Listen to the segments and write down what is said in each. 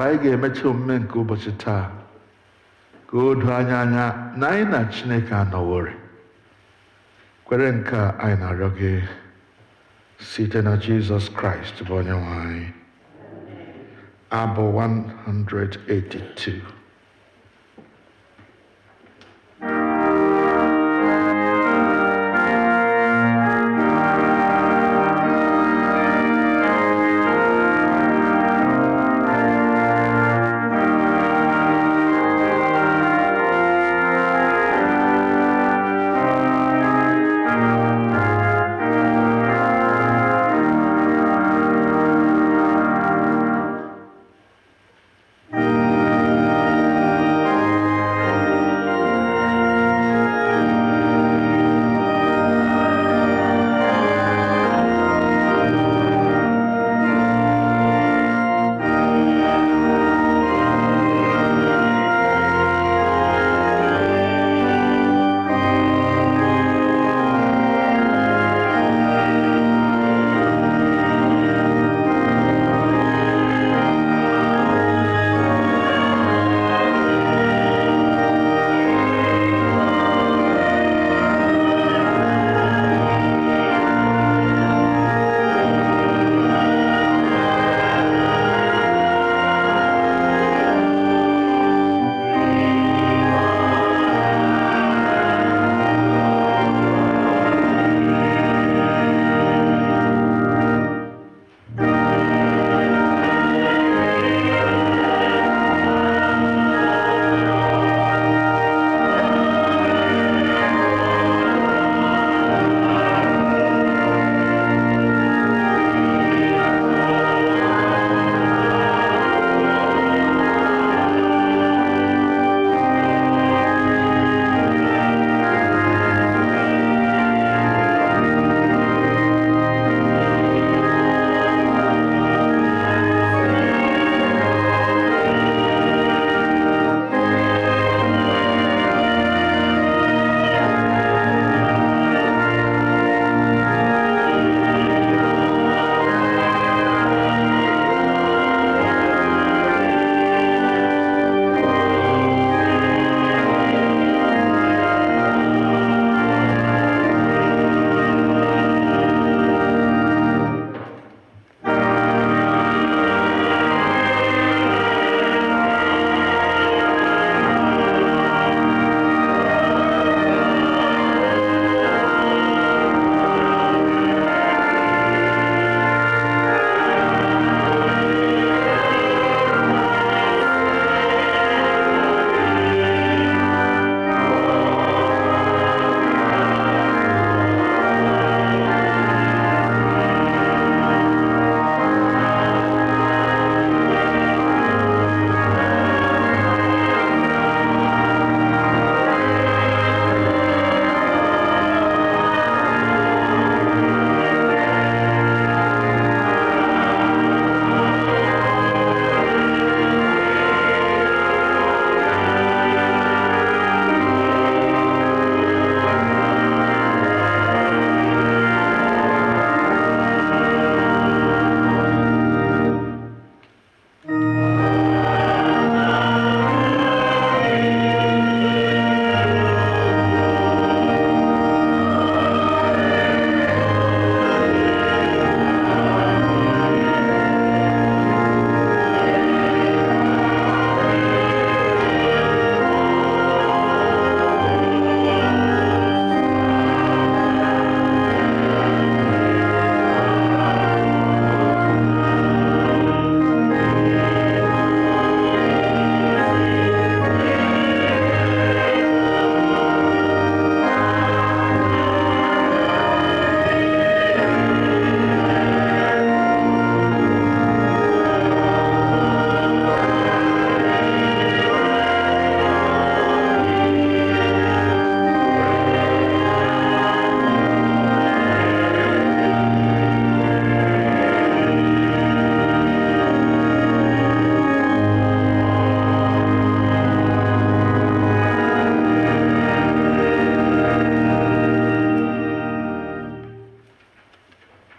anyị ga-emecha omume nke ụbọchị taa ka o doo anya na anyị na Chineke anọwore. Kwere nke a anyị na-arịọ gị site na Jizọs Kraịst bụ Onyenwe anyị. Abụ 182.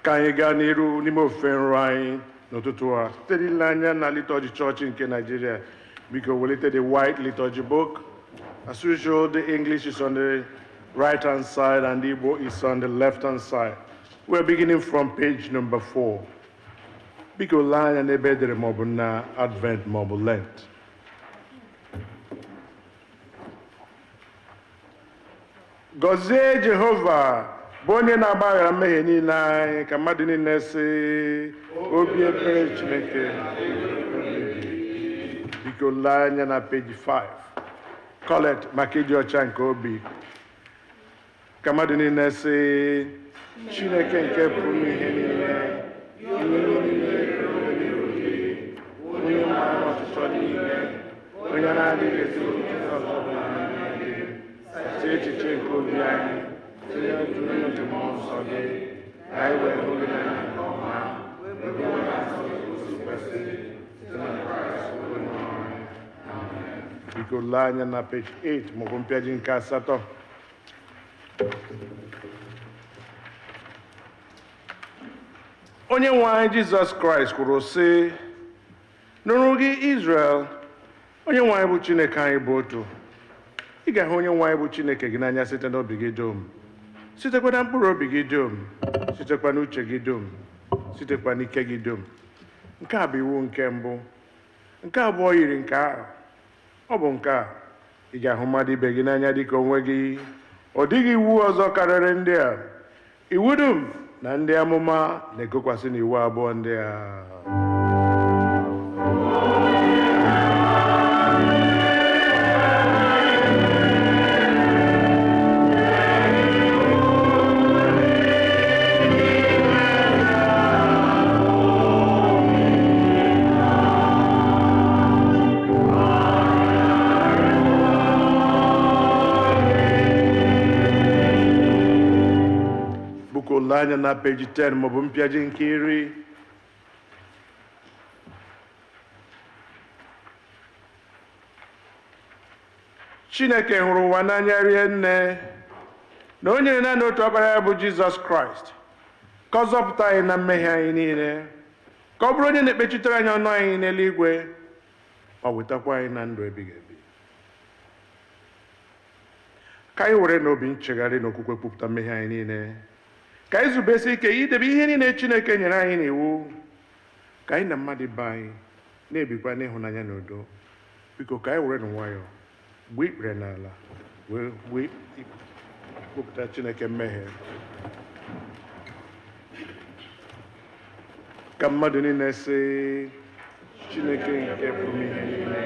Ka anyị gaa n'iru n'ime ofufe nrọ anyị n'ụtụtụ a site n'ile anya na liturgy chọọchị nke Nigeria. Biko welite the white liturgy book. As usual, the English is on the right-hand side and the Igbo is on the left-hand side. We're beginning from page number 4. Biko lee anya n'ebe edere maọbụ na Advent maọbụ Lent. Gọzie Jehova bụ onye na-agbaghara mmehie niile anyị ka mmadụ niile si obi ebere Chineke. Biko lee anya na page 5. Kolekt maka ịdị ọcha nke obi ka mmadụ niile si Chineke nke pụrụ ihe niile onye mara ọchịchọ niile onye na-adịghị ezi ọzọ bụla si echiche nke obi anyị tinye ntụnye nke mmụọ nsọ gị ka anyị wee hụ gị n'anya nke ọma ebe ọ na-asọ ozi kwesịrị site na Kraịst onye ọrụ anyị. Amen. Biko lee anya na page 8 maọbụ mpịaji nke 8. Onye nwe anyị Jizọs Kraịst kwuru sị, nụrụ gị Izrel, onye nwe anyị bụ Chineke anyị bụ otu. Ị ga-ahụ onye nwe anyị bụ Chineke gị n'anya site n'obi gị dum, sitekwa na mkpụrụ obi gị dum, sitekwa n'uche gị dum, sitekwa n'ike gị dum. Nke a bụ iwu nke mbụ. Nke abụọ yiri nke ahụ. Ọ bụ nke a, ị ga-ahụ mmadụ ibe gị n'anya dịka onwe gị. Ọ dịghị iwu ọzọ karịrị ndị a. Iwu dum na ndị amụma na-ekokwasị n'iwu abụọ ndị a. Anya na page 10 maọbụ mpịaji nke 10. Chineke hụrụ ụwa n'anya rie nne na o nyere naanị otu ọkpara ya bụ Jizọs Kraịst ka ọ zọpụta anyị na mmehie anyị niile, ka ọ bụrụ onye na-ekpechitere anyị ọnụ anyị n'eluigwe ma wetakwa anyị na ndụ ebighị ebi. Ka anyị were n'obi nchegharị na okwukwe kwupụta mmehie anyị niile, ka anyị zubesi ike idebe ihe niile Chineke nyere anyị n'iwu, ka anyị na mmadụ ibe anyị na-ebikwa n'ịhụnanya na udo. Biko ka anyị were n'nwayọọ gbuo ikpere n'ala wee kwupụta Chineke mmehie. Ka mmadụ niile sị, Chineke nke pụrụ ihe niile,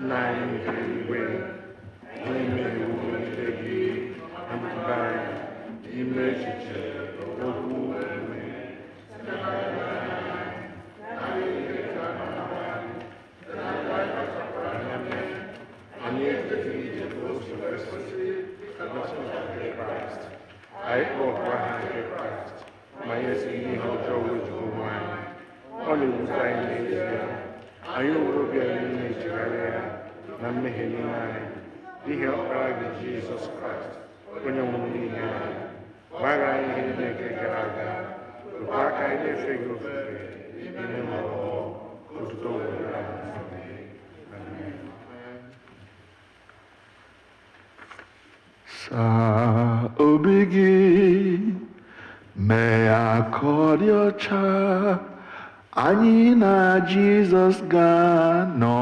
nna anyị nke eluigwe, n'ime iwu niile gị na mkpụrụ anyị ime echiche okwu anyị ejighị ije n'ụzọ kwesịrị Kraịst, anyị kpọkwa ha nke Kraịst ma anyị esighị ihe ọjọọ wezụga onwe anyị. Ọ na-ewute anyị n'ezie, anyị onwe obi anyị na-echegharị ya na mmehie niile anyị n'ihi ọkpara gị Jizọs Kraịst onye nwụrụ n'ihi anyị. Gbaghara anyị ihe niile nke gara aga, wepụ aka anyị na-efe gị ofufe ime mmụọ otuto obodo anyị. Saa obi gị, mee ya ka ọ dị ọcha, anyị na Jizọs ga-anọ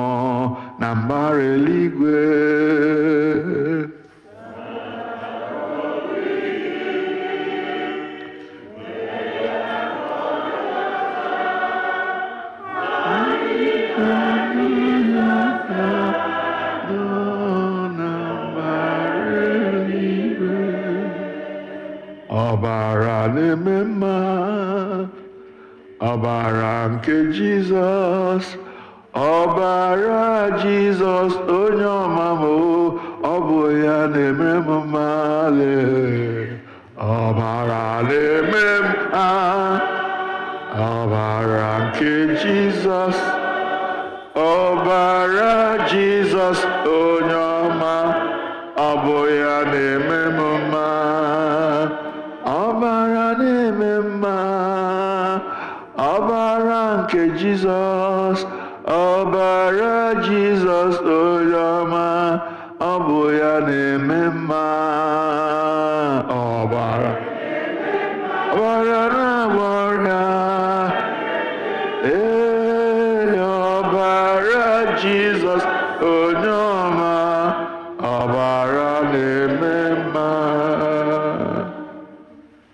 na mbara eluigwe. Ọbara na-eme mma, ọbara nke Jizọs, ọbara Jizọs onye ọma m, ọ bụ ya na-eme m mma. Ọbara na-eme mma, ọbara nke Jizọs, ọbara Jizọs onye ọma, ọ bụ ya na-eme m mma. Ọbara na-eme mma, ọbara Jizọs, ọbara Jizọs onye ọma, ọ bụ ya na-eme mma. Ọbara na-agwọ ọrịa. Ọbara Jizọs onye ọma, ọbara na-eme mma.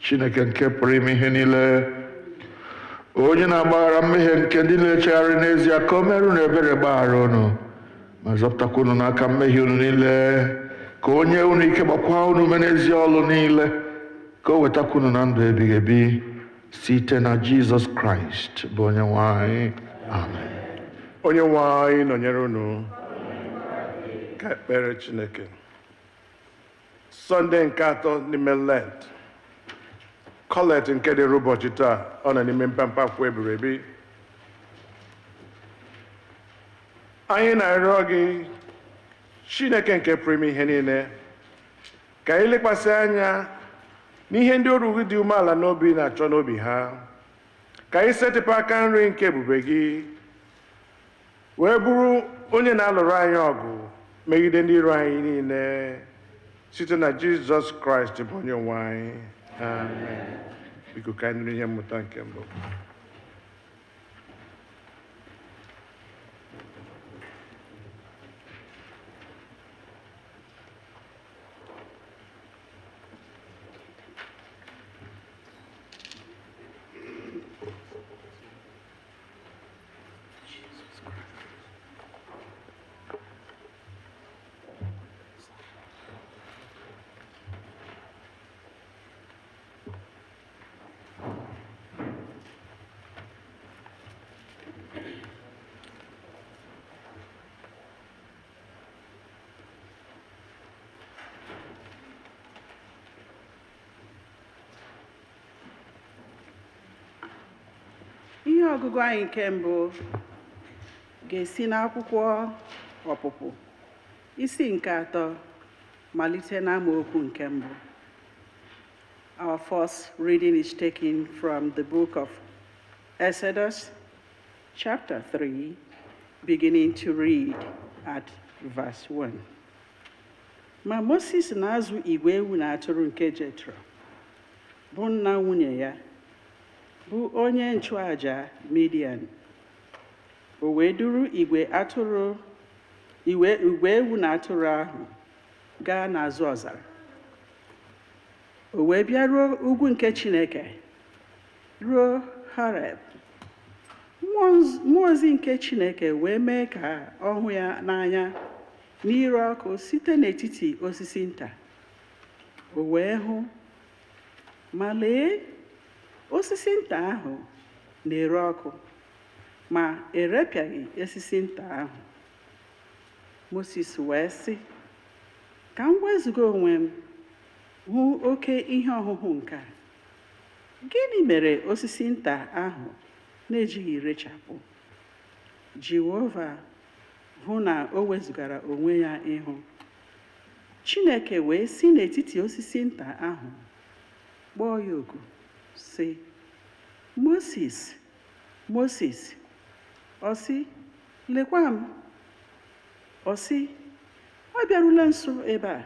Chineke nke pụrụ ime ihe niile, onye na-agbaghara mmehie nke ndị na-echegharị n'ezie, ka o merụ unu ebere gbaghara unu ma zọpụtakwa unu n'aka mmehie unu niile, ka o nye unu ike gbakwa unu ume n'ezi ọlụ niile, ka o wetakwa unu na ndụ ebighị ebi site na Jizọs Kraịst bụ onye nwe anyị. Amen. Onye nwe anyị nọnyere unu. Ka ekpere Chineke. Sọnde nke atọ n'ime Lent. Kolekt nke dịrị ụbọchị taa, ọ nọ n'ime mpampa akwụkwọ ebirebi. Anyị na-arịọ gị, Chineke nke pụrụ ime ihe niile, ka anyị lekwasị anya n'ihe ndị oru gị dị umeala n'obi na-achọ n'obi ha, ka anyị setịpụ aka nri nke ebube gị, wee bụrụ onye na-alụrụ anyị ọgụ megide ndị iro anyị niile, site na Jizọs Kraịst bụ onye nwe anyị. Amen. Biko ka anyị nụrụ ihe mmụta nke mbụ. Ihe ọgụgụ anyị nke mbụ ga-esi n'akwụkwọ Ọpụpụ isi nke 3 malite n'amaokwu nke mbụ. Our first reading is taken from the book of Exodus, chapter 3, beginning to read at verse 1. Ma Moses na-azụ igwe ewu na atụrụ nke Jetro, bụ nna nwunye ya, bụ onye nchụaja Midian. O wee duru igwe ewu na atụrụ ahụ gaa n'azụ ọzara. O wee bịaruo ugwu nke Chineke, ruo Horeb. Mmụọ ozi nke Chineke wee mee ka ọ hụ ya n'anya n'ire ọkụ site n'etiti osisi nta. O wee hụ, ma lee, osisi nta ahụ na-ere ọkụ, ma erepịaghị osisi nta ahụ. Moses wee sị, ka m wezuga onwe m hụ oke ihe ọhụhụ nke a. Gịnị mere osisi nta ahụ na-ejighị rechapụ? Jehova hụ na o wezugara onwe ya ịhụ. Chineke wee si n'etiti osisi nta ahụ kpọọ ya oku, sị, Moses, Moses. Ọ sị, lekwa m. Ọ sị, ọ bịarula nso ebe a.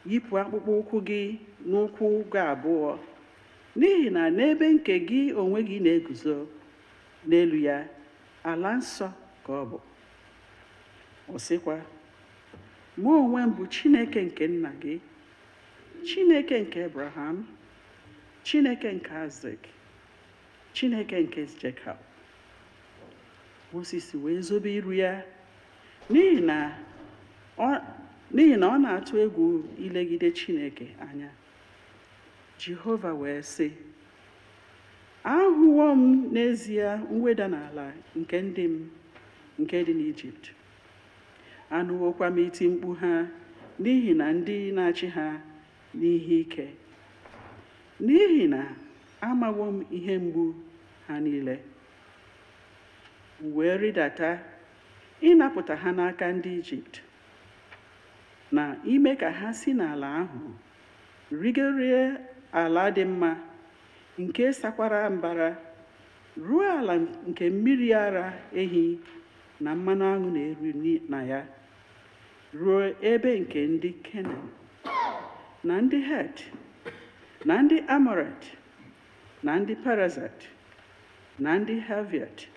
Yipụ akpụkpọ ụkwụ gị n'ụkwụ gị abụọ, n'ihi na n'ebe nke gị onwe gị na-eguzo n'elu ya, ala nsọ ka ọ bụ. Ọ sịkwa, mụ onwe m bụ Chineke nke nna gị, Chineke nke Abraham, Chineke nke Isaac, Chineke nke Jacob. Moses wee zobe iru ya, n'ihi na ọ na-atụ egwu ilegide Chineke anya. Jehova wee sị, ahụwo m n'ezie mweda n'ala nke ndị m nke dị n'Ijipt. Anụwokwa m iti mkpu ha n'ihi na ndị na-achị ha n'ihe ike. N'ihi na amawo m ihe mgbu ha niile. Wee rịdata ịnapụta ha n'aka ndị Ijipt, na ime ka ha si n'ala ahụ rigorie ala dị mma nke sakwara mbara, ruo ala nke mmiri ara ehi na mmanụ aṅụ na-eru na ya, ruo ebe nke ndị Kenan na ndị Het na ndị Amoret na ndị Parazit na ndị Haviat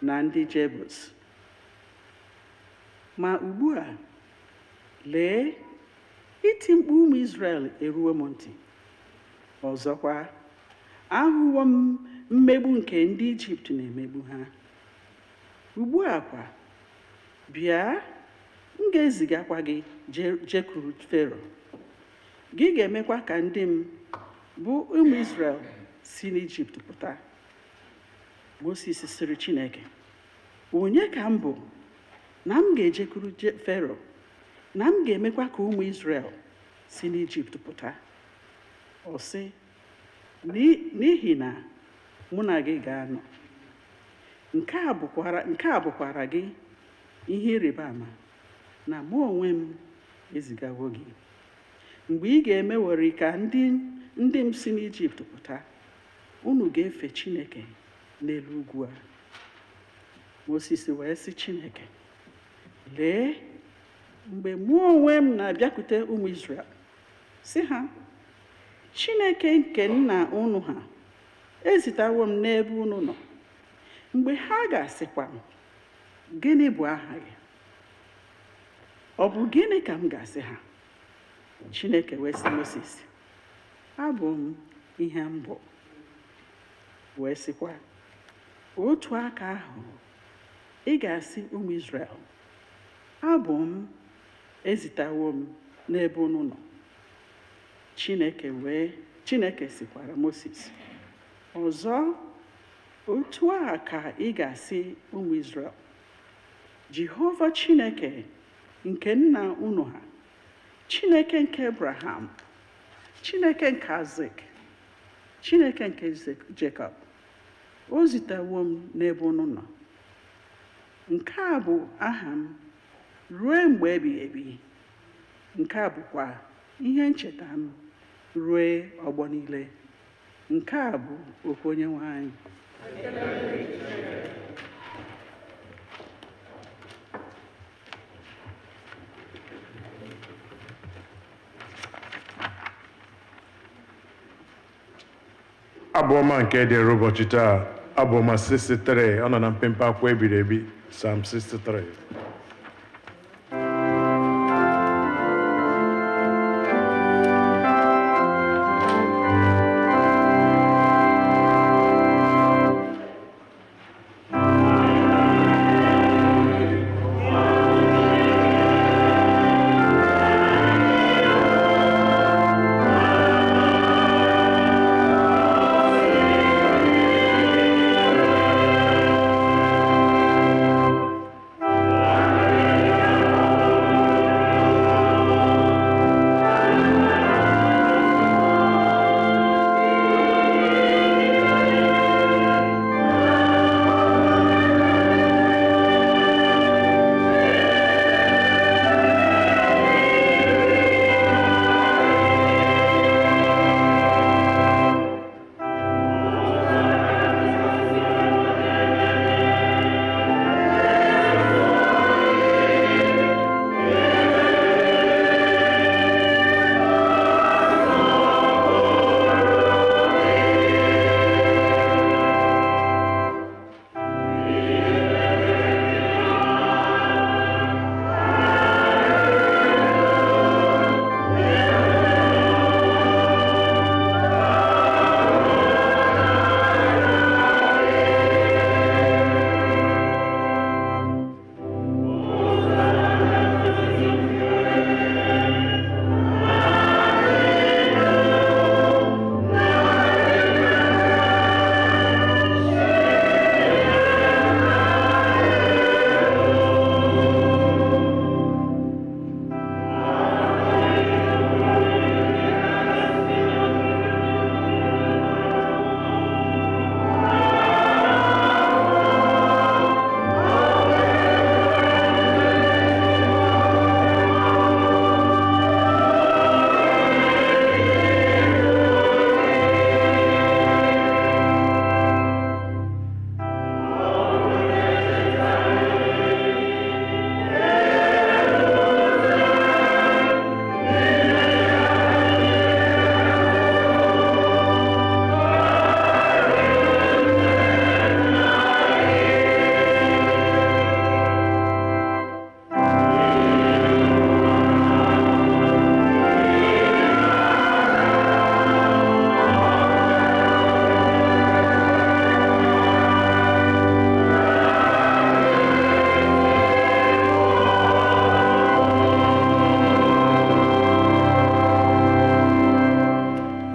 na ndị Jebus. Ma ugbu a, lee, iti mkpu ụmụ Izrel eruo m ntị. Ọzọkwa, ahụwo m mmegbu nke ndị Ijipt na-emegbu ha. Ugbu a kwa, bịa, m ga-ezigakwa gị jekwuru Fero. Gị ga-emekwa ka ndị m bụ ụmụ Izrel si n'Ijipt pụta. Mosis sịrị Chineke, onye ka m bụ na m ga-ejekwuru Fero, na m ga-emekwa ka ụmụ Izrel si n'Ijipt pụta? Ọ sị, n'ihi na mụ na gị ga-anọ. Nke a bụkwara gị ihe ịrịba ama na mụ onwe m ezigawo gị. Mgbe ị ga-emewori ka ndị m si n'Ijipt pụta, unu ga-efe Chineke n'elu ugwu a. Mosis wee sị Chineke, lee, mgbe mụ onwe m na-abịakwute ụmụ Izrel, sị ha, Chineke nke nna unu ha ezitawo m n'ebe unu nọ. Mgbe ha ga-asịkwa m, gịnị bụ aha gị? Ọ bụ gịnị ka m ga-asị ha? Chineke wee sị Mosis, abụ m ihe m bụ. Wee sịkwa, otu aka ahụ ị ga-asị ụmụ Izrel, abụ m ezitawo m n'ebe unu nọ. Chineke sịkwara Mosis, ọzọ, otu a ka ị ga-asị ụmụ Izrel, Jehova Chineke nke nna unu ha, Chineke nke Abraham, Chineke nke Aịzik, Chineke nke Jekọb, o zitewo m n'ebe unu nọ. Nke a bụ aha m ruo mgbe ebighị ebi. Nke a bụkwa ihe ncheta m ruo ọgbọ niile. Nke a bụ okwu Onyenwe anyị. Abu-Ọma nke dịrị ụbọchị taa, Abu-Ọma 63, ọ nọ na mpempe akwụkwọ ebiri ebi, Psalm 63.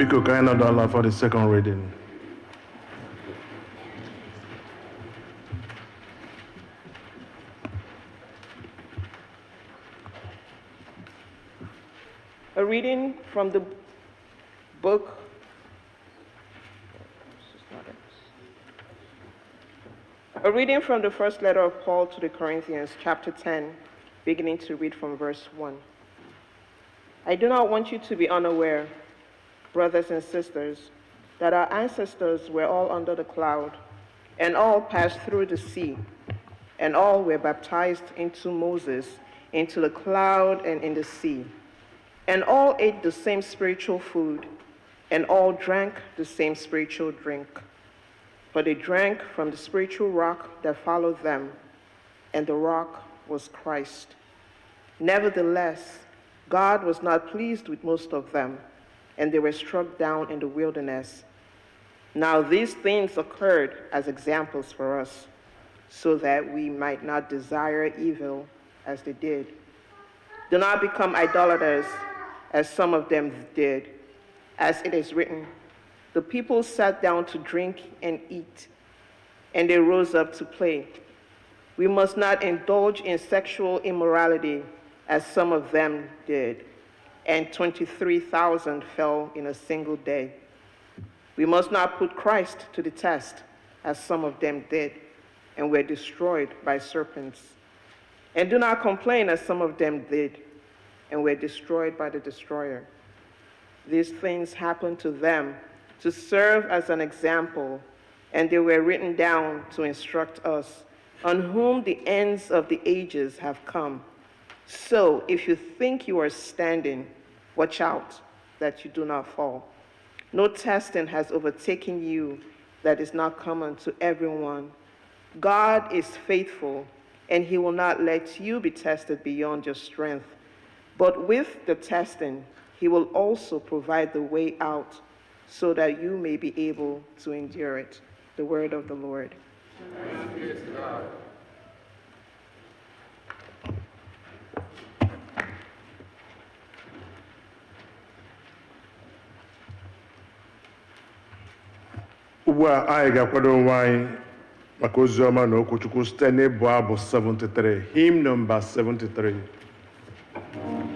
Biko ka anyị nọdụ ala for the second reading. A reading from the book. A reading from the first letter of Paul to the Corinthians, chapter 10, beginning to read from verse 1. I do not want you to be unaware, brothers and sisters, that our ancestors were all under the cloud, and all passed through the sea, and all were baptized into Moses, into the cloud and in the sea. And all ate the same spiritual food, and all drank the same spiritual drink. For they drank from the spiritual rock that followed them, and the rock was Christ. Nevertheless, God was not pleased with most of them, and they were struck down in the wilderness. Now these things occurred as examples for us, so that we might not desire evil as they did. Do not become idolaters, as some of them did. As it is written, the people sat down to drink and eat, and they rose up to play. We must not indulge in sexual immorality, as some of them did, and 23,000 fell in a single day. We must not put Christ to the test, as some of them did, and were destroyed by serpents. And do not complain, as some of them did, and were destroyed by the destroyer. These things happened to them to serve as an example, and they were written down to instruct us, on whom the ends of the ages have come. So if you think you are standing, watch out that you do not fall. No testing has overtaken you that is not common to everyone. God is faithful, and he will not let you be tested beyond your strength. But with the testing, he will also provide the way out so that you may be able to endure it. The word of the Lord. Thanks be to God. Ugbu a anyị ga-akwado onwe anyị maka ozi ọma na okwuchukwu site n'ịbụ abụ 73, hymn number 73. Thank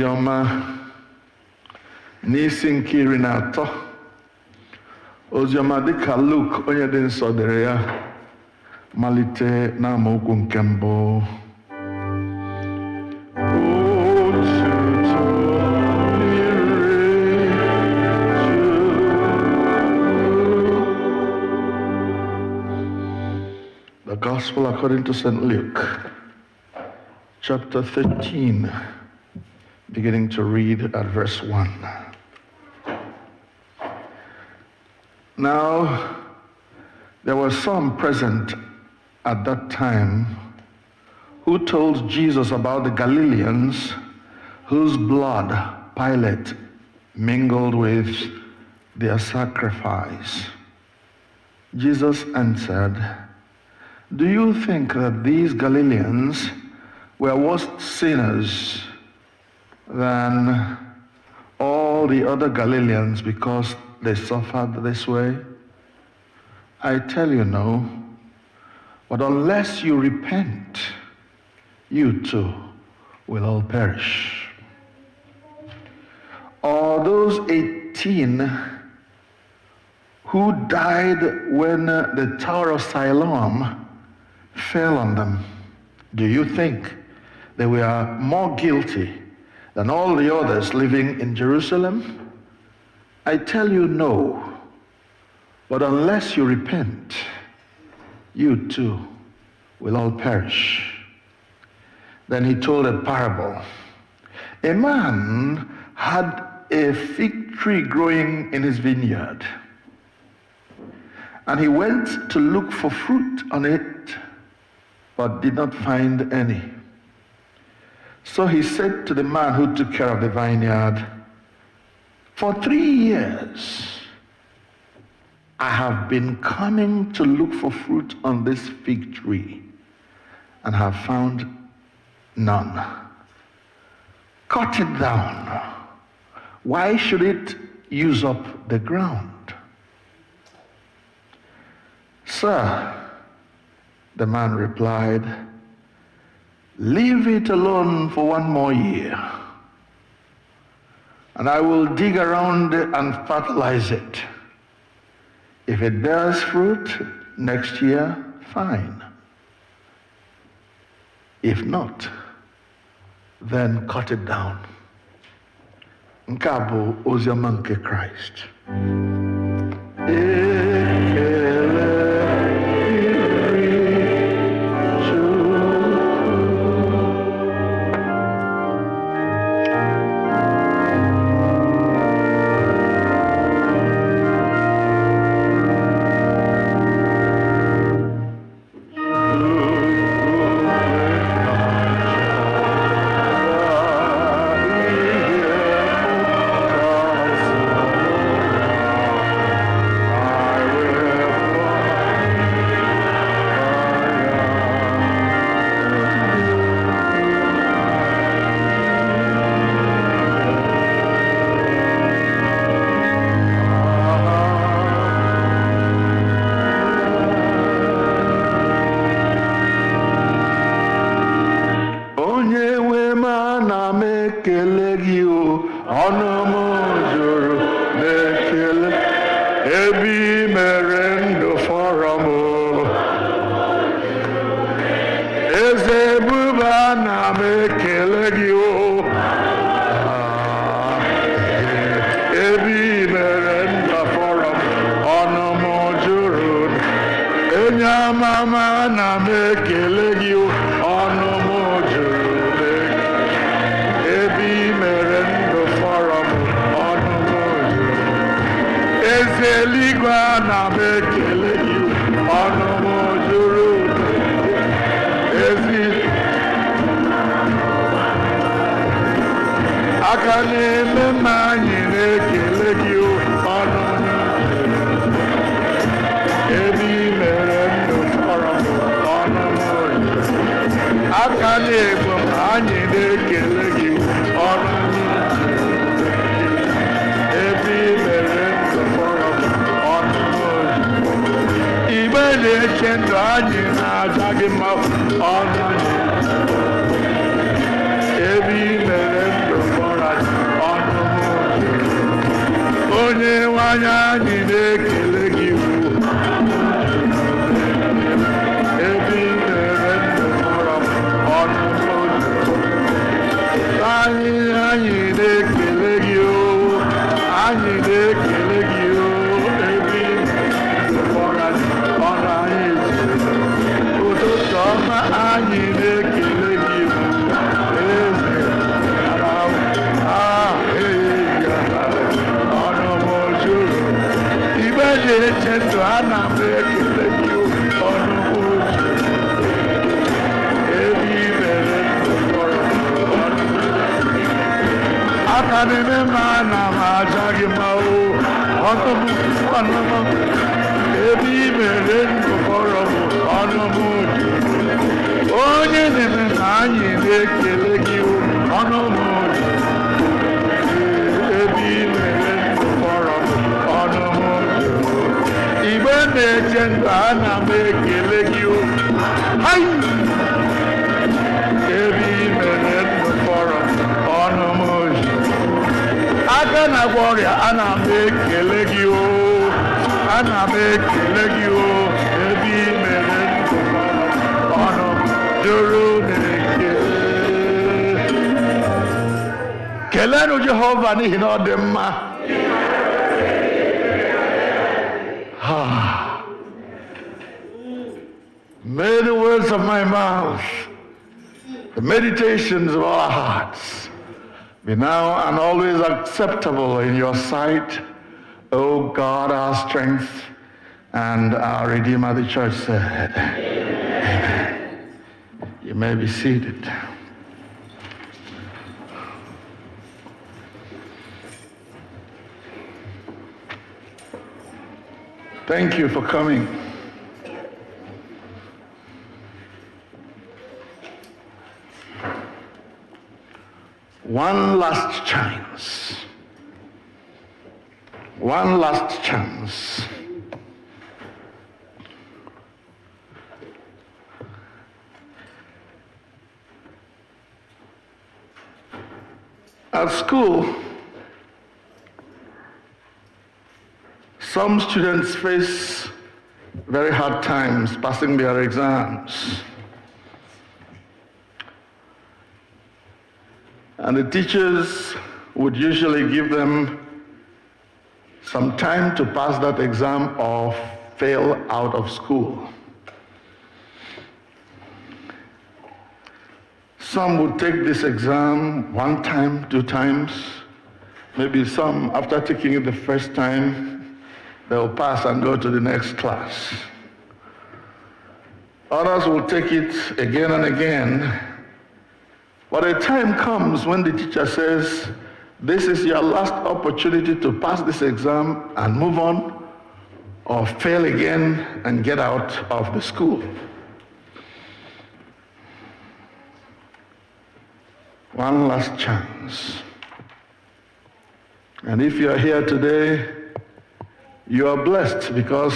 Oziọma n'isi nke 13. Oziọma dịka Luk onye dị nsọ dere ya, malite n'amaokwu nke 1. The Gospel according to St. Luke, chapter 13, beginning to read at verse 1. Now, there were some present at that time who told Jesus about the Galileans whose blood Pilate mingled with their sacrifice. Jesus answered, "Do you think that these Galileans were worse sinners than all the other Galileans because they suffered this way? I tell you no, but unless you repent, you too will all perish. Or those 18 who died when the Tower of Siloam fell on them, do you think they were more guilty than all the others living in Jerusalem? I tell you no, but unless you repent, you too will all perish." Then he told a parable. A man had a fig tree growing in his vineyard, and he went to look for fruit on it, but did not find any. So he said to the man who took care of the vineyard, "For 3 years I have been coming to look for fruit on this fig tree and have found none. Cut it down. Why should it use up the ground?" "Sir," the man replied, "leave it alone for 1 more year, and I will dig around it and fertilize it. If it bears fruit next year, fine. If not, then cut it down." Nke a bụ oziọma nke Kraịst. Ebi mere ndụ fọrọ onye nwanyị anyị na-ekele gị ebe ị mere ndụ mara ọnụ anyị na-ekele gị anyị na-ekele gị ebe ị mere ọrụ anyị ụtụtụ ọma anyị na-ekele gị eze na-eche ndụ ana m ekele gị ọnụ ụzọ ebe i mere ndụ kpọrọ aka n'ime m ana m aja gị ma ọnụ m ebe i mere ndụ kpọrọ ọnụ m ụzọ onye na-eme na anyị na-ekele gị ọnụ m ụzọ ebe i mere ndụ kpọrọ ọnụ m igbe na-eche ndụ ana m ekele gị ebe i mere ndụ kpọrọ ọnụ m oji aka na-agwọ ọrịa ana m ekele gị ana m ekele gị ebe i mere ndụ kpọrọ ọnụ m jụrụ na-ekele kelenụ Jehova n'ihi na ọ dị mma. May the words of my mouth, the meditations of our hearts be now and always acceptable in your sight, O God, our strength and our Redeemer, the church said. Amen. You may be seated. Thank you for coming. One last chance. One last chance. At school, some students face very hard times passing their exams. And the teachers would usually give them some time to pass that exam or fail out of school. Some would take this exam one time, two times. Maybe some, after taking it the first time, they'll pass and go to the next class. Others will take it again and again. But a time comes when the teacher says, this is your last opportunity to pass this exam and move on, or fail again and get out of the school. One last chance. And if you're here today, you are blessed, because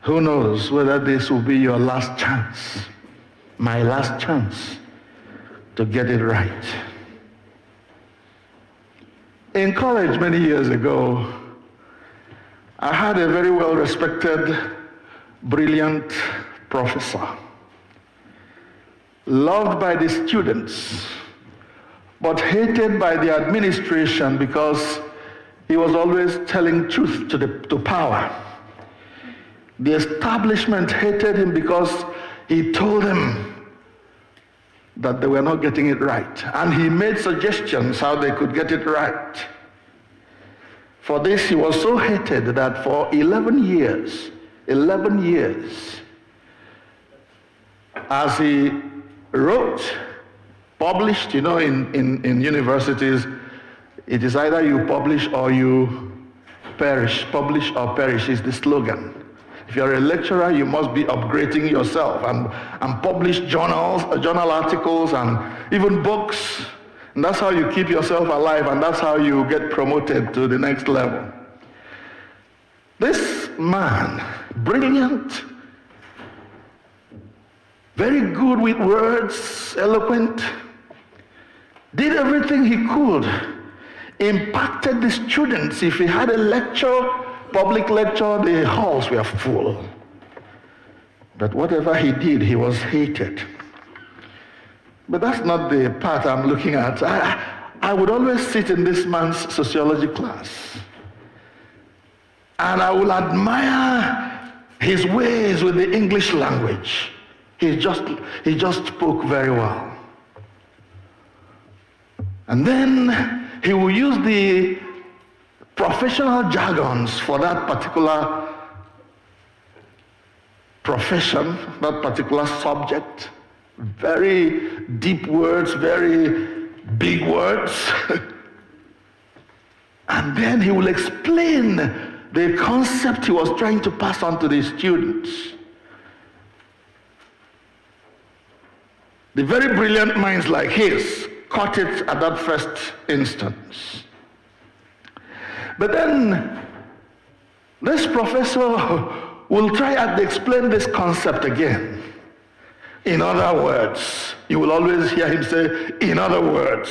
who knows whether this will be your last chance, my last chance to get it right. In college many years ago, I had a very well-respected, brilliant professor, loved by the students, but hated by the administration because he was always telling truth to power. The establishment hated him because he told them that they were not getting it right. And he made suggestions how they could get it right. For this, he was so hated that for 11 years, as he wrote, published, in universities, it is either you publish or you perish. Publish or perish is the slogan. If you're a lecturer, you must be upgrading yourself and publish journal articles, and even books. And that's how you keep yourself alive, and that's how you get promoted to the next level. This man, brilliant, very good with words, eloquent, did everything he could impacted the students. If he had a lecture, public lecture, the halls were full. But whatever he did, he was hated. But that's not the part I'm looking at. I would always sit in this man's sociology class, and I will admire his ways with the English language. He just spoke very well. And then he will use the professional jargons for that particular profession, that particular subject. Very deep words, very big words. And then he will explain the concept he was trying to pass on to the students. The very brilliant minds like his caught it at that first instance. But then this professor will try and explain this concept again. In other words, you will always hear him say, in other words.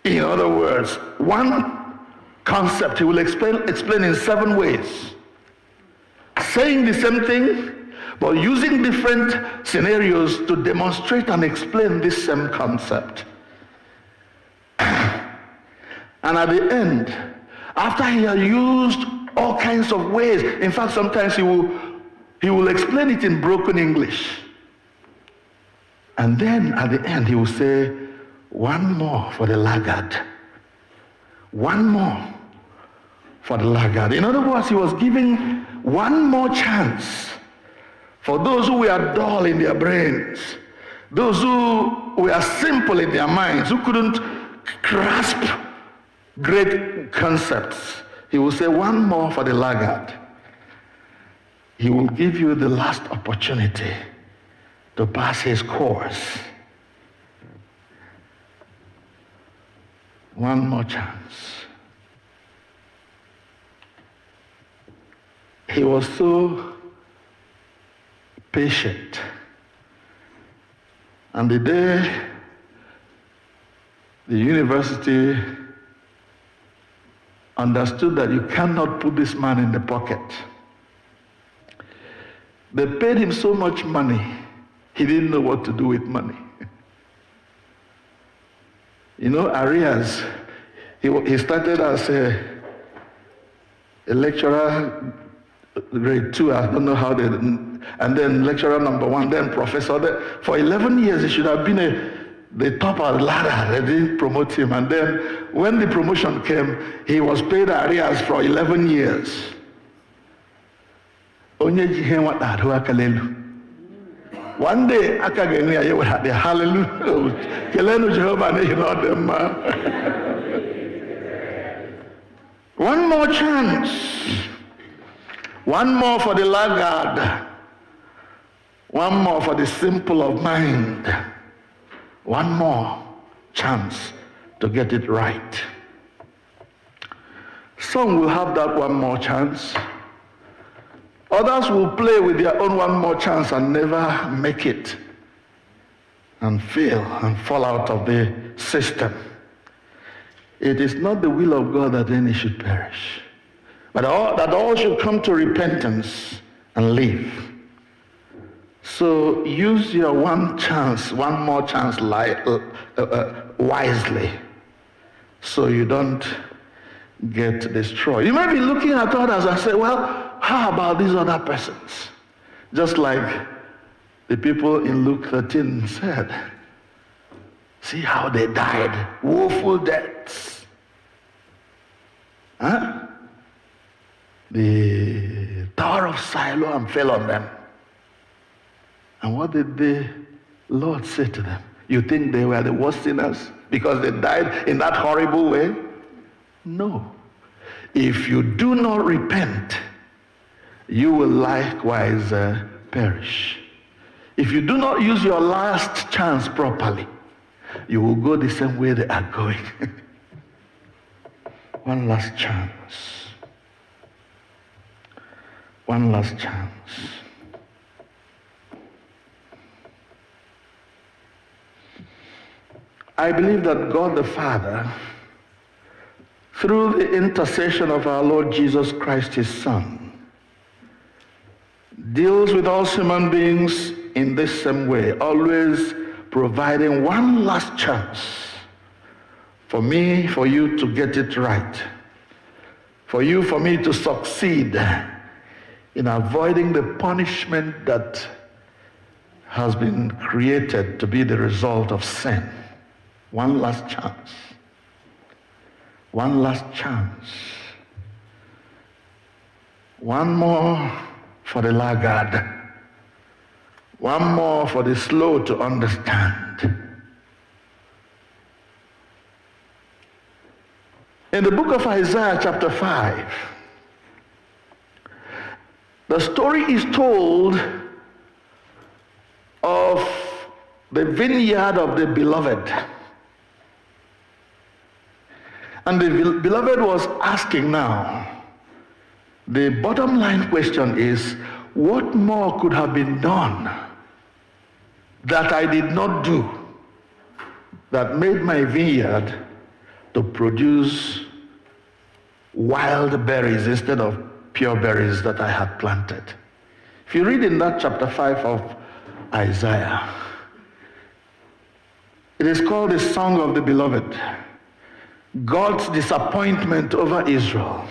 In other words, one concept he will explain in 7 ways. Saying the same thing, but using different scenarios to demonstrate and explain this same concept. And at the end, after he had used all kinds of ways, in fact, sometimes he will explain it in broken English. And then at the end, he will say, one more for the laggard. One more for the laggard. In other words, he was giving one more chance for those who were dull in their brains, those who were simple in their minds, who couldn't grasp great concepts. He will say, one more for the laggard. He will give you the last opportunity to pass his course. One more chance. He was so patient. And the day the university understood that you cannot put this man in the pocket, they paid him so much money, he didn't know what to do with money. You know, arrears. He started as a lecturer, grade 2, I don't know how they, and then lecturer number 1, then professor. For 11 years, he should have been the top of the ladder. They didn't promote him. And then when the promotion came, he was paid arrears for 11 years. Onye jihe nwata adụ aka n'elu. One day, aka ga-enwe ya yewe the hallelujah. Kelenu Jehovah n'ihi na ọ dị mma. One more chance. One more for the laggard. One more for the simple of mind. One more chance to get it right. Some will have that one more chance. Others will play with their own one more chance and never make it, and fail and fall out of the system. It is not the will of God that any should perish, but that all should come to repentance and live. So use your one more chance wisely, so you don't get destroyed. You may be looking at others and say, well, how about these other persons? Just like the people in Luke 13 said, see how they died, woeful deaths. Huh? The Tower of Siloam fell on them. And what did the Lord say to them? You think they were the worst sinners because they died in that horrible way? No. If you do not repent, you will likewise perish. If you do not use your last chance properly, you will go the same way they are going. One last chance. One last chance. I believe that God the Father through the intercession of our Lord Jesus Christ, his Son, deals with all human beings in this same way, always providing one last chance for me, for you to get it right, for you, for me to succeed in avoiding the punishment that has been created to be the result of sin. One last chance. One last chance. One more for the laggard. One more for the slow to understand. In the book of Isaiah chapter 5, the story is told of the vineyard of the beloved. And the beloved was asking now, the bottom line question is, what more could have been done that I did not do that made my vineyard to produce wild berries instead of pure berries that I had planted? If you read in that chapter 5 of Isaiah, it is called the Song of the Beloved. God's disappointment over Israel.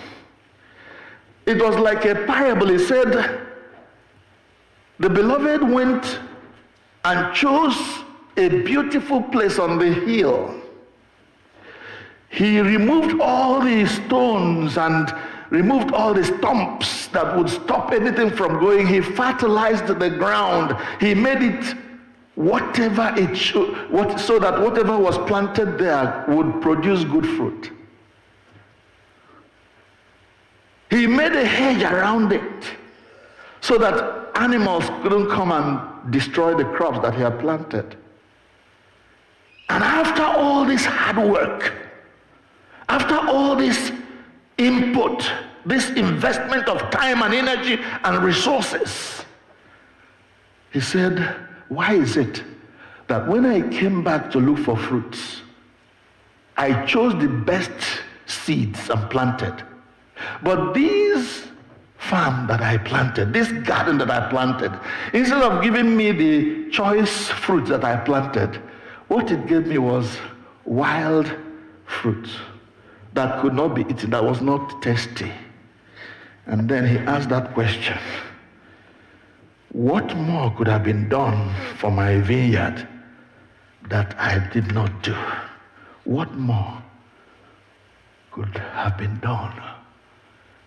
It was like a parable. He said, the beloved went and chose a beautiful place on the hill. He removed all the stones and removed all the stumps that would stop anything from growing. He fertilized the ground. He made it whatever it should, so that whatever was planted there would produce good fruit. He made a hedge around it so that animals couldn't come and destroy the crops that he had planted. And after all this hard work, after all this input, this investment of time and energy and resources, he said, why is it that when I came back to look for fruits, I chose the best seeds and planted, but these farm that I planted, this garden that I planted, instead of giving me the choice fruits that I planted, what it gave me was wild fruit that could not be eaten, that was not tasty. And then he asked that question, what more could have been done for my vineyard that I did not do? What more could have been done?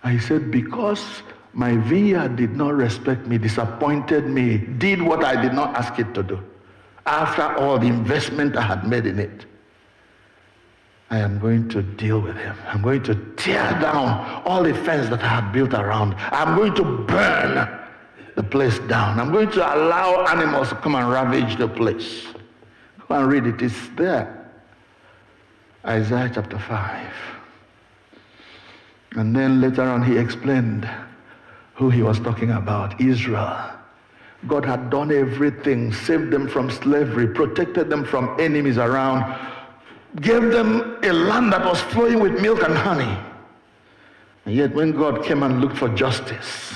I said, because my vineyard did not respect me, disappointed me, did what I did not ask it to do. After all the investment I had made in it, I am going to deal with him. I'm going to tear down all the fence that I had built around. I'm going to burn the place down. I'm going to allow animals to come and ravage the place. Go and read it. It's there. Isaiah chapter 5. And then later on he explained who he was talking about, Israel. God had done everything, saved them from slavery, protected them from enemies around, gave them a land that was flowing with milk and honey. And yet when God came and looked for justice,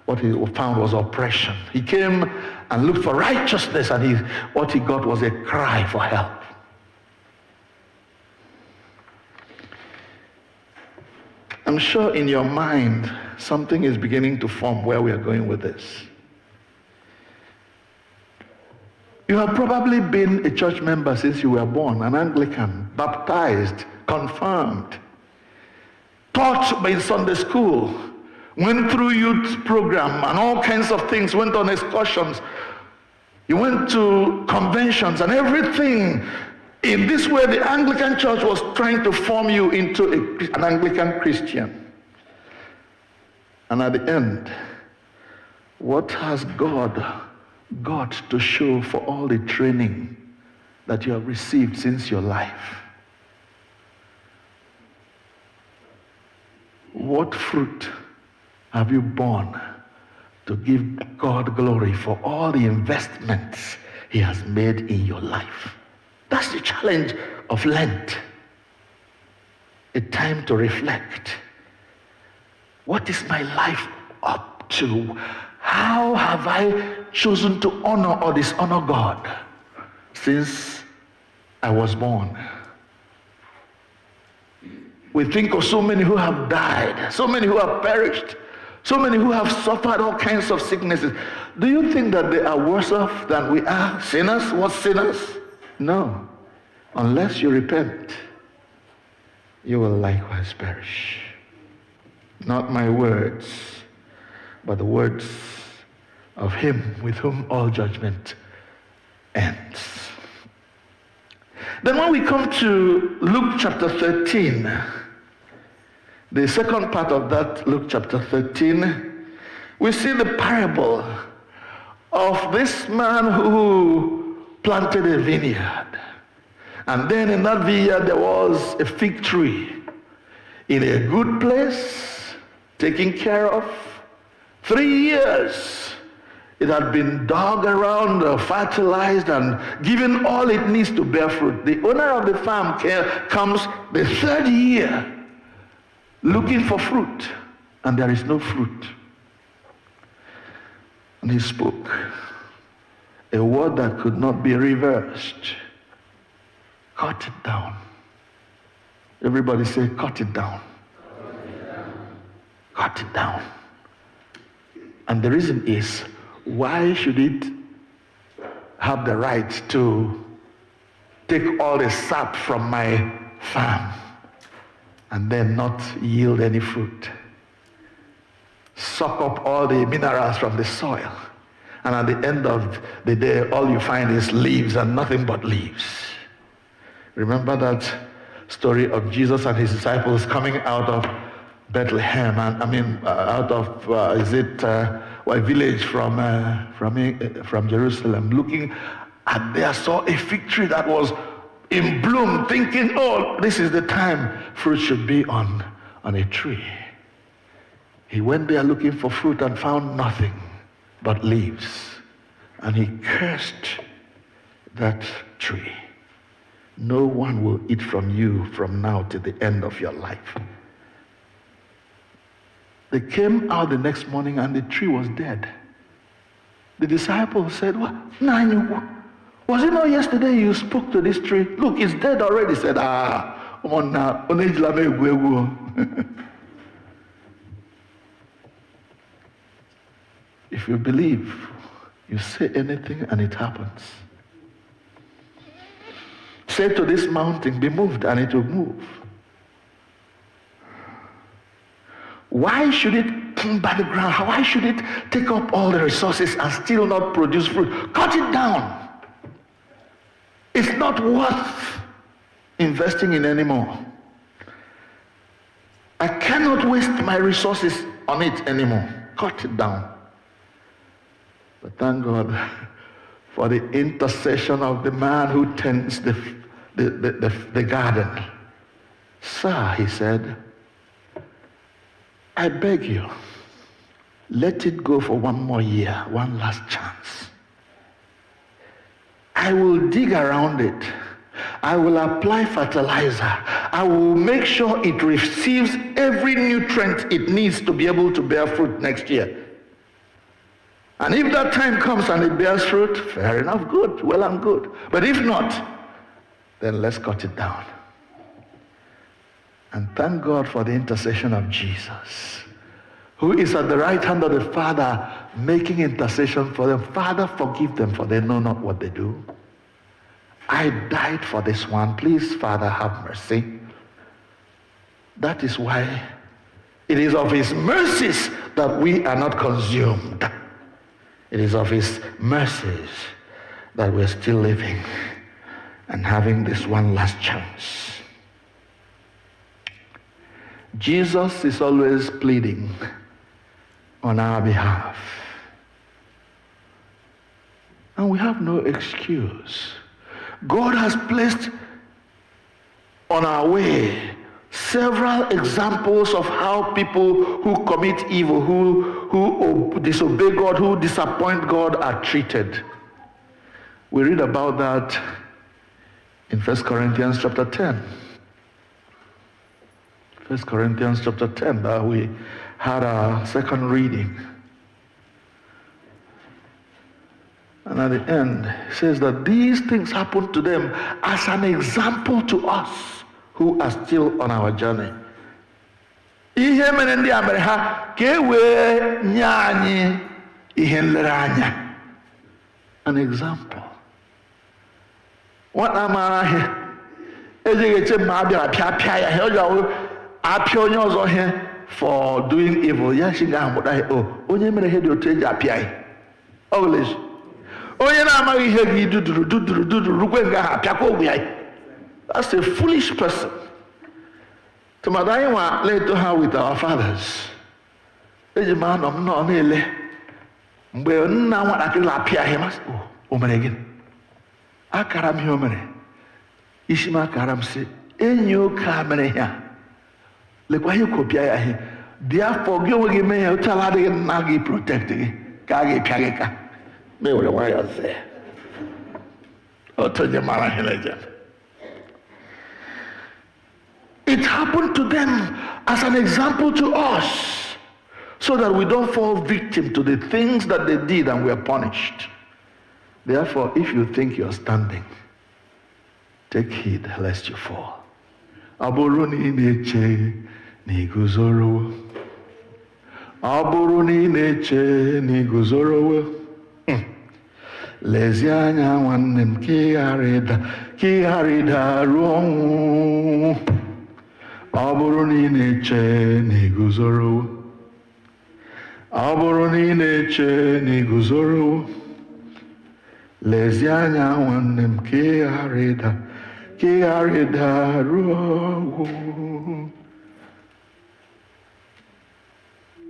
what he found was oppression. He came and looked for righteousness, and what he got was a cry for help. I'm sure in your mind, something is beginning to form where we are going with this. You have probably been a church member since you were born, an Anglican, baptized, confirmed, taught by Sunday school, went through youth program and all kinds of things, went on excursions. You went to conventions and everything. In this way, the Anglican Church was trying to form you into an Anglican Christian. And at the end, what has God got to show for all the training that you have received since your life? What fruit have you borne to give God glory for all the investments he has made in your life? That's the challenge of Lent. a time to reflect. What is my life up to? How have I chosen to honor or dishonor God since I was born? We think of so many who have died, so many who have perished, so many who have suffered all kinds of sicknesses. Do you think that they are worse off than we are? Sinners? What sinners? No. Unless you repent, you will likewise perish. Not my words, but the words of him with whom all judgment ends. Then when we come to Luke chapter 13, the second part of that, Luke chapter 13, we see the parable of this man who planted a vineyard. And then in that vineyard there was a fig tree in a good place, taken care of. 3 years it had been dug around, fertilized, and given all it needs to bear fruit. The owner of the farm comes the third year looking for fruit, and there is no fruit. And he spoke a word that could not be reversed. Cut it down. Everybody say, cut it down. Cut it down. And the reason is, why should it have the right to take all the sap from my farm and then not yield any fruit? Suck up all the minerals from the soil, and at the end of the day all you find is leaves and nothing but leaves. Remember that story of Jesus and his disciples coming out of Bethlehem, and out of a village from Jerusalem, looking at there, saw a fig tree that was in bloom, thinking, oh, this is the time fruit should be on a tree. He went there looking for fruit and found nothing but leaves, and he cursed that tree. No one will eat from you from now to the end of your life. They came out the next morning and the tree was dead. The disciples said, "What? Was it not yesterday you spoke to this tree? Look, it's dead already." He said, if you believe, you say anything and it happens. Say to this mountain, be moved, and it will move. Why should it come by the ground? Why should it take up all the resources and still not produce fruit? Cut it down. It's not worth investing in anymore. I cannot waste my resources on it anymore. Cut it down. But thank God for the intercession of the man who tends the garden. "Sir," he said, "I beg you, let it go for one more year, one last chance. I will dig around it. I will apply fertilizer. I will make sure it receives every nutrient it needs to be able to bear fruit next year. And if that time comes and it bears fruit, fair enough, good, well and good. But if not, then let's cut it down." And thank God for the intercession of Jesus, who is at the right hand of the Father, making intercession for them. "Father, forgive them, for they know not what they do. I died for this one. Please, Father, have mercy." That is why it is of his mercies that we are not consumed. It is of his mercies that we're still living and having this one last chance. Jesus is always pleading on our behalf. And we have no excuse. God has placed on our way several examples of how people who commit evil, who disobey God, who disappoint God are treated. We read about that in 1 Corinthians chapter 10. 1 Corinthians chapter 10 that we had our second reading. And at the end, it says that these things happened to them as an example to us who are still on our journey. Ihe mere ndị a mere ha ka e wee nye anyị ihe nlereanya. An example. Nwata mara ihe ejighị eche ma a bịara pịa ya ihe ọjọọ apịa onye ọzọ ihe for doing evil. Ya shi ga-amụta ihe onye mere ihe dị otu eji apịa ya. Ọgụleji. Onye na-amaghị ihe gị duduru rukwe nga ha apịakwa ogwe ya. That's a foolish person. Tụmadụ anyị nwa leto ha with our fathers. Eji m anọ m nọ na-ele mgbe nna nwatakịrị na-apịa ihe masị o mere gịnị? Akara m ihe o mere. Isi m akara m sị enyi oke a mere ihe a. Lekwa ihe kopịa ya ihe. Therefore gị onwe gị mee ya otu ala adịghị nna gị protect gị ka a ga-epịa gị ka. Me were nwayọọ sị otu onye mara ihe na-eje. It happened to them as an example to us, so that we don't fall victim to the things that they did and were punished. Therefore, if you think you're standing, take heed lest you fall. Abụrụ na ị na-eche na iguzorowo. Abụrụ na ị na-eche na iguzorowo. Lezie anya nwanne m ka ị ghara ịda ruo ọnwụ. Ọ bụrụ na ị na-eche na iguzorowo. Ọ bụrụ na ị na-eche na iguzorowo. Lezie anya nwanne m ka ị ghara ịda ruo ọnwụ.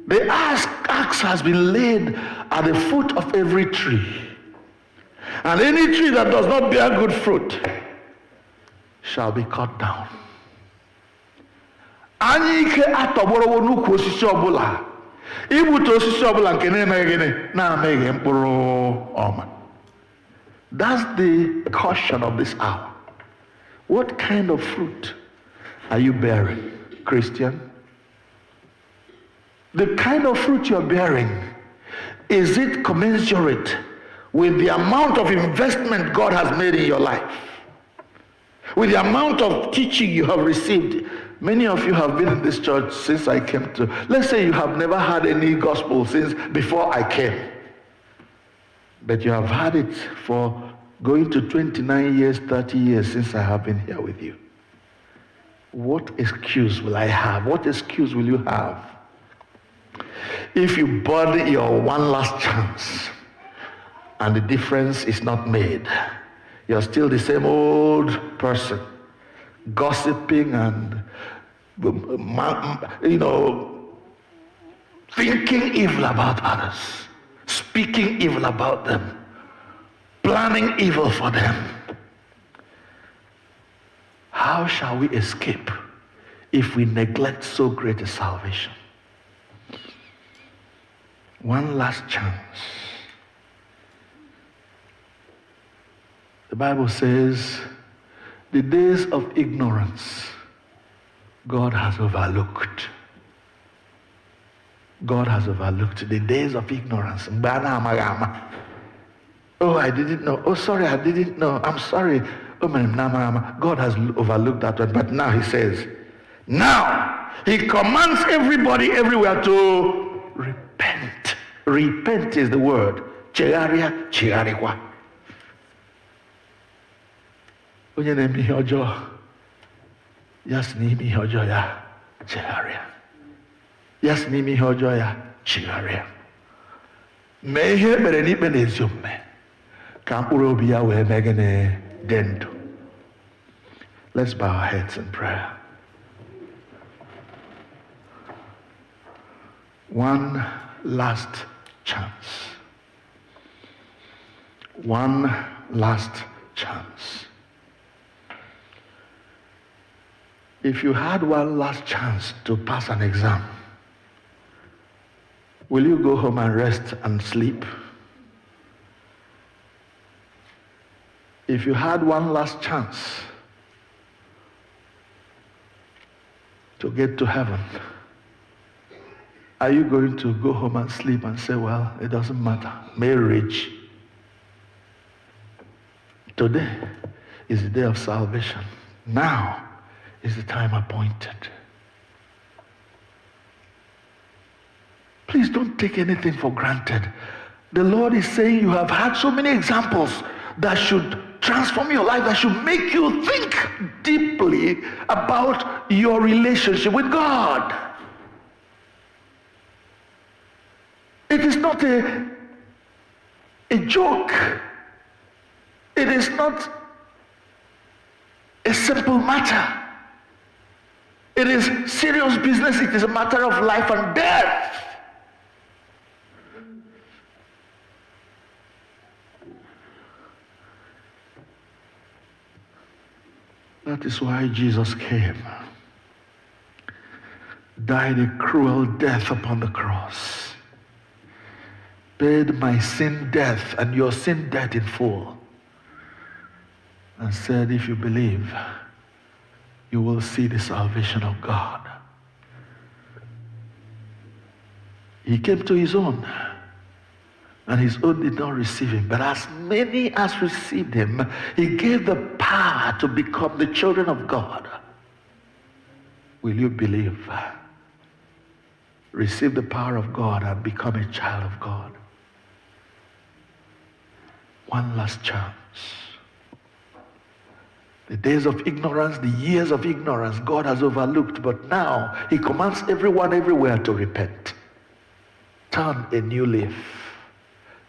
The axe has been laid at the foot of every tree. And any tree that does not bear good fruit shall be cut down. Anyị ike atọgbọrọwo n'ukwu osisi ọbụla. Igbute osisi ọbụla nke na-emeghị gịnị na-amịghị mkpụrụ ọma. That's the caution of this hour. What kind of fruit are you bearing, Christian? The kind of fruit you're bearing, is it commensurate with the amount of investment God has made in your life? With the amount of teaching you have received? Many of you have been in this church since I came to. Let's say you have never had any gospel since before I came. But you have had it for going to 29 years, 30 years since I have been here with you. What excuse will I have? What excuse will you have if you bought your one last chance and the difference is not made? You're still the same old person, gossiping and, thinking evil about others, speaking evil about them, planning evil for them. How shall we escape if we neglect so great a salvation? One last chance. The Bible says, the days of ignorance, God has overlooked. God has overlooked the days of ignorance. Oh, I didn't know. Oh, sorry, I didn't know. I'm sorry. Oh, God has overlooked that one. But now he says, now he commands everybody everywhere to repent. Repent is the word. Chegaria, chegarikwa. Onye na-eme ihe ọjọọ, ya si n'ime ihe ọjọọ ya chegharịa. Ya si n'ime ihe ọjọọ ya chegharịa. Mee ihe ekpere n'ikpe na ezi omume ka mkpụrụ obi ya wee mee gịnị dị ndụ. Let's bow our heads in prayer. One last chance. One last chance. If you had one last chance to pass an exam, will you go home and rest and sleep? If you had one last chance to get to heaven, are you going to go home and sleep and say, well, it doesn't matter, marriage? Today is the day of salvation. Now is the time appointed. Please don't take anything for granted. The Lord is saying you have had so many examples that should transform your life, that should make you think deeply about your relationship with God. It is not a joke. It is not a simple matter. It is serious business. It is a matter of life and death. That is why Jesus came, died a cruel death upon the cross, paid my sin death and your sin debt in full, and said, if you believe, you will see the salvation of God. He came to his own, and his own did not receive him. But as many as received him, he gave the power to become the children of God. Will you believe? Receive the power of God and become a child of God. One last chance. The days of ignorance, the years of ignorance, God has overlooked, but now he commands everyone everywhere to repent. Turn a new leaf.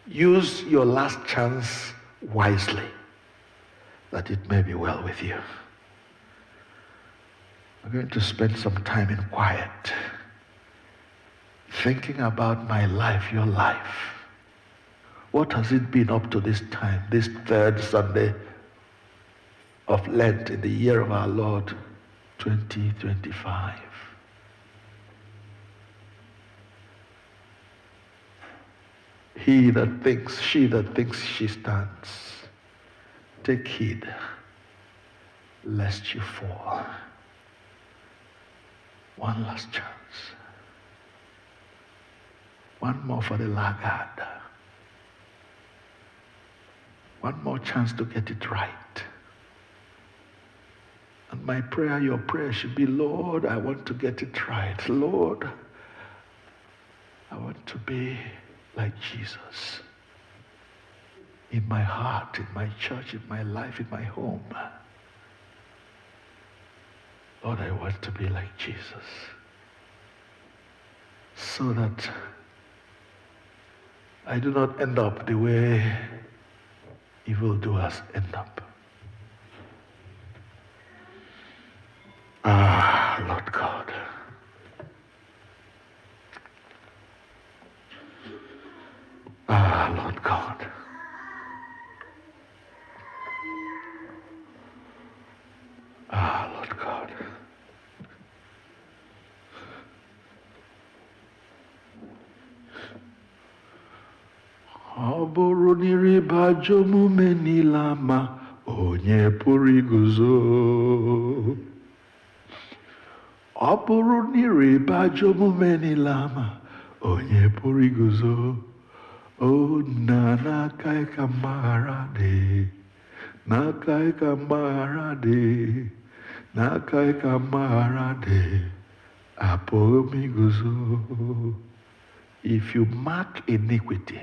Use your last chance wisely, that it may be well with you. I'm going to spend some time in quiet, thinking about my life, your life. What has it been up to this time, this third Sunday of Lent in the year of our Lord 2025? He that thinks, she that thinks she stands, take heed lest you fall. One last chance. One more for the laggard. One more chance to get it right. And my prayer, your prayer should be, Lord, I want to get it right. Lord, I want to be like Jesus. In my heart, in my church, in my life, in my home. Lord, I want to be like Jesus. So that I do not end up the way evildoers end up. Ah, Lord God. Ah, Lord God. Ah, Lord God. Ọ bụrụ na ịrịba ajọ omume niile ama, onye pụrụ iguzo? Ọ bụrụ na ịrịba ajọ omume niile ama, onye pụrụ iguzo? O nna, n'aka ka mgbaghara dị, n'aka ka mgbaghara dị, n'aka ka mgbaghara dị, apụghị m iguzo. If you mark iniquity,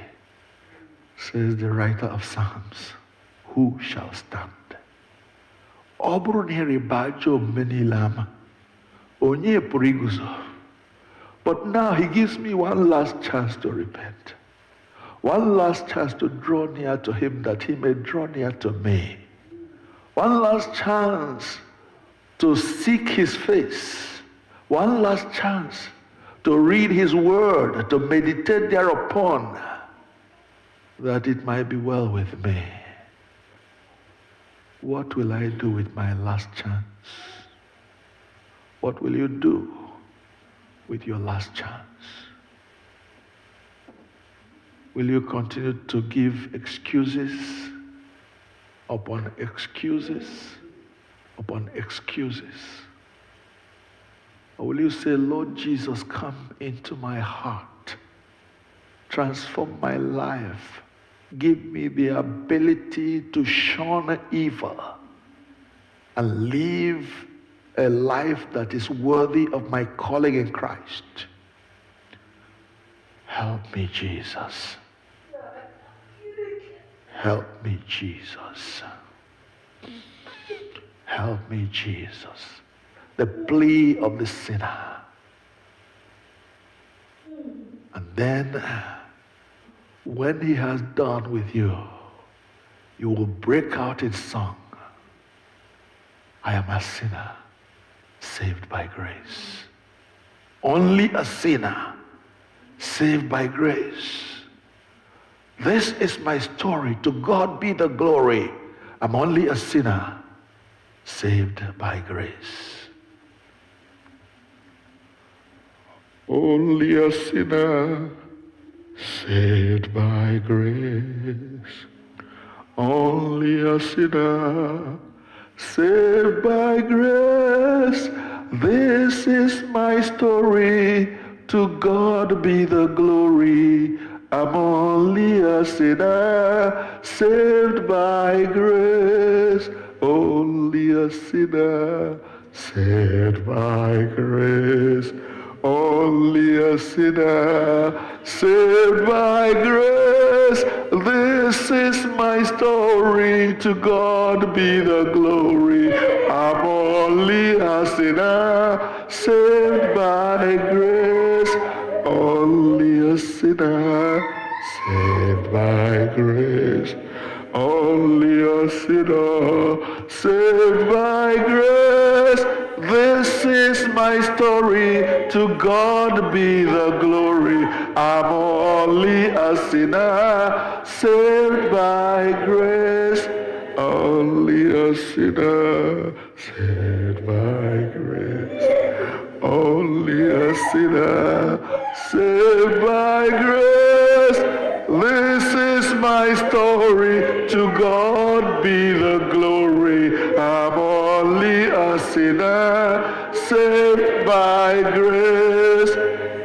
says the writer of Psalms, who shall stand? Ọ bụrụ na ịrịba ajọ omume niile ama, onye pụrụ iguzo? But now he gives me one last chance to repent. One last chance to draw near to him that he may draw near to me. One last chance to seek his face. One last chance to read his word, to meditate thereupon, that it might be well with me. What will I do with my last chance? What will you do with your last chance? Will you continue to give excuses upon excuses upon excuses? Or will you say, Lord Jesus, come into my heart, transform my life, give me the ability to shun evil and live a life that is worthy of my calling in Christ. Help me, Jesus. Help me, Jesus. Help me, Jesus. The plea of the sinner. And then, when he has done with you, you will break out in song. I am a sinner, saved by grace. Only a sinner, saved by grace. This is my story. To God be the glory. I'm only a sinner, saved by grace. Only a sinner, saved by grace. Only a sinner, saved by grace. This is my story. To God be the glory. I'm only a sinner, saved by grace. Only a sinner, saved by grace. Only a sinner, saved by grace. This is my story. To God be the glory. I'm only a sinner, saved by grace. Only a sinner, saved by grace. Only a sinner, saved by grace. This is my story. To God be the glory. I'm only a sinner, saved by grace. Only a sinner, saved by grace. Only a sinner, saved by grace. This is my story. To God be the glory. I'm only a sinner, saved by grace.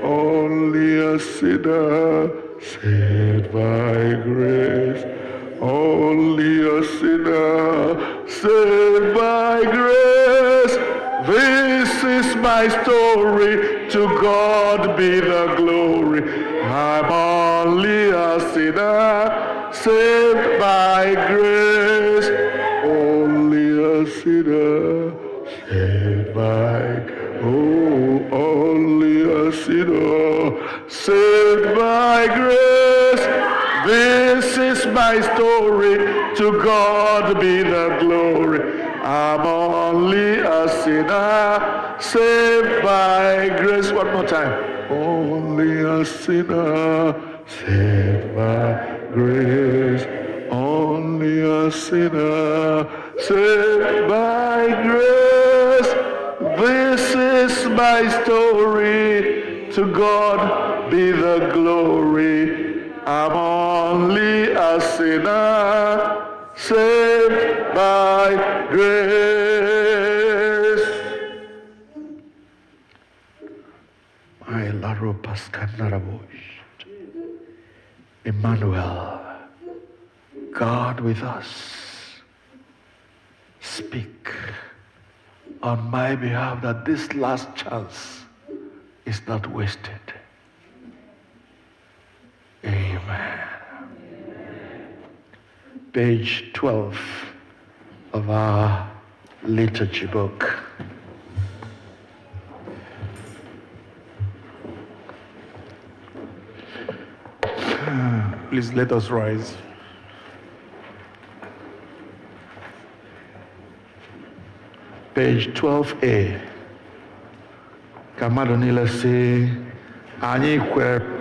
Only a sinner, saved by grace. Only a sinner, saved by grace. This is my story. To God be the glory. I'm only a sinner, saved by grace. Only a sinner, saved by grace. Oh, only a sinner, saved by grace. This is my story. To God be the glory. I'm only a sinner, saved by grace. One more time. Only a sinner, saved by grace. Only a sinner, saved by grace. This is my story. To God be the glory. I'm only a sinner, saved by grace. My Laro Pascanarabush. Emmanuel, God with us, speak on my behalf that this last chance is not wasted. Amen. Page 12 of our liturgy book. Please let us rise. Page 12A. Ka mmadụ niile sị, anyị kwere.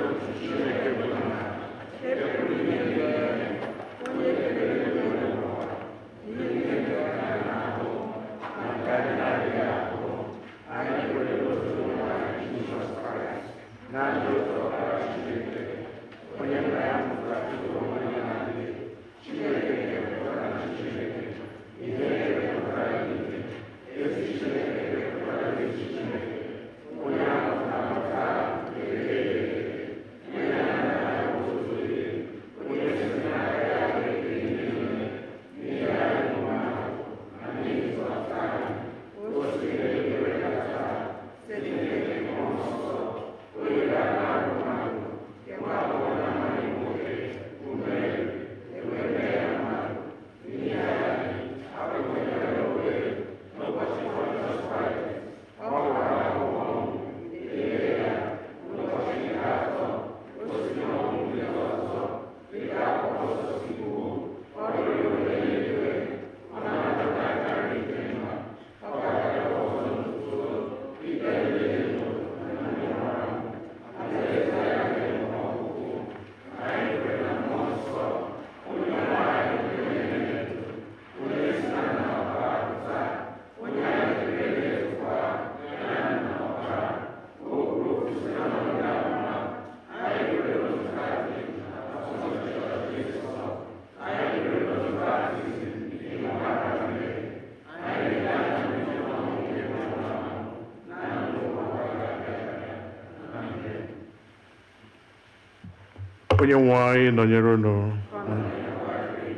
Onye nwe anyị nọnyere unu.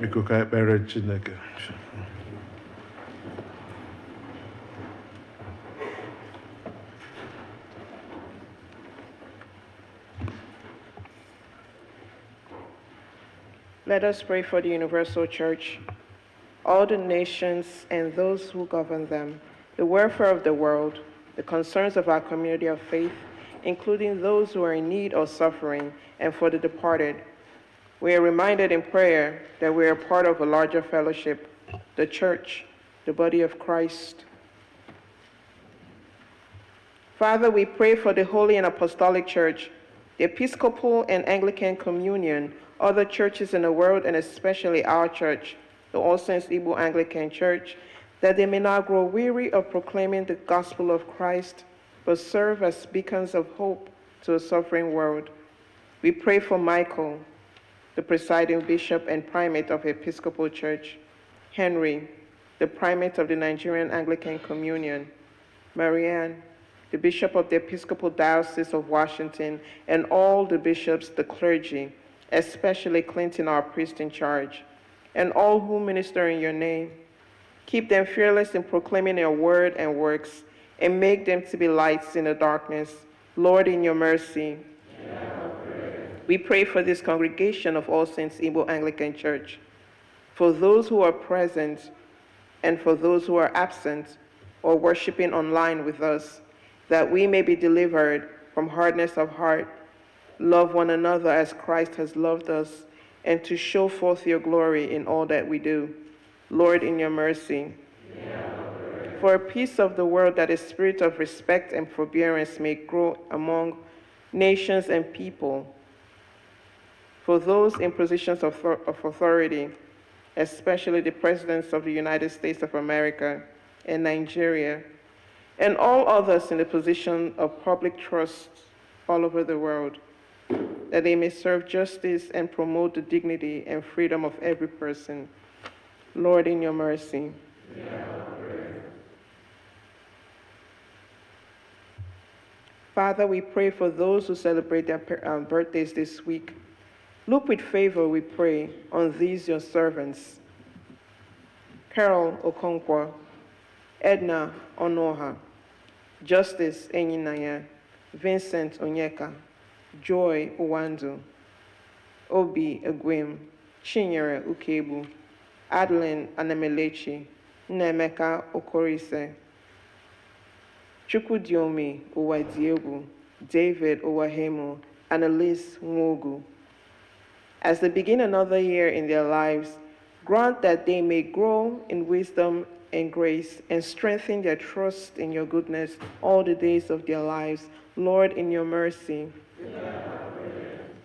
Biko ka ekpere Chineke. Let us pray for the universal church, all the nations and those who govern them, the welfare of the world, the concerns of our community of faith, including those who are in need or suffering, and for the departed. We are reminded in prayer that we are part of a larger fellowship, the church, the body of Christ. Father, we pray for the Holy and Apostolic Church, the Episcopal and Anglican Communion, other churches in the world, and especially our church, the All Saints Igbo Anglican Church, that they may not grow weary of proclaiming the gospel of Christ, but serve as beacons of hope to a suffering world. We pray for Michael, the presiding bishop and primate of the Episcopal Church, Henry, the primate of the Nigerian Anglican Communion, Marianne, the bishop of the Episcopal Diocese of Washington, and all the bishops, the clergy, especially Clinton, our priest in charge, and all who minister in your name. Keep them fearless in proclaiming your word and works, and make them to be lights in the darkness. Lord, in your mercy. We pray for this congregation of All Saints Igbo Anglican Church, for those who are present and for those who are absent or worshiping online with us, that we may be delivered from hardness of heart, love one another as Christ has loved us, and to show forth your glory in all that we do. Lord, in your mercy. For a peace of the world, that a spirit of respect and forbearance may grow among nations and people. For those in positions of authority, especially the presidents of the United States of America and Nigeria, and all others in the position of public trust all over the world, that they may serve justice and promote the dignity and freedom of every person. Lord, in your mercy. Father, we pray for those who celebrate their birthdays this week. Look with favor, we pray, on these your servants: Carol Okonkwo, Edna Onoha, Justice Enyinaya, Vincent Onyeka, Joy Uwandu, Obi Egwem, Chinyere Ukebu, Adeline Anamelechi, Nnemeka Okorise, Chukwudiomi Uwadiegu, David Uwahemu, and Elise Nwogu. As they begin another year in their lives, grant that they may grow in wisdom and grace and strengthen their trust in your goodness all the days of their lives. Lord, in your mercy.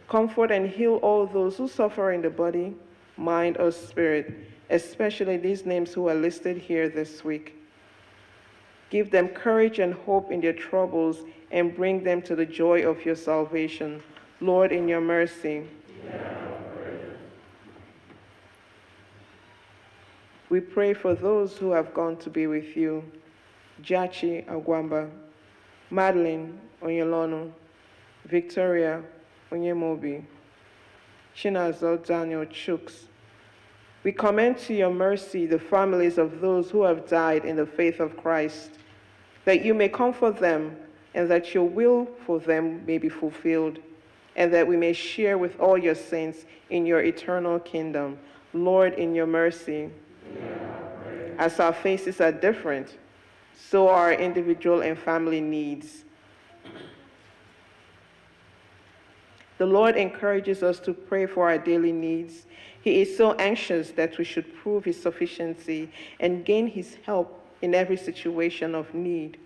Comfort and heal all those who suffer in the body, mind, or spirit, especially these names who are listed here this week. Give them courage and hope in their troubles and bring them to the joy of your salvation. Lord, in your mercy. We pray for those who have gone to be with you: Jachi Agwamba, Madeline Onyelonu, Victoria Onyemobi, Chinazo Daniel Chooks. We commend to your mercy the families of those who have died in the faith of Christ, that you may comfort them and that your will for them may be fulfilled, and that we may share with all your saints in your eternal kingdom. Lord, in your mercy. As our faces are different, so are our individual and family needs. The Lord encourages us to pray for our daily needs. He is so anxious that we should prove his sufficiency and gain his help in every situation of need.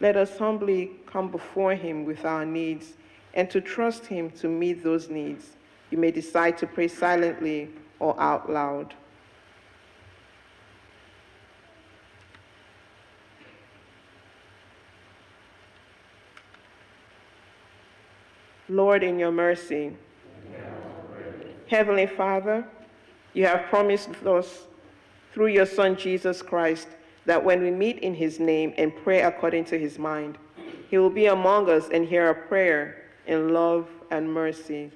Let us humbly come before him with our needs and to trust him to meet those needs. You may decide to pray silently or out loud. Lord, in your mercy. Heavenly Father, you have promised us through your Son, Jesus Christ, that when we meet in his name and pray according to his mind, he will be among us and hear our prayer in love and mercy.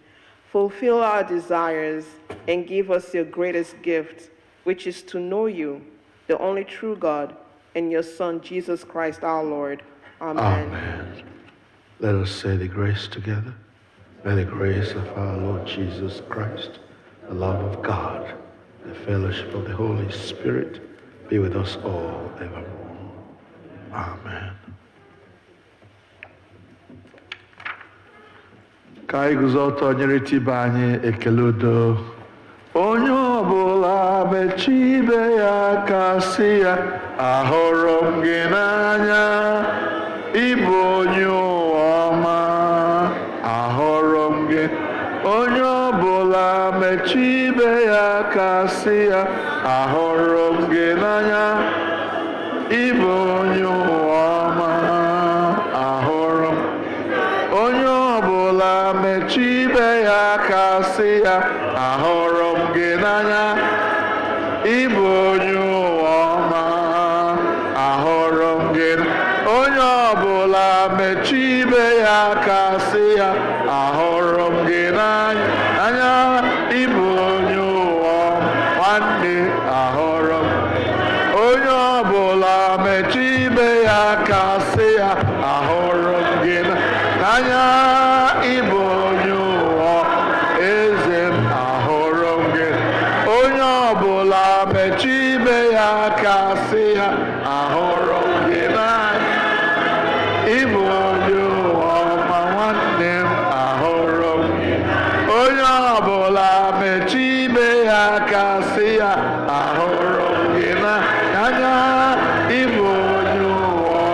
Fulfill our desires and give us your greatest gift, which is to know you, the only true God, and your Son, Jesus Christ our Lord. Amen. Amen. Let us say the grace together. May the grace of our Lord Jesus Christ, the love of God, the fellowship of the Holy Spirit be with us all evermore. Amen. Ka anyị guzo ọtọ nyere tibe anyị ekele udo. Onye ọbụla mechie ibe ya ka sị ya, ahụrụ m gị n'anya, ịbụ onye ụwa ọma, ahụrụ m gị. Onye ọbụla mechie ibe ya ka sị ya, ahụrụ m gị n'anya, ịbụ onye ụwa ọma, ahụrụ m. Onye ọbụla mechie ibe ya ka sị ya, ahụrụ m gị n'anya, ịbụ onye ụwa ọma, ahụrụ m gị. Onye ọbụla mechie ibe ya ka sị ya, ahụrụ m gị n'anya, ịbụ onye ụwa ọma, nwanne ahụrụ m. Onye ọbụla mechie ibe ya ka sị ya, ahụrụ m gị n'anya, ịbụ onye ụwa, eze m ahụrụ m gị. Onye ọbụla mechie ibe ya ka sị ya, ahụrụ m gị n'anya, ịbụ onye ụwa ọma, nwanne m ahụrụ m gị. Onye ọbụla mechie ibe ya ka sị ya, ahụrụ m gị n'anya, ịbụ onye ụwa,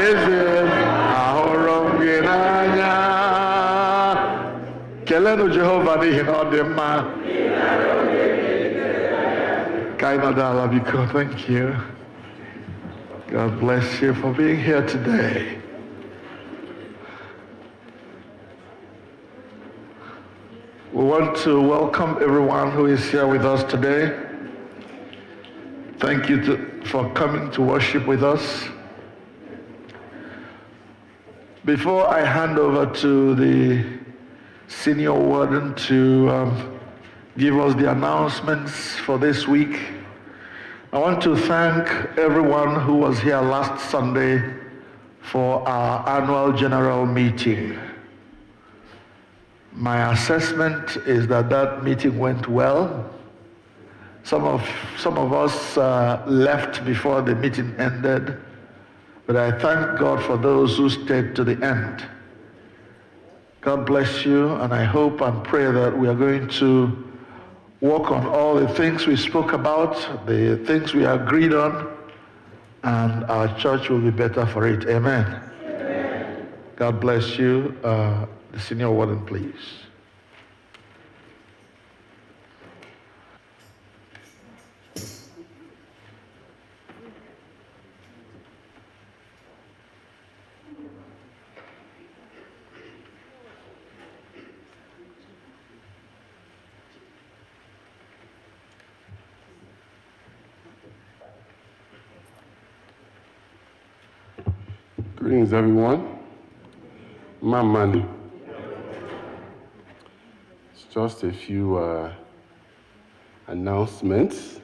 eze m ahụrụ m gị n'anya. Kelenụ Jehova n'ihi na ọ dị mma. Ka anyị nọdụ ala biko. Thank you. God bless you for being here today. We want to welcome everyone who is here with us today. Thank you for coming to worship with us. Before I hand over to the senior warden to give us the announcements for this week, I want to thank everyone who was here last Sunday for our annual general meeting. My assessment is that that meeting went well. Some of us left before the meeting ended, but I thank God for those who stayed to the end. God bless you, and I hope and pray that we are going to work on all the things we spoke about, the things we agreed on, and our church will be better for it. Amen. Amen. God bless you. The senior warden, please. Greetings, everyone. Mama. It's just a few announcements.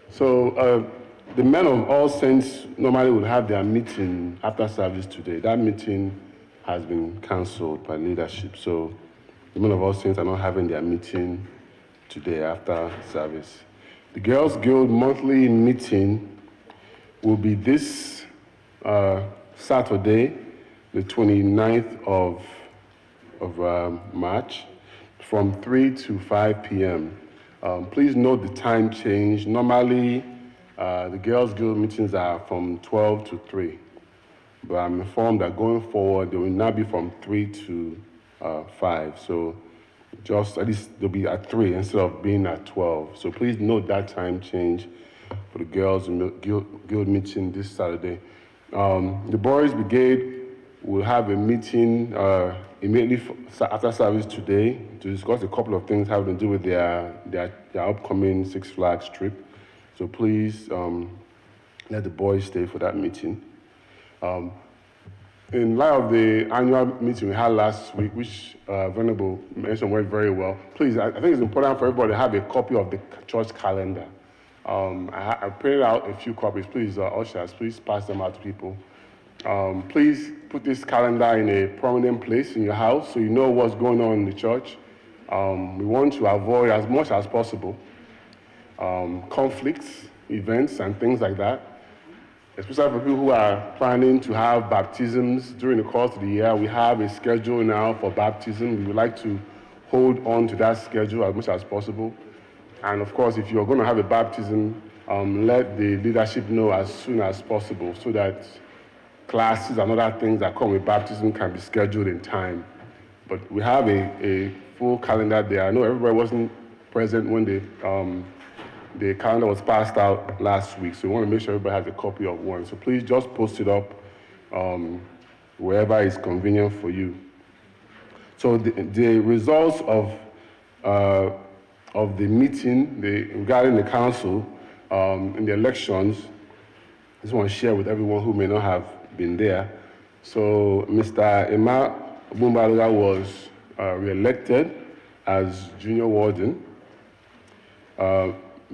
So, the men of All Saints normally would have their meeting after service today. That meeting has been canceled by leadership. So, the men of All Saints are not having their meeting today after service. The Girls Guild monthly meeting will be this Saturday, the 29th of March, from 3 to 5 p.m. Please note the time change. Normally, the Girls Guild meetings are from 12 to 3, but I'm informed that going forward, they will now be from 3 to 5. So just at least they'll be at 3 instead of being at 12. So please note that time change for the Girls Guild meeting this Saturday. The Boys Brigade will have a meeting immediately after service today to discuss a couple of things having to do with their upcoming Six Flags trip. So please let the boys stay for that meeting. In light of the annual meeting we had last week, which Venerable mentioned went very well, please, I think it's important for everybody to have a copy of the church calendar. I printed out a few copies. Please, ushers, please pass them out to people. Please put this calendar in a prominent place in your house so you know what's going on in the church. We want to avoid as much as possible conflicts, events, and things like that. Especially for people who are planning to have baptisms during the course of the year. We have a schedule now for baptism. We would like to hold on to that schedule as much as possible. And of course, if you're going to have a baptism, let the leadership know as soon as possible so that classes and other things that come with baptism can be scheduled in time. But we have a full calendar there. I know everybody wasn't present when the calendar was passed out last week, so we want to make sure everybody has a copy of one. So please just post it up wherever is convenient for you. So the results of the meeting regarding the council in the elections, I just want to share with everyone who may not have been there. So Mr. Mgbaghara was re-elected as junior warden.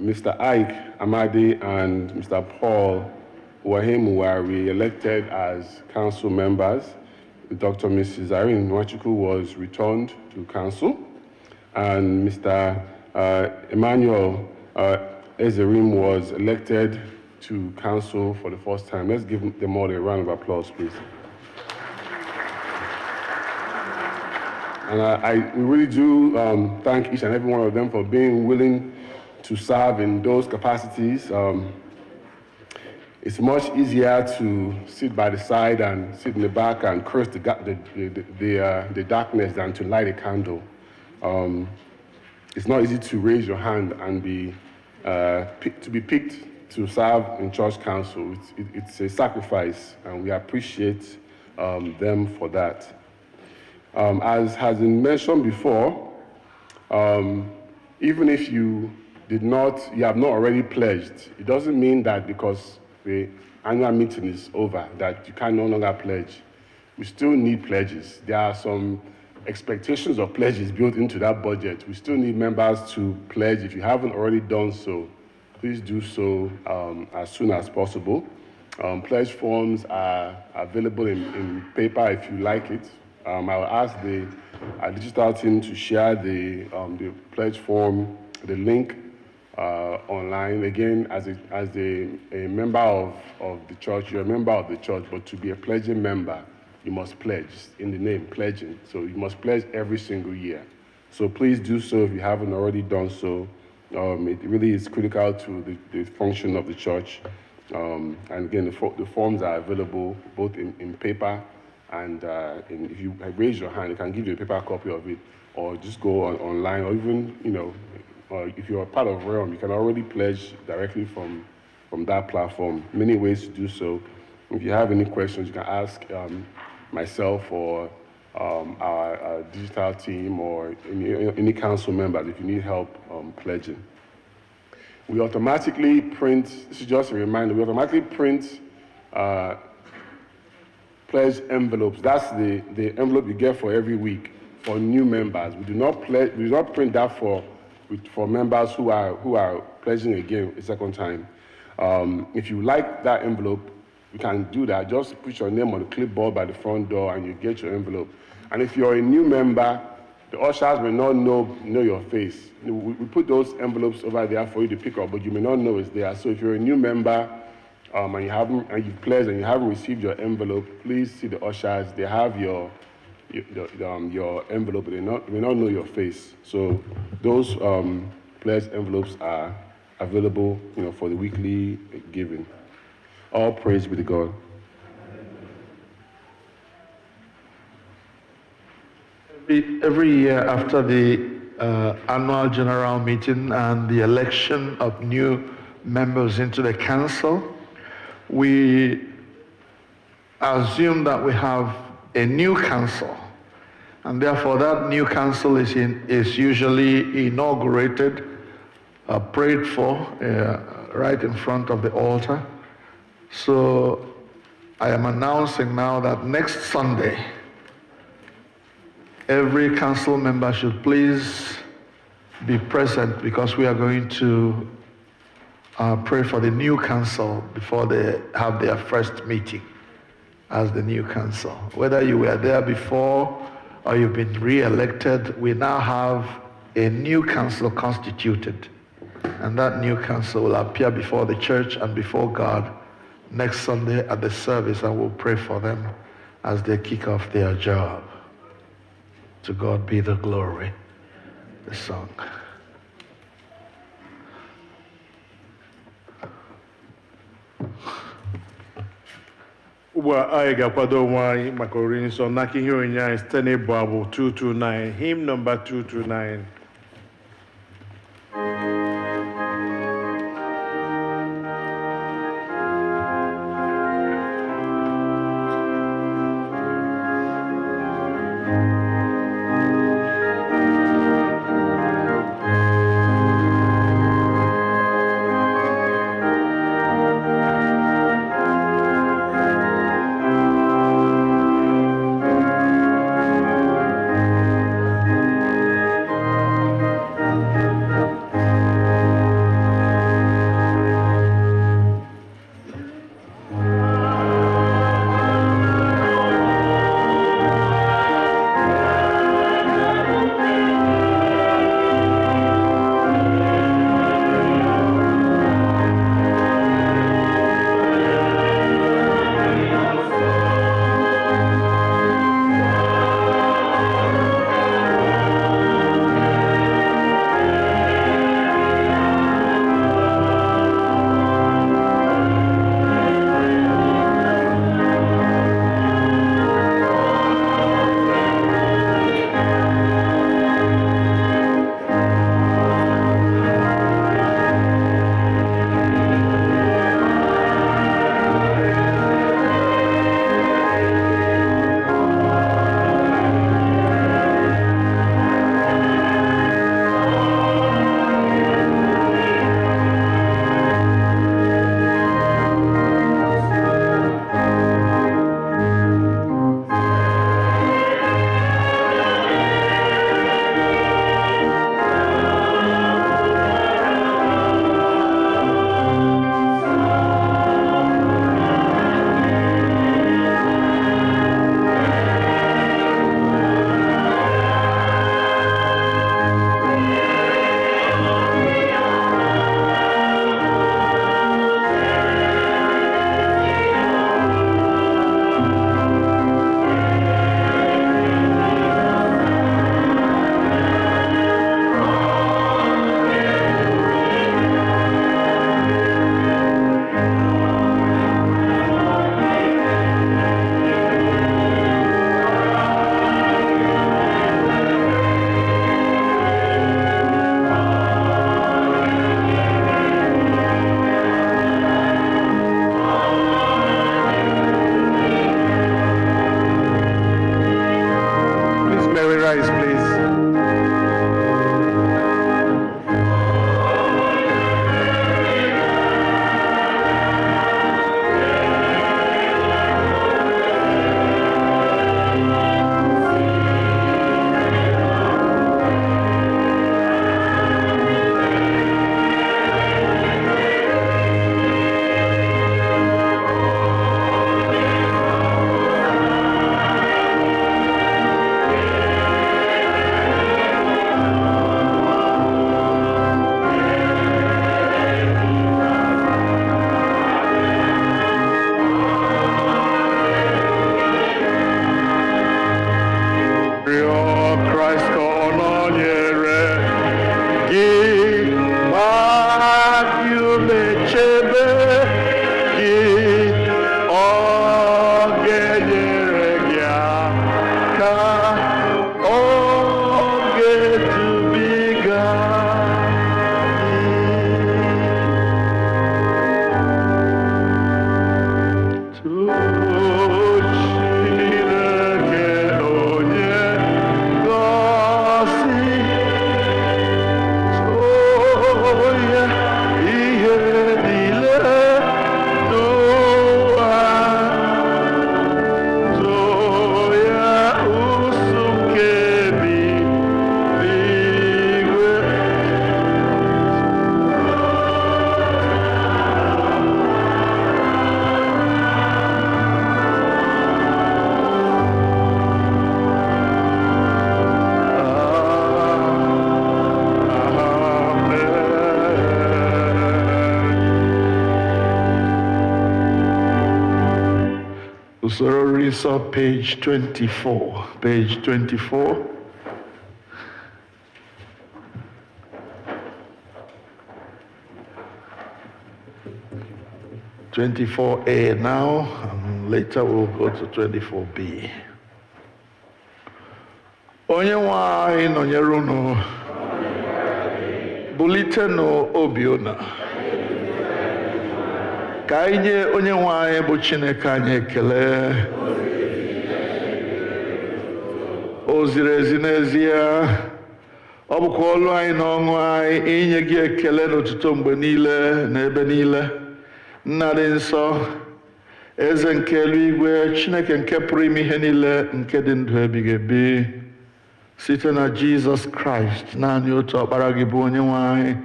Mr. Ike Amadi and Mr. Paul Wahemu were re-elected as council members. Dr. Mrs. Irene Nwachuku was returned to council, and Mr. Emmanuel Ezerim was elected to council for the first time. Let's give them all a round of applause, please. And we really do thank each and every one of them for being willing to serve in those capacities. It's much easier to sit by the side and sit in the back and curse the darkness than to light a candle. It's not easy to raise your hand and be picked to serve in church council. It's a sacrifice, and we appreciate them for that. As has been mentioned before, even if you have not already pledged, it doesn't mean that because the annual meeting is over that you can no longer pledge. We still need pledges. There are some expectations of pledges built into that budget. We still need members to pledge. If you haven't already done so, please do so as soon as possible. Pledge forms are available in paper if you like it. I'll ask our digital team to share the pledge form, the link online. Again, as a member of the church, you're a member of the church, but to be a pledging member, you must pledge in the name, pledging. So you must pledge every single year. So please do so if you haven't already done so. It really is critical to the function of the church. And again, the forms are available both in paper and if you raise your hand, I can give you a paper copy of it, or just go online, or even, if you're a part of Realm, you can already pledge directly from that platform. Many ways to do so. If you have any questions, you can ask myself or our digital team or any council members if you need help pledging. We automatically print, this is just a reminder, we automatically print pledge envelopes. That's the envelope you get for every week for new members. We do not print that for members who are pledging again a second time. If you like that envelope, you can do that. Just put your name on the clipboard by the front door and you get your envelope. And if you're a new member, the ushers may not know your face. We put those envelopes over there for you to pick up, but you may not know it's there. So if you're a new member and you've pledged and you haven't received your envelope, please see the ushers. They have your envelope, but they may not know your face. So those pledge envelopes are available, for the weekly giving. All praise be to God. Every year after the annual general meeting and the election of new members into the council, we assume that we have a new council, and therefore that new council is usually inaugurated, prayed for right in front of the altar. So I am announcing now that next Sunday, every council member should please be present, because we are going to pray for the new council before they have their first meeting as the new council. Whether you were there before or you've been re-elected, we now have a new council constituted. And that new council will appear before the church and before God next Sunday at the service, and we'll pray for them as they kick off their job. To God be the glory. The song. Ugbu a anyị ga-akwado onwe anyị maka oriri nsọ n'aka ihe onyinye anyị site n'ịbụ abụ 229, hymn number 229. Usoro Risa, page 24. Page 24. (24A) now, and later we'll go to 24B. Onye nwe anyị nọnyere unu, bulitenụ obi unu. Ka anyị nye onye nwe anyị bụ Chineke anyị ekele. O ziri ezi n'ezie, ọ bụkwa olu anyị na ọṅụ anyị inye gị ekele n'otuto mgbe niile na ebe niile. Nna dị nsọ, eze nke eluigwe, Chineke nke pụrụ ime ihe niile, nke dị ndụ ebighị ebi, site na Jizọs Kraịst, naanị otu ọkpara gị bụ onye nwe anyị,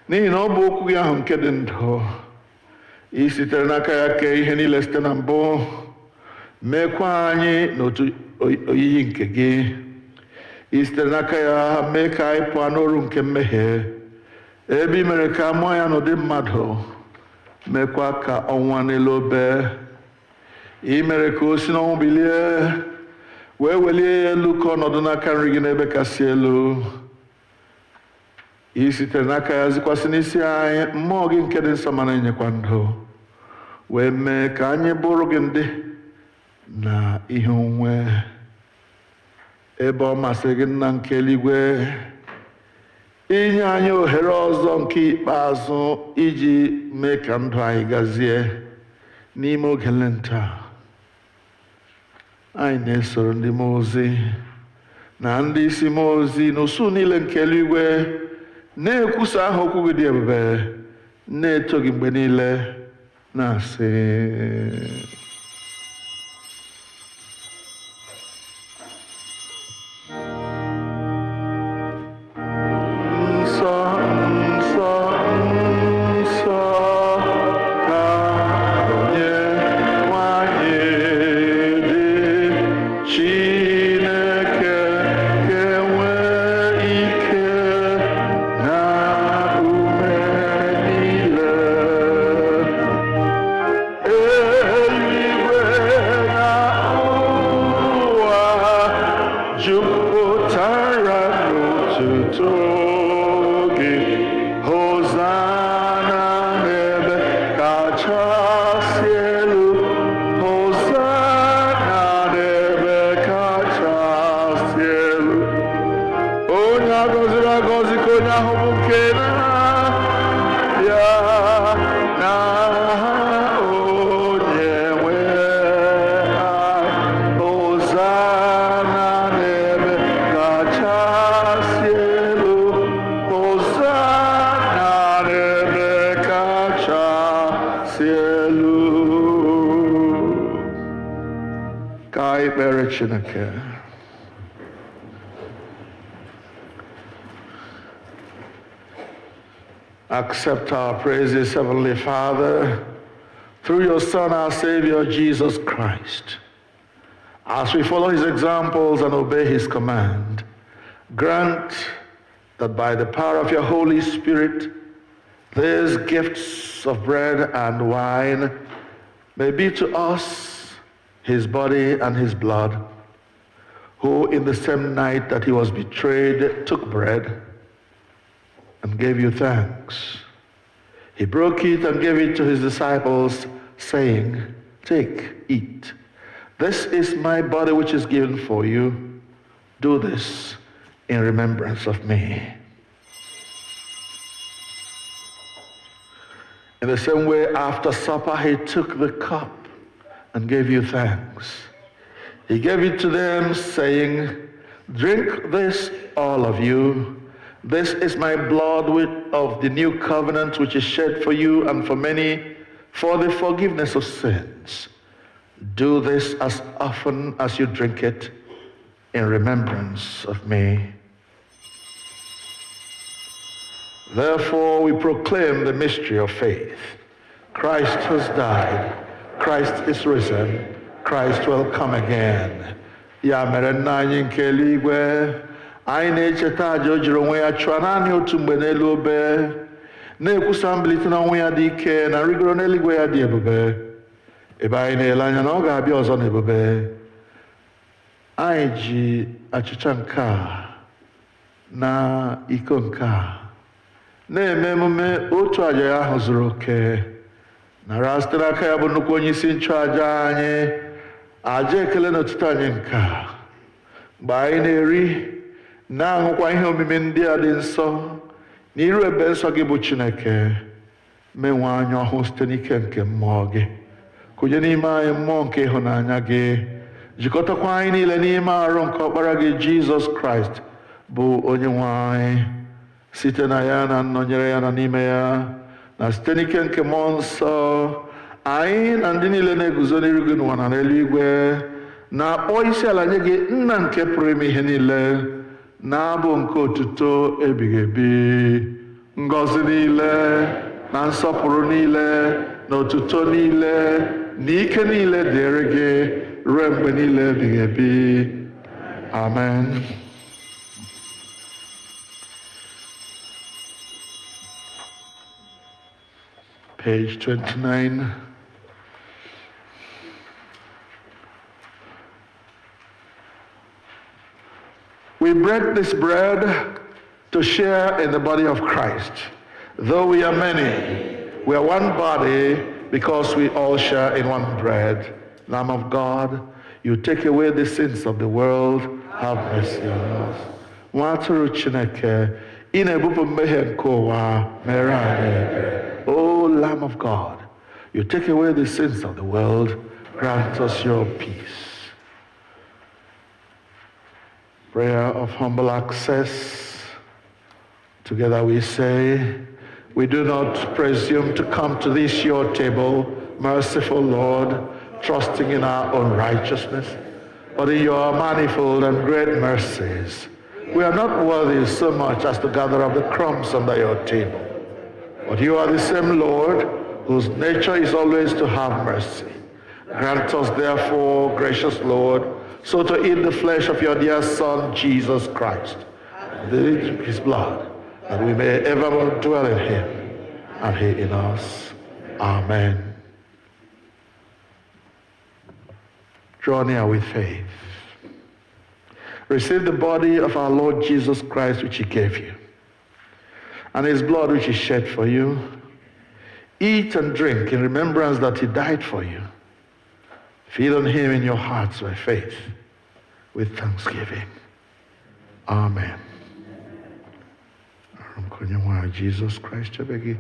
n'ihi na ọ bụ okwu gị ahụ nke dị ndụ. I sitere n'aka ya kee ihe niile site na mbụ, meekwa anyị n'otu oyiyi nke gị. I sitere n'aka ya mee ka anyị pụọ n'ọrụ nke mmehie, ebe i mere ka mụọ ya n'ụdị mmadụ, mekwa ka ọnwa n'elu obe. I mere ka o si n'ọnwụ bilie, wee welie ya elu ka ọnọdụ n'aka nri gị n'ebe kasị elu. I sitere n'aka ya zikwasị n'isi anyị mmụọ gị nke dị nsọ ma na-enyekwa ndụ, wee mee ka anyị bụrụ gị ndị na ihe onwe. Ebe ọ masịrị gị Nna nke eluigwe inye anyị ohere ọzọ nke ikpeazụ iji mee ka ndụ anyị gazie n'ime oge Lenta. Anyị na-esoro ndị mmụọ ozi na ndị isi mmụọ ozi n'usuu niile nke eluigwe, na-ekwusa aha okwu gị dị ebube, na-eto gị mgbe niile, na-asị: Chineke. Accept our praises, Heavenly Father, through your Son, our Savior, Jesus Christ. As we follow his examples and obey his command, grant that by the power of your Holy Spirit, these gifts of bread and wine may be to us his body and his blood, who in the same night that he was betrayed took bread and gave you thanks. He broke it and gave it to his disciples, saying, "Take, eat. This is my body which is given for you. Do this in remembrance of me." In the same way, after supper, he took the cup and gave you thanks. He gave it to them, saying, "Drink this, all of you. This is my blood of the new covenant, which is shed for you and for many for the forgiveness of sins. Do this as often as you drink it in remembrance of me." Therefore, we proclaim the mystery of faith. Christ has died. Christ is risen. Christ will come again. Ya mere nna anyị nke eluigwe, anyị na-echeta aja o jiri onwe ya chụọ naanị otu mgbe n'elu obe, na-ekwusa mbilite n'ọnwụ ya dị ike na nrịgoro n'eluigwe ya dị ebube. ebe anyị na-ele anya na ọ ga-abịa ọzọ n'ebube. Anyị ji achịcha nke a na iko nke a na-eme emume otu aja ya ahụ zuru oke, nara site n'aka ya bụ nnukwu onye isi nchụaja anyị aja ekele na otuto anyị nke a. Mgbe anyị na-eri na-ahụkwa ihe omimi ndị a dị nsọ n'iru ebe nsọ gị bụ Chineke, menwe anya ọhụụ site n'ike nke mmụọ gị, kụnye n'ime anyị mmụọ nke ịhụnanya gị, jikọtakwa anyị niile n'ime arụ nke ọkpara gị Jizọs Kraịst bụ onye nwe anyị, site na ya na nnọnyere ya na n'ime ya na site n'ike nke mmụọ nsọ. Anyị na ndị niile na-eguzo n'iru gị n'ụwa na n'eluigwe na-akpọ isi ala nye gị, Nna nke pụrụ ime ihe niile, na-abụ nke otuto ebighị ebi. Ngọzi niile na nsọpụrụ niile na otuto niile na ike niile dịrị gị ruo mgbe niile ebighị ebi. Amen. Page 29. We break this bread to share in the body of Christ. Though we are many, we are one body because we all share in one bread. Lamb of God, you take away the sins of the world, have mercy on us. Nwa atụrụ Chineke, ị na-ebupụ mmehie nke ụwa, mere anyị ebere. O Lamb of God, you take away the sins of the world, grant us your peace. Prayer of humble access. Together we say, we do not presume to come to this your table, merciful Lord, trusting in our own righteousness, but in your manifold and great mercies. We are not worthy so much as to gather up the crumbs under your table. But you are the same Lord, whose nature is always to have mercy. Grant us therefore, gracious Lord, so to eat the flesh of your dear Son, Jesus Christ, and drink his blood, that we may evermore dwell in him, and he in us. Amen. Draw near with faith. Receive the body of our Lord Jesus Christ, which he gave you, and his blood which he shed for you. Eat and drink in remembrance that he died for you. Feed on him in your hearts by faith, with thanksgiving. Amen. Jesus Christ, Amen.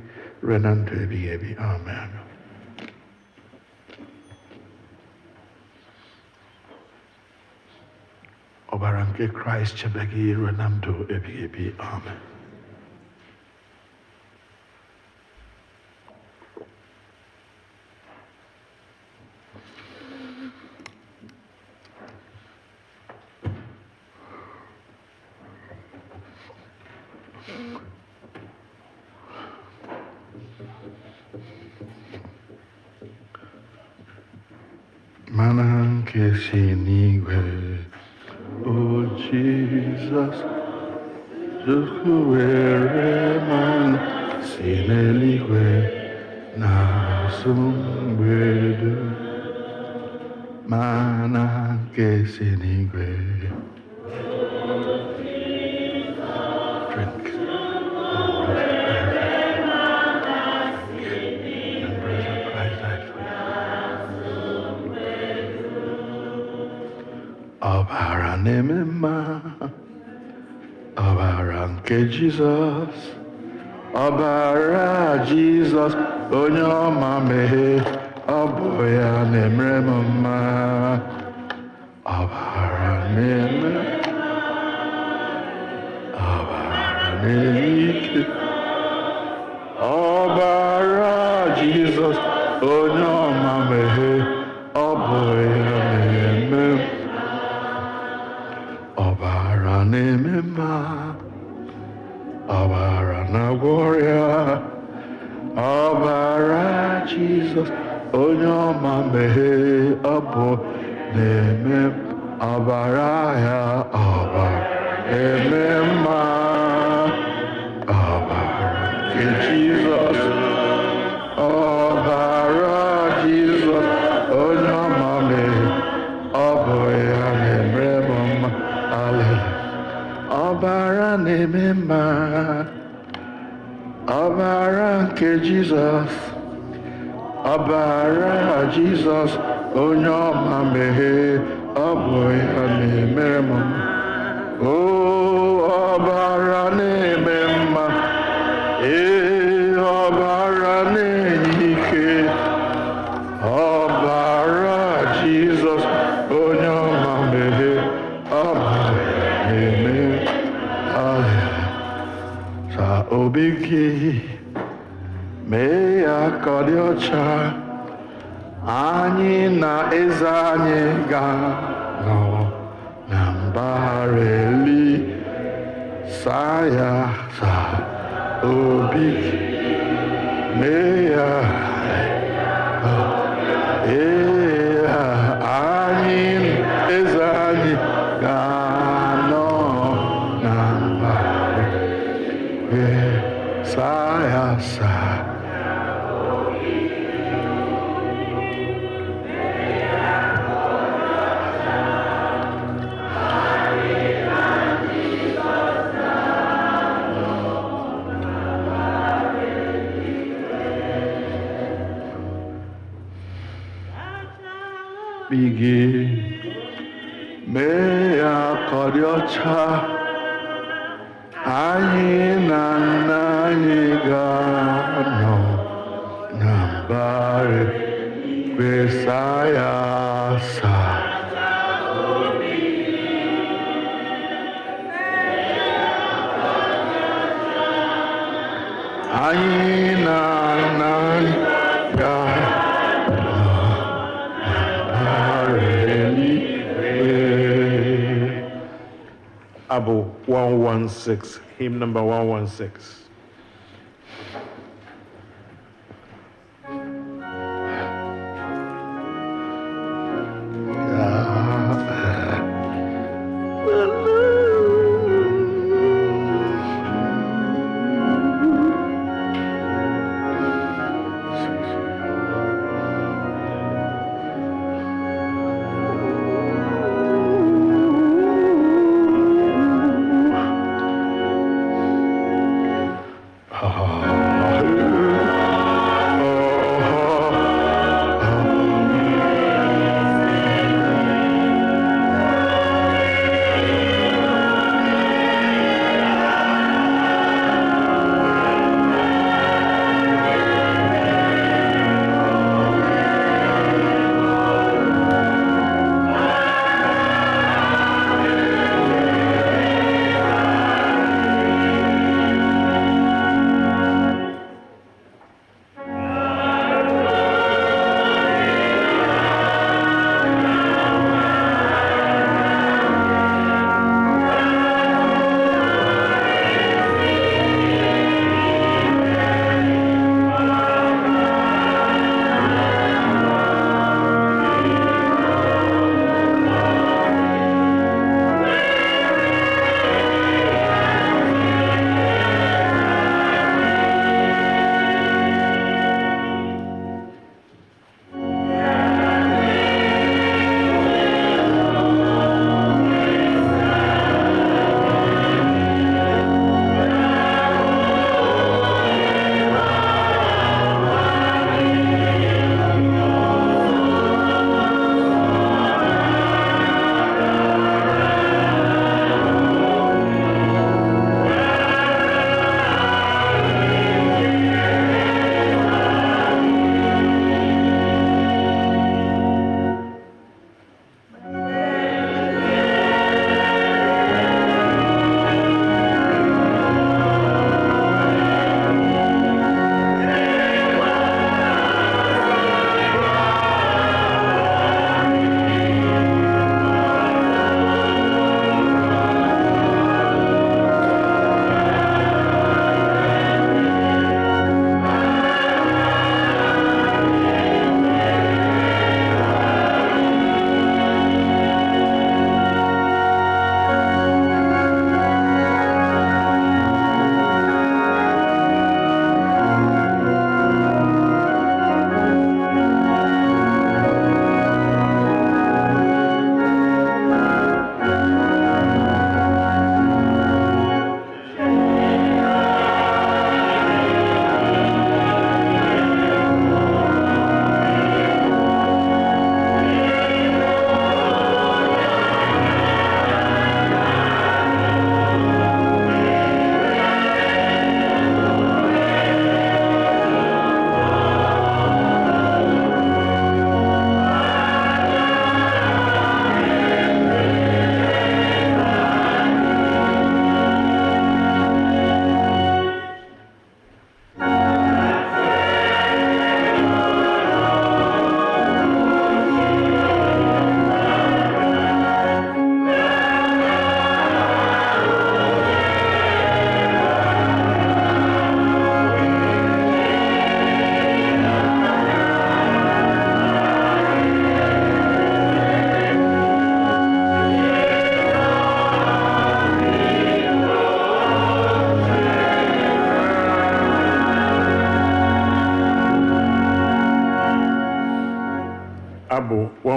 Ọbara nke Kraịst chebe gị ruo na ndụ ebighị ebi. Amen. Mana nke si n'igwe, O Jesus, Chukwu were mana si n'eluigwe na-asụ mgbe dum. Mana nke si n'igwe. Drink. Ọbara na-eme mma, ọbara nke Jizọs, ọbara Jizọs, onye ọma mmehie, ọ bụ ya na-emere m mma. Ọbara na-eme, ọbara na-enye ike, ọbara Jizọs, onye ọma mmehie, ọ bụ ya na-eme m. Ọbara na-eme mma, ọbara na-agwọ ọrịa, ọbara Jizọs, onye ọma mmehie, ọ bụ na-eme ọbara ya, ọbara na-eme mma, ọbara nke Jizọs, ọbara Jizọs, Jesus, ọbara Jesus, onye ọma Mgbaghara, ọ bụ ya na-emere m mma. O ọbara na-eme mma, ọbara na-enye ike, ọbara Jesus, onye ọma Mgbaghara, ọ bụ ya na-eme sa obi gị mee ya ka ọ dị ọcha, anyị na eze anyị ga-anọ na mbara eli. Saa ya sa obi gị mee ya anyị na eze anyị ga-anọ na mbara saa ya saa. Bigi mee ya ka ọ dị ọcha, anyị na nna anyị ga-anọ na mbara saa ya saa. Anyị na nna anyị ga-anọ Abu 116, hymn number 116.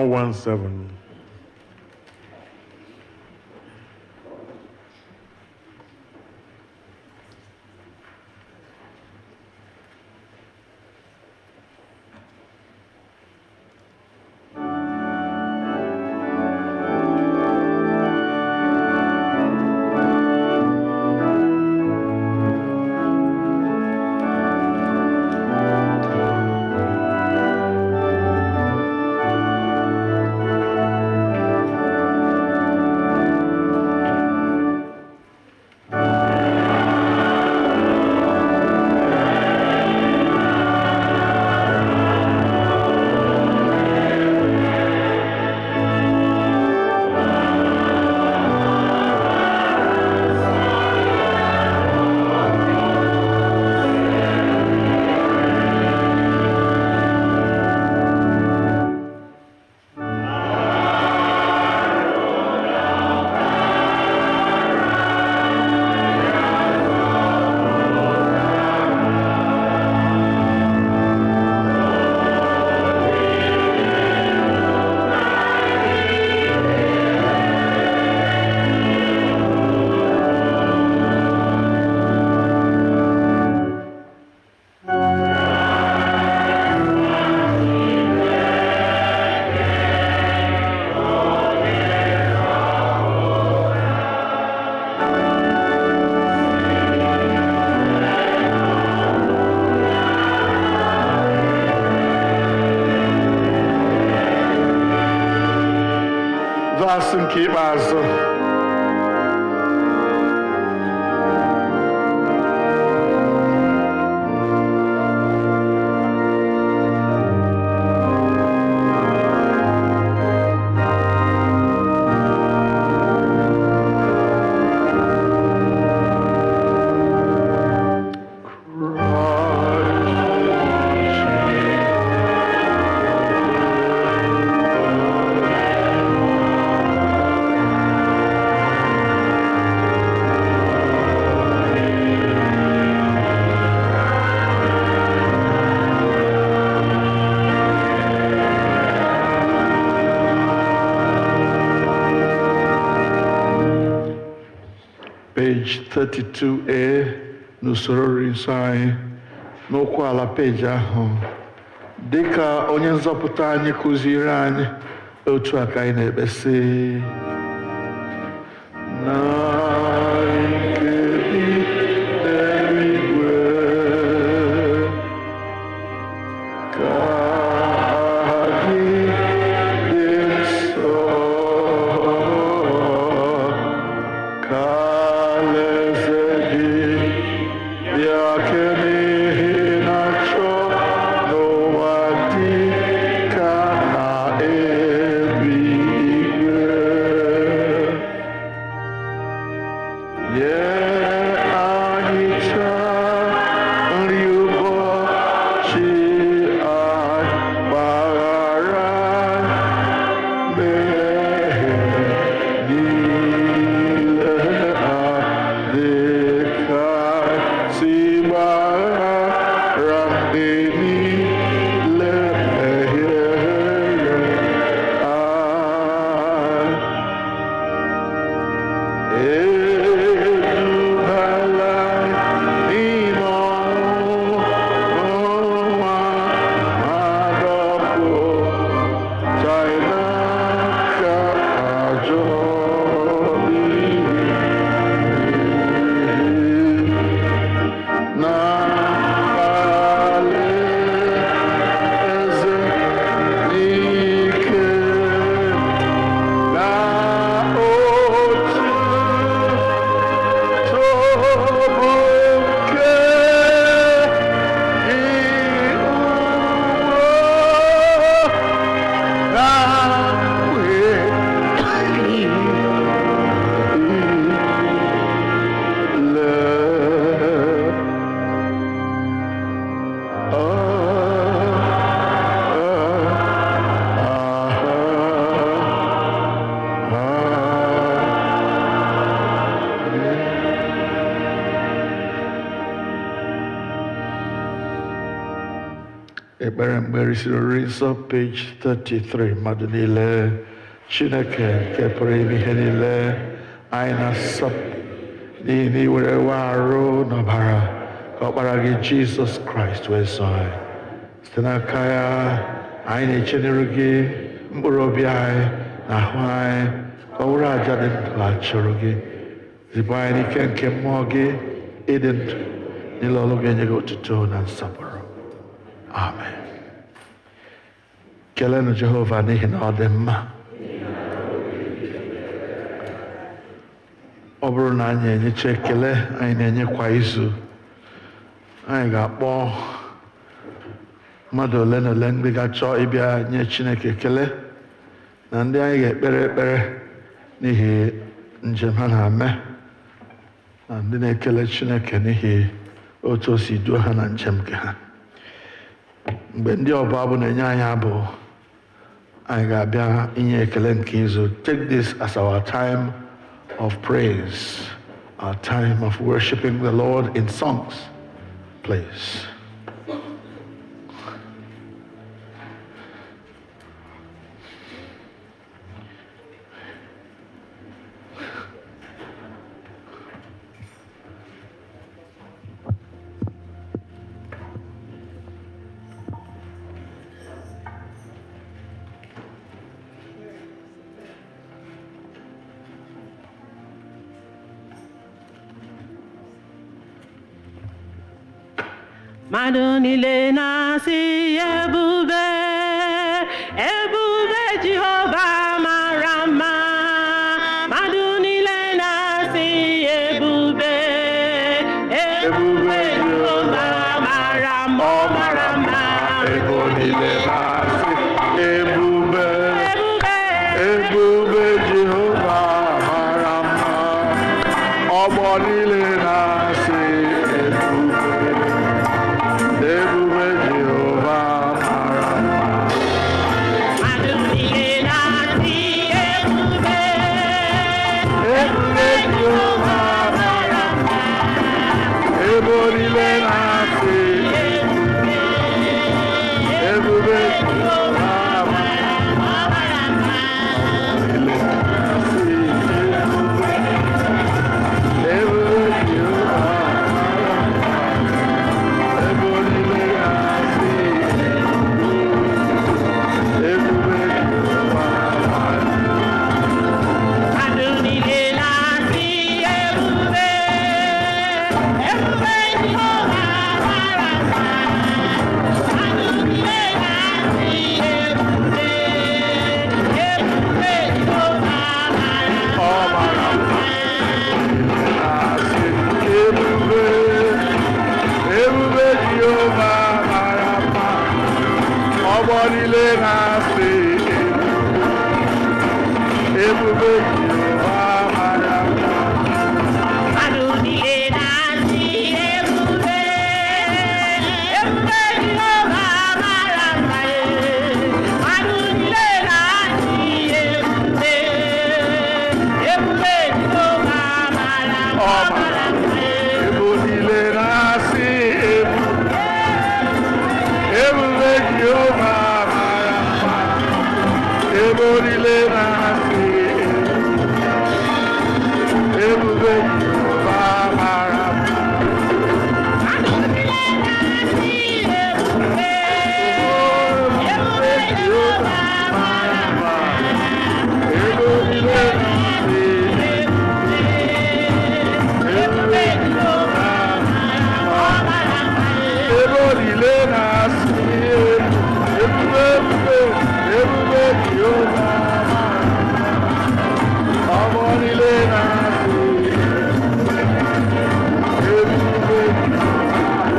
117. Verse nke ikpeazụ. Page 32A n'usoro nri nsọ anyị n'okwu ala peji ahụ dịka onye nzọpụta anyị kụziri anyị otu a ka anyị na-ekpesị na nke dị n'eluigwe ka gị dị nsọ ka alaeze gị bịa ka n'ihi na-achọ n'ụwa dị ka n'eluigwe. Ekpere mgbe risiri oriri nsọ page 33 mmadụ niile Chineke nke pụrụ ime ihe niile anyị na-asọ n'ihi na iwere wa arụ n'ọbara ka ọkpara gị Jizọs Kraịst wee zọọ anyị site n'aka ya anyị na-echenere gị mkpụrụ obi anyị na ahụ anyị ka ọ bụrụ aja dị ndụ a chụrụ gị zipụ anyị n'ike nke mmụọ gị ịdị ndụ niile ọlụ ga-enye gị otuto na nsọpụrụ. Amen. Kelenụ Jehova n'ihi na ọ dị mma. Ọ bụrụ na anyị enyecha ekele anyị na-enye kwa izu, anyị ga-akpọ mmadụ ole na ole ndị ga-achọ ịbịa nye Chineke ekele na ndị anyị ga-ekpere ekpere n'ihi njem ha na-eme na ndị na-ekele Chineke n'ihi otu o si duo ha na njem nke ha. Mgbe ndị ọbụ abụ na-enye anyị abụ, anyị ga-abịa inye ekele nke izu. Take this as our time of praise, our time of worshiping the Lord in songs, please. Mmadụ niile na-asị ebube, ebube Jehova mara mma. Mmadụ niile na-asị ebube, ebube Jehova mara mma, ọ mara mma. Ego niile na-asị ebube, ebube Jehova mara mma. Ọgbọ niile na-asị ebube Jehova mara mma. Mmadụ niile na-asị ebube, Ebube Jehova mara mma. Ebo niile na-asị ebube Jehova mara mma. Niile na-asị ebube Jehova mara mma. Ebo niile na-asị ebube Jehova mara mma. mmadụ niile na-asị ebube, ebube Jehova mara mma. Mmadụ niile na-asị ebube, ebube Jehova mara mma. Ọ mara mma. Na-asị ebube, ebube Jehova mara mma. Ọgbọ niile na-asị ebube Jehova mara mma. Mmadụ niile na-asị ebube, ebube Jehova mara mma. Mmadụ niile na-asị ebube, ebube Jehova mara mma. Ọ mara mma. Ebo niile na-asị ebube Jehova mara mma. Ebo niile na-asị ebube Jehova mara mma. Mmadụ niile na-asị ebube, ebube Jehova mara mma. Ebo niile na-asị Ebube Jehova mara mma. ebo niile na-asị ebube ebube Jehova mara mma. Ọgbọ niile na-asị ebube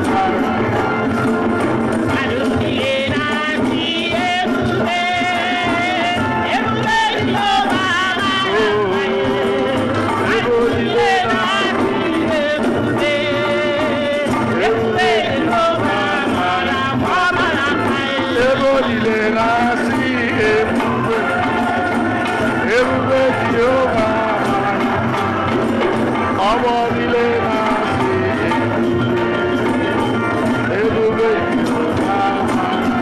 Jehova mara mma. Mmadụ niile na-asị ebube, ebube Jehova mara mma. Mmadụ niile na-asị ebube, ebube Jehova mara mma, ọ mara mma. Ebo niile na-asị ebube ebube Jehova mara mma. Ọgbọ niile na-asị ebube Jehova mara mma.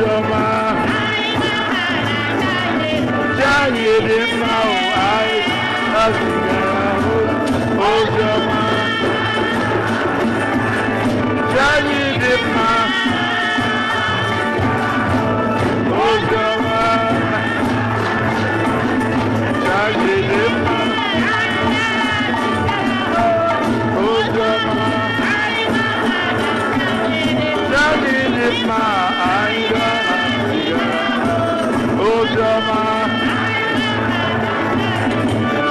Ojoma, Jani Dima, I, Ojoma, Jani Dima, Ojoma, Jani Dima, Ojoma, Jani Dima, Aida, Ojoma,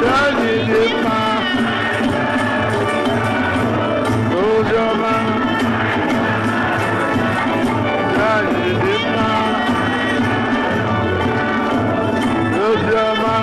Jani Dima, Ojoma, Jani Dima, Ojoma,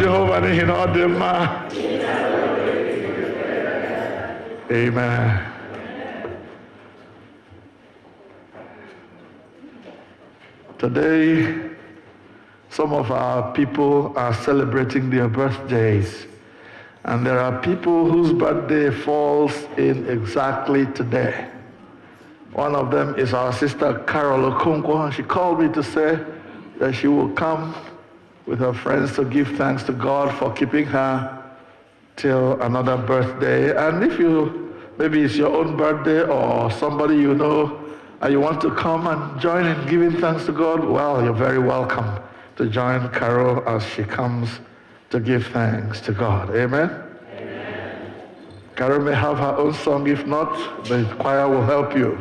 Jehovah n'ihi na ọ dị mma. Amen. Today, some of our people are celebrating their birthdays, and there are people whose birthday falls in exactly today. One of them is our sister Carol Okonkwo, and she called me to say that she will come with her friends to give thanks to God for keeping her till another birthday. And if you, maybe it's your own birthday or somebody you know, and you want to come and join in giving thanks to God, well, you're very welcome to join Carol as she comes to give thanks to God. Amen? Amen. Carol may have her own song. If not, the choir will help you.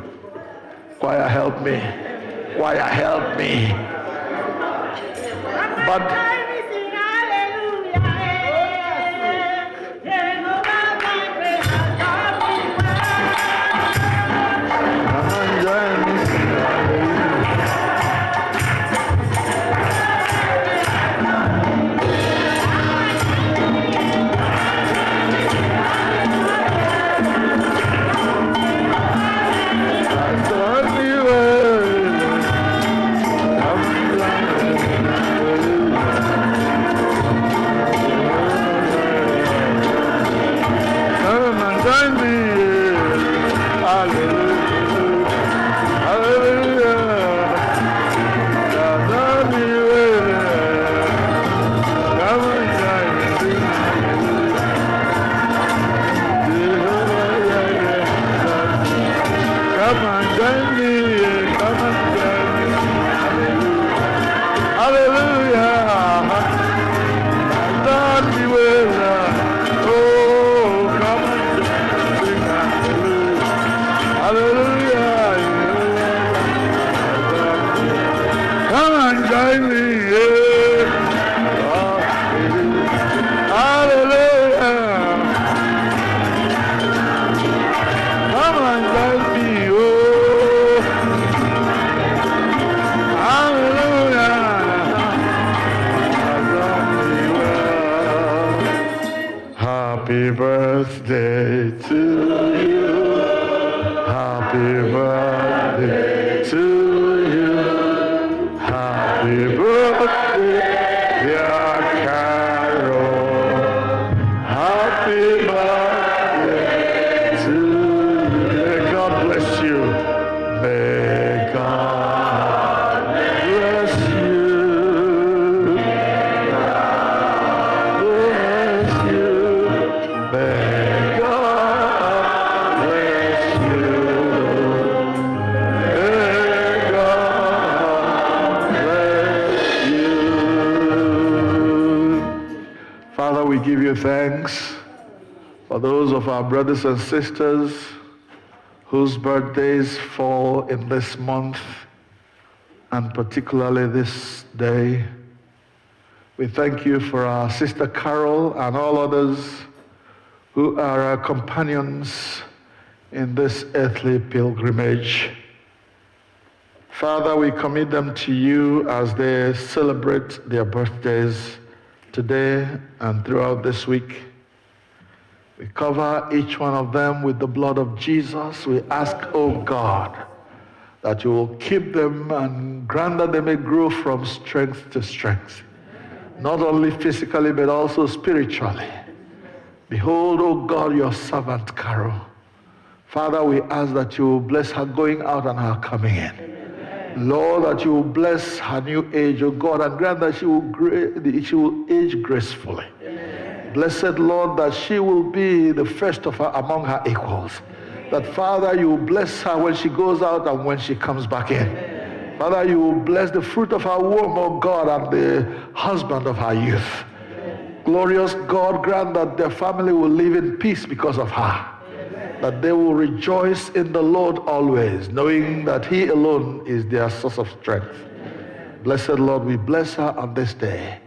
Choir, help me. Choir, help me. But Happy birthday to you. Happy birthday to you. Happy birthday, dear Carol. Happy birthday to you. May God bless you. May God bless you. Bless you. May God bless you. May God bless you. Father, we give you thanks for those of our brothers and sisters whose birthdays fall in this month, and particularly this day. We thank you for our sister Carol and all others who are our companions in this earthly pilgrimage. Father, we commit them to you as they celebrate their birthdays today and throughout this week. We cover each one of them with the blood of Jesus. We ask, oh God, that you will keep them and grant that they may grow from strength to strength, not only physically but also spiritually. Behold, oh God, your servant Carol. Father, we ask that you will bless her going out and her coming in. Amen. Lord, that you will bless her new age, oh God, and grant that she will age gracefully. Amen. Blessed Lord, that she will be the first of her among her equals. That Father, you will bless her when she goes out and when she comes back in. Amen. Father, you will bless the fruit of her womb, oh God, and the husband of her youth. Amen. Glorious God, grant that their family will live in peace because of her. Amen. That they will rejoice in the Lord always, knowing that he alone is their source of strength. Amen. Blessed Lord, we bless her on this day.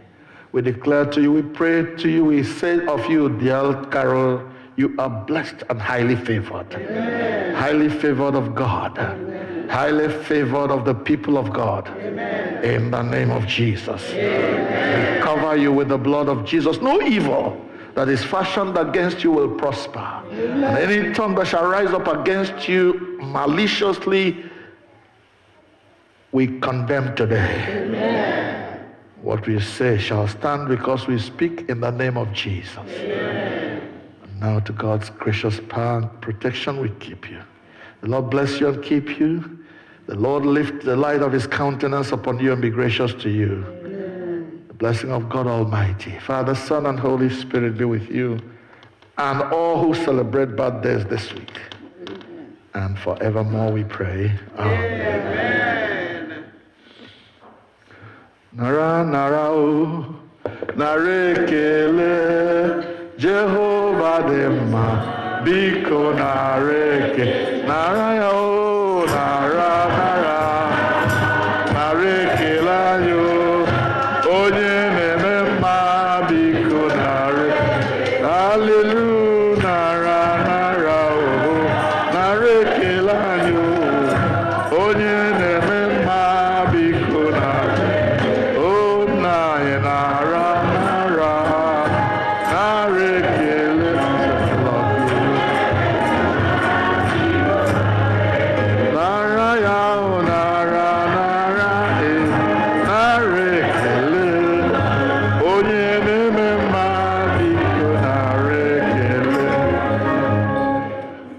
We declare to you, we pray to you, we say of you, dear Carol, you are blessed and highly favored. Amen. Highly favored of God. Amen. Highly favored of the people of God. Amen. In the name of Jesus. Amen. We cover you with the blood of Jesus. No evil that is fashioned against you will prosper. Amen. And any tongue that shall rise up against you maliciously, we condemn today. Amen. What we say shall stand because we speak in the name of Jesus. Amen. And now to God's gracious power and protection, we keep you. The Lord bless you and keep you. The Lord lift the light of his countenance upon you and be gracious to you. Amen. The blessing of God Almighty, Father, Son, and Holy Spirit be with you and all who celebrate birthdays this week. Amen. And forevermore we pray. Amen. Amen. Nara nara o, nara ekele, Jehovah dema, biko nara eke, nara ya o, nara ekele yo, onye neme mma, biko nara, hallelujah, nara o, nara ekele yo, onye neme mma, biko nara.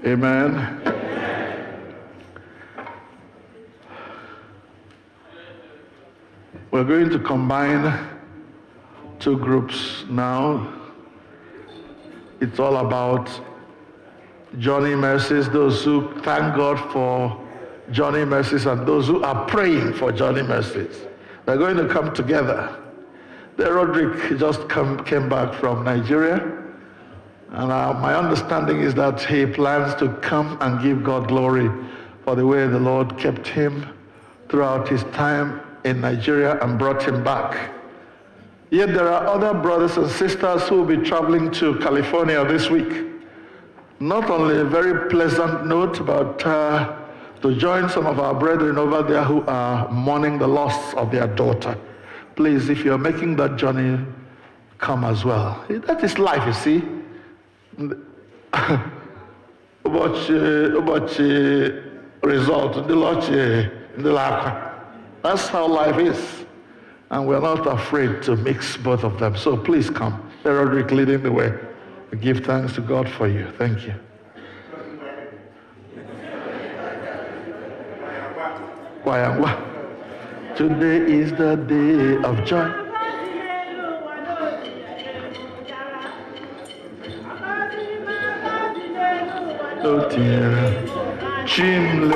Amen. We're going to combine two groups now. It's all about Johnny Mercies, those who thank God for Johnny Mercies and those who are praying for Johnny Mercies. They're going to come together. Roderick just came back from Nigeria. And my understanding is that he plans to come and give God glory for the way the Lord kept him throughout his time in Nigeria and brought him back. Yet there are other brothers and sisters who will be traveling to California this week. Not only a very pleasant note, but to join some of our brethren over there who are mourning the loss of their daughter. Please, if you're making that journey, come as well. That is life, you see. ubọchi result, that's how life is. And we're not afraid to mix both of them. So please come. Roderick leading the way. We give thanks to God for you. Thank you. Today is the day of joy. Chimle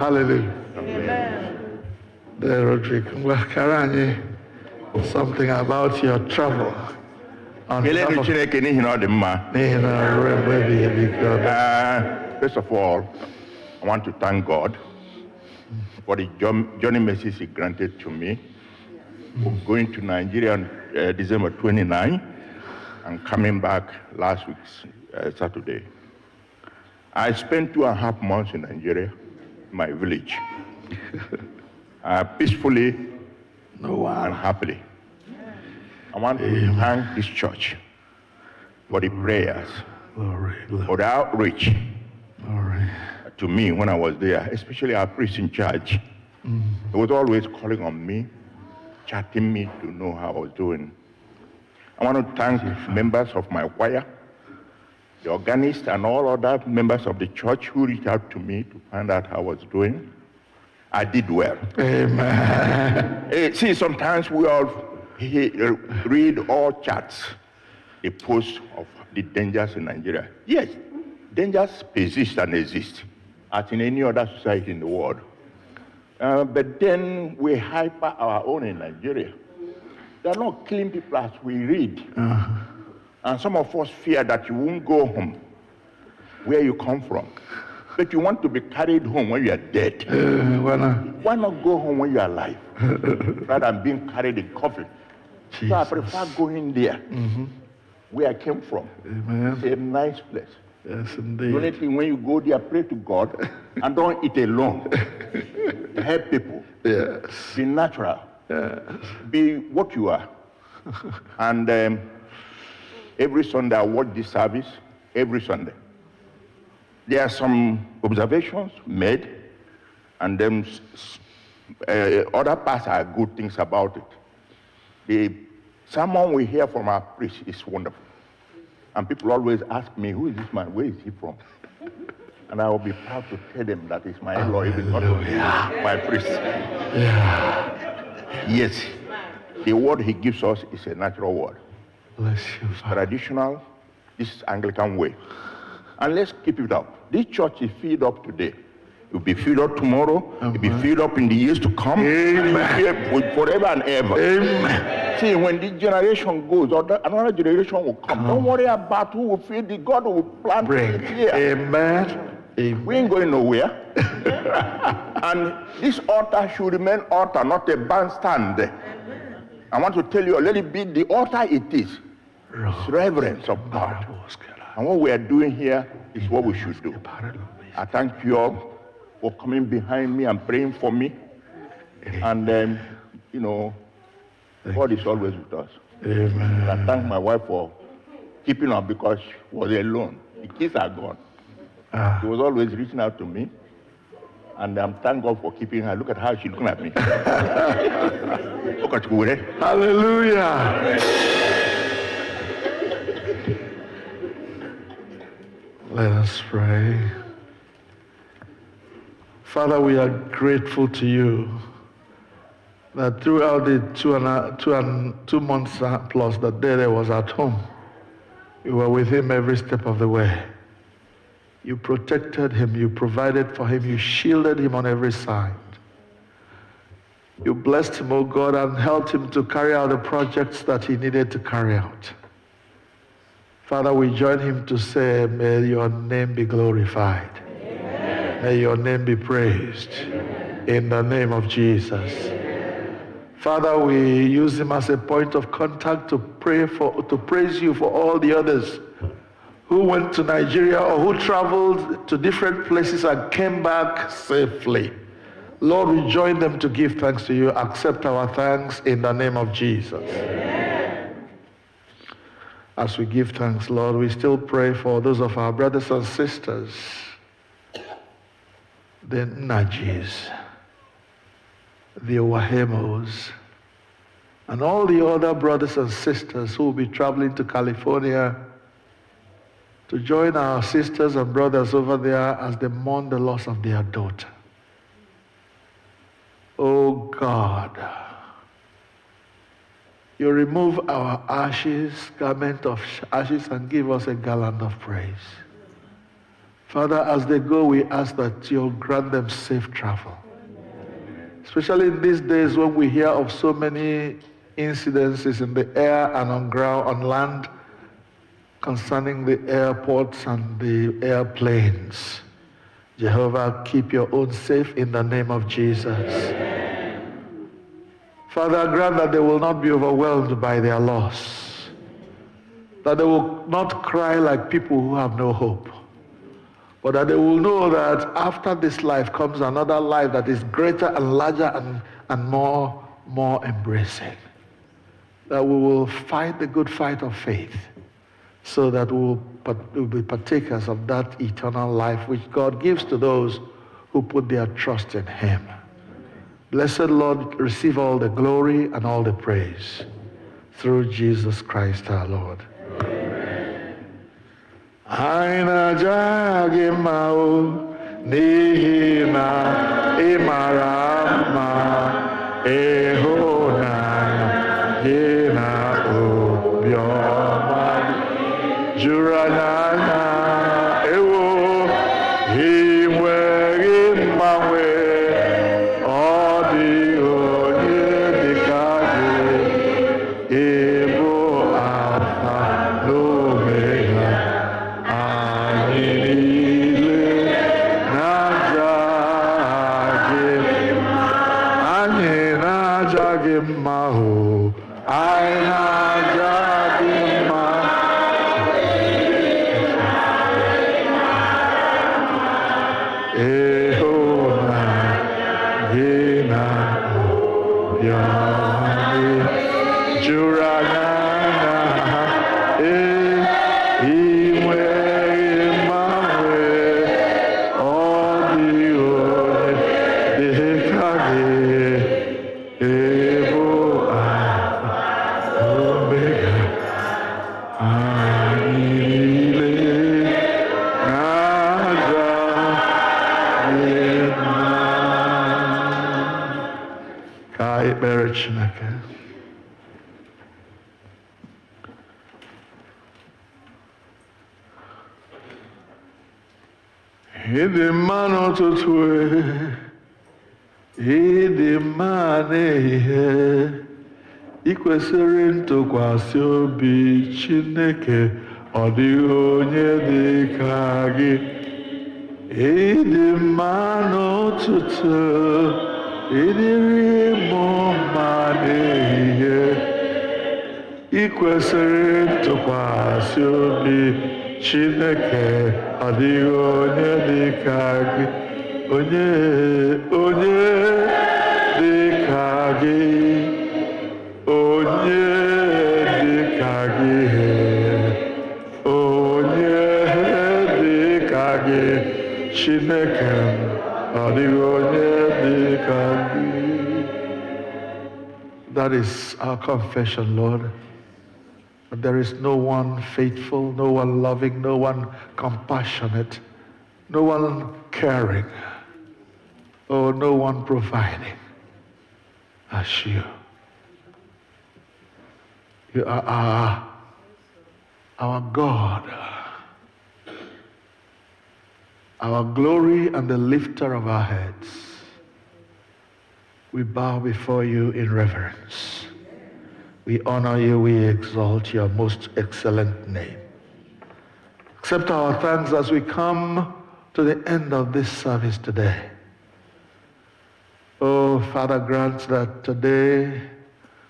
Hallelujah. Amen. There, Roderick. Karanye, something about your travel. First of all, I want to thank God for the journey message He granted to me. Going to Nigeria on December 29 and coming back last week, Saturday. I spent 2.5 months in Nigeria, my village, peacefully and happily. I want to thank this church for the prayers, for the outreach to me when I was there, especially our priest in charge. He was always calling on me, chatting me to know how I was doing. I want to thank members of my choir, the organist, and all other members of the church who reached out to me to find out how I was doing. I did well. Amen. See, sometimes we all read all chats, the post of the dangers in Nigeria. Yes, dangers persist and exist, as in any other society in the world. But then we hyper our own in Nigeria. They are not killing people as we read. And some of us fear that you won't go home where you come from. But you want to be carried home when you are dead. Why not go home when you are alive? Rather than being carried in coffin. Jesus. So I prefer going there, where I came from. Amen. It's a nice place. Yes, indeed. The only thing, when you go there, pray to God and don't eat alone. Help people. Yes. Be natural. Yes. Be what you are. And every Sunday I watch this service, every Sunday. There are some observations made, and then other parts are good things about it. The sermon we hear from our priest is wonderful. And people always ask me, who is this man? Where is he from? And I will be proud to tell them that it's my in-law, even not my priest. Yes, the word he gives us is a natural word. Bless you, Father. Traditional, this is Anglican way. And let's keep it up. This church is filled up today. It will be filled up tomorrow. It will be filled up in the years to come. Amen. Forever and ever. Amen. See, when this generation goes, another generation will come. Don't worry about who will feed the God who will plant it here. Amen. Amen. We ain't going nowhere. And this altar should remain altar, not a bandstand. I want to tell you, let it be the altar it is. It's reverence of God. And what we are doing here is what we should do. I thank you all for coming behind me and praying for me. And God is always with us. Amen. And I thank my wife for keeping her because she was alone. The kids are gone. She was always reaching out to me. And I'm thank God for keeping her. Look at how she's looking at me. Look at you, eh? Hallelujah. Let us pray. Father, we are grateful to you that throughout the 2 months plus that Dede was at home, you were with him every step of the way. You protected him, you provided for him, you shielded him on every side. You blessed him, O God, and helped him to carry out the projects that he needed to carry out. Father, we join him to say, may your name be glorified. Amen. May your name be praised. Amen. In the name of Jesus. Amen. Father, we use him as a point of contact to praise you for all the others who went to Nigeria or who traveled to different places and came back safely. Lord, we join them to give thanks to you. Accept our thanks in the name of Jesus. Amen. As we give thanks, Lord, we still pray for those of our brothers and sisters, the Najis, the Owahemos, and all the other brothers and sisters who will be traveling to California to join our sisters and brothers over there as they mourn the loss of their daughter. Oh God, you remove our ashes, garment of ashes, and give us a garland of praise. Father, as they go, we ask that you'll grant them safe travel. Especially in these days when we hear of so many incidences in the air and on ground, on land, concerning the airports and the airplanes. Jehovah, keep your own safe in the name of Jesus. Amen. Father, grant that they will not be overwhelmed by their loss, that they will not cry like people who have no hope, but that they will know that after this life comes another life that is greater and larger and more embracing, that we will fight the good fight of faith, so that we'll be partakers of that eternal life which God gives to those who put their trust in him. Blessed Lord, receive all the glory and all the praise through Jesus Christ our Lord. Aina jagi mau nihina imarama ehona hina Abu-Ọma Juranana ewo hiwegi mbawe odi onye dikade ebo alfa n'omega anyị niile na-aja gị mma o anyị na-aja gị mma. ekpere Chineke. Ịdị mma n'ụtụtụ, ịdị mma n'ehihie, ị kwesịrị ntụkwasị obi Chineke, ọ dịghị onye dị ka gị. Ịdị mma n'ụtụtụ, ịdịrị mụ mma n'ehihie, ị kwesịrị ntụkwasị obi Chineke, ọ dịghị onye dị ka gị. Onye dị ka gị, onye dị ka gị, onye dị ka gị, Chineke, ọ dịghị onye dị ka gị. That is our confession, Lord. There is no one faithful, no one loving, no one compassionate, no one caring, or no one providing as you. You are our God, our glory and the lifter of our heads. We bow before you in reverence. We honor you, we exalt your most excellent name. Accept our thanks as we come to the end of this service today. Oh, Father, grant that today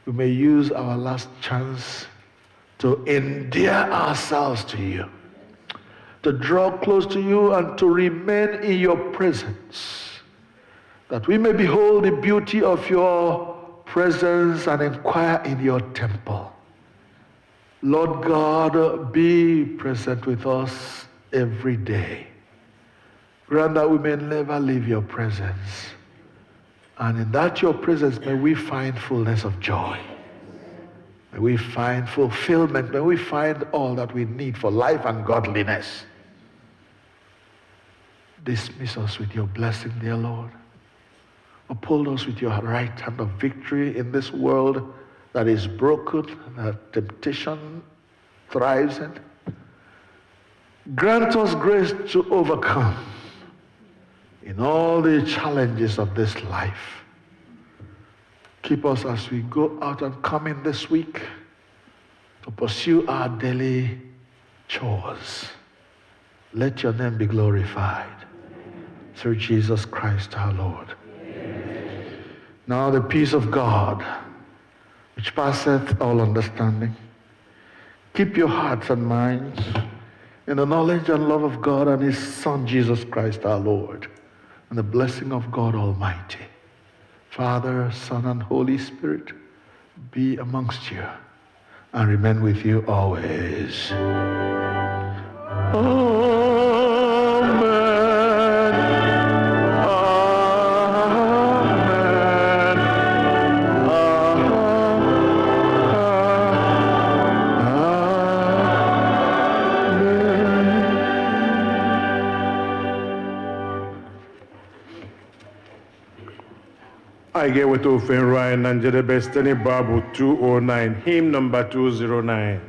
we may use our last chance to endear ourselves to you, to draw close to you and to remain in your presence, that we may behold the beauty of your presence and inquire in your temple. Lord God, be present with us every day. Grant that we may never leave your presence. And in that your presence, may we find fullness of joy. May we find fulfillment. May we find all that we need for life and godliness. Dismiss us with your blessing, dear Lord. Uphold us with your right hand of victory in this world that is broken, that temptation thrives in. Grant us grace to overcome in all the challenges of this life. Keep us as we go out and come in this week to pursue our daily chores. Let your name be glorified through Jesus Christ our Lord. Now the peace of God, which passeth all understanding, keep your hearts and minds in the knowledge and love of God and his Son, Jesus Christ our Lord, and the blessing of God Almighty, Father, Son, and Holy Spirit, be amongst you and remain with you always. I get with Ofen Ryan and Jedebe Steny Bible 209, hymn number 209.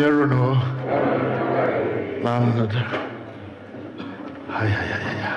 nọnyere unu. Lalụ nọdụ. Ayayayaya.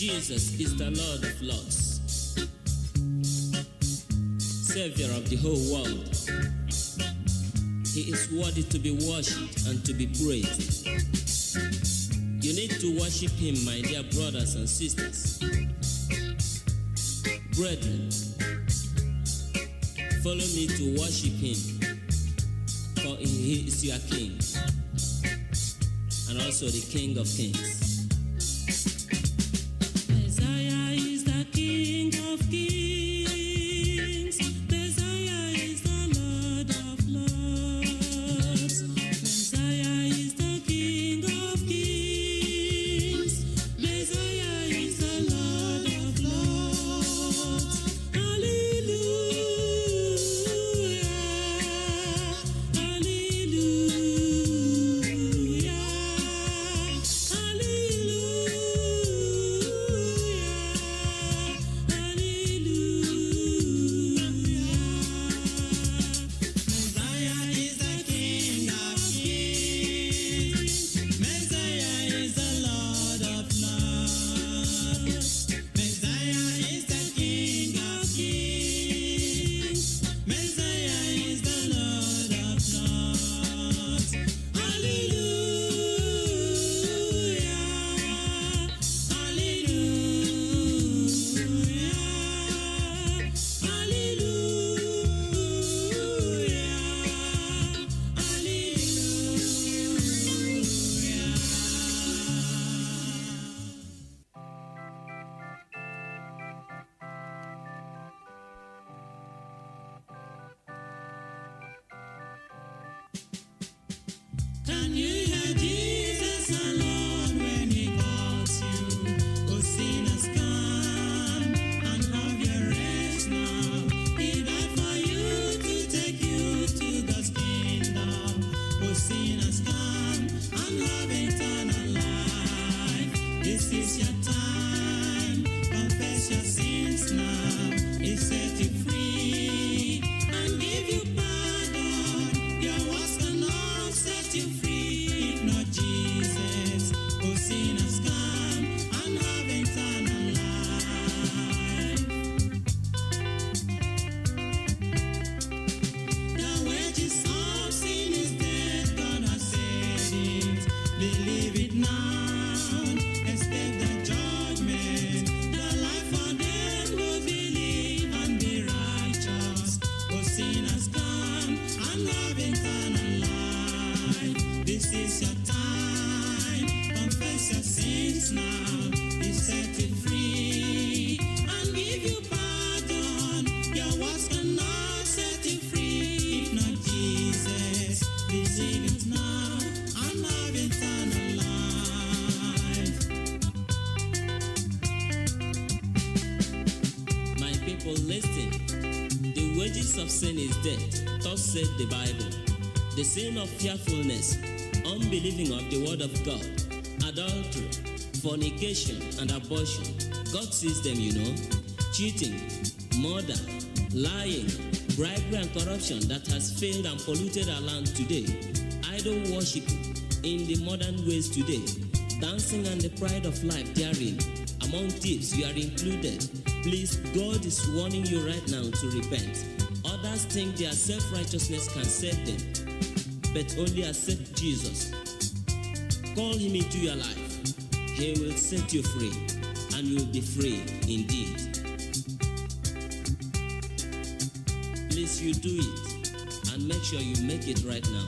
Jesus is the Lord of Lords, Savior of the whole world. He is worthy to be worshipped and to be praised. You need to worship Him, my dear brothers and sisters. Brethren, follow me to worship Him, for He is your King, and also the King of Kings. Of sin is death, thus said the Bible. The sin of fearfulness, unbelieving of the word of God, adultery, fornication, and abortion. God sees them, you know. Cheating, murder, lying, bribery, and corruption that has failed and polluted our land today. Idol worship, in the modern ways today, dancing and the pride of life therein. Among thieves, you are included. Please, God is warning you right now to repent. Others think their self-righteousness can save them, but only accept Jesus. Call him into your life. He will set you free, and you will be free indeed. Please, you do it, and make sure you make it right now.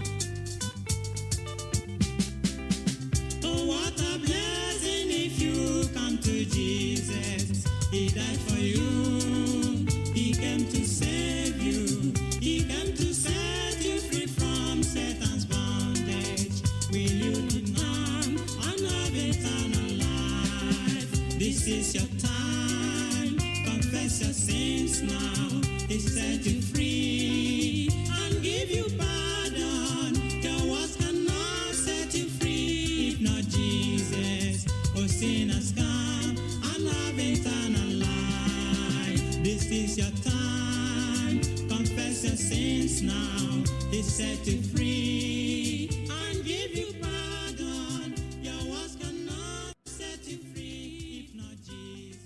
Oh, what a blessing if you come to Jesus. He died for you. He came to save you. He came to set you free from Satan's bondage. Will you demand and have eternal life? This is your time. Confess your sins now. He set you free and give you pardon. Your words cannot set you free if not Jesus. Oh, sinners, come and have eternal life. This is your time. Confess your sins now. He set you free and give you pardon. Your words cannot set you free if not Jesus.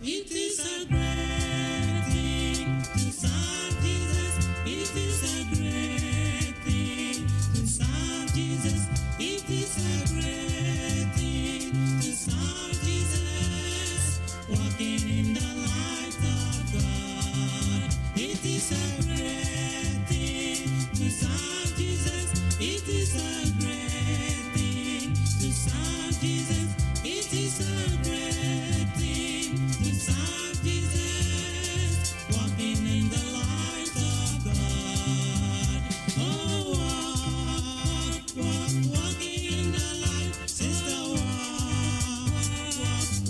It is a great thing to serve Jesus. It is a great thing to serve Jesus. It is a great thing to serve Jesus. Walking in the light of God. It is a great thing to serve Jesus. It is a great thing to serve Jesus. It is a great thing to serve Jesus. Walking in the light of God. Oh, walking in the light, sister,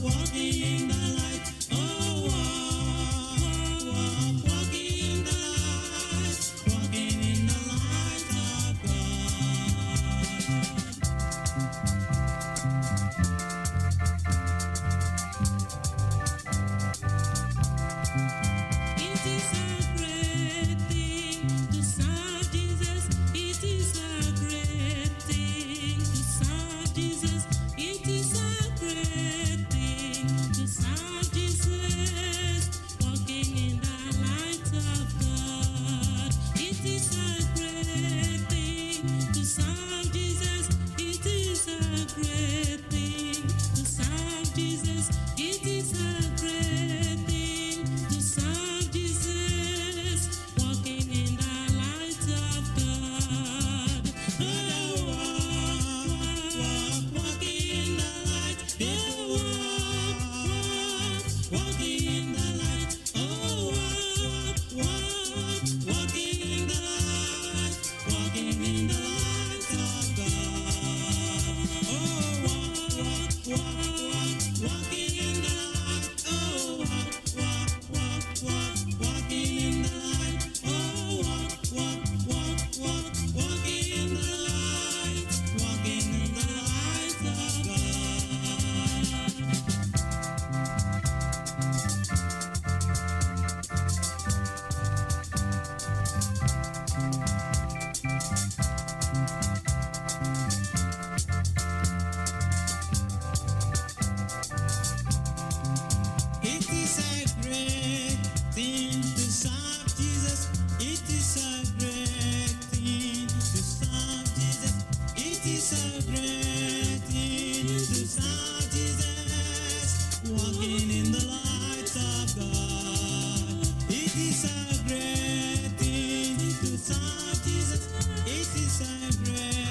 walking in the light. Oh, walking in the light, walking in the light of God. It is a great thing to serve Jesus. It is a great thing to serve Jesus. It is a great thing to serve Jesus. Walking in the light of God. It is a great thing to serve Jesus. It is a great thing to serve Jesus. It is a great thing to serve Jesus. Walking in the light of God. Oh, walking in the light. Oh, walking in the light. Oh, walking in the light. Walking in the light of God. Oh, walking in the light. Oh, walking in the light. Oh, walking in the light. Walking in the light of God. It is a great thing to serve Jesus. It is a great thing to serve Jesus. It is a great thing to serve Jesus. Walking in the light of God. It is a great thing to serve Jesus. It is a great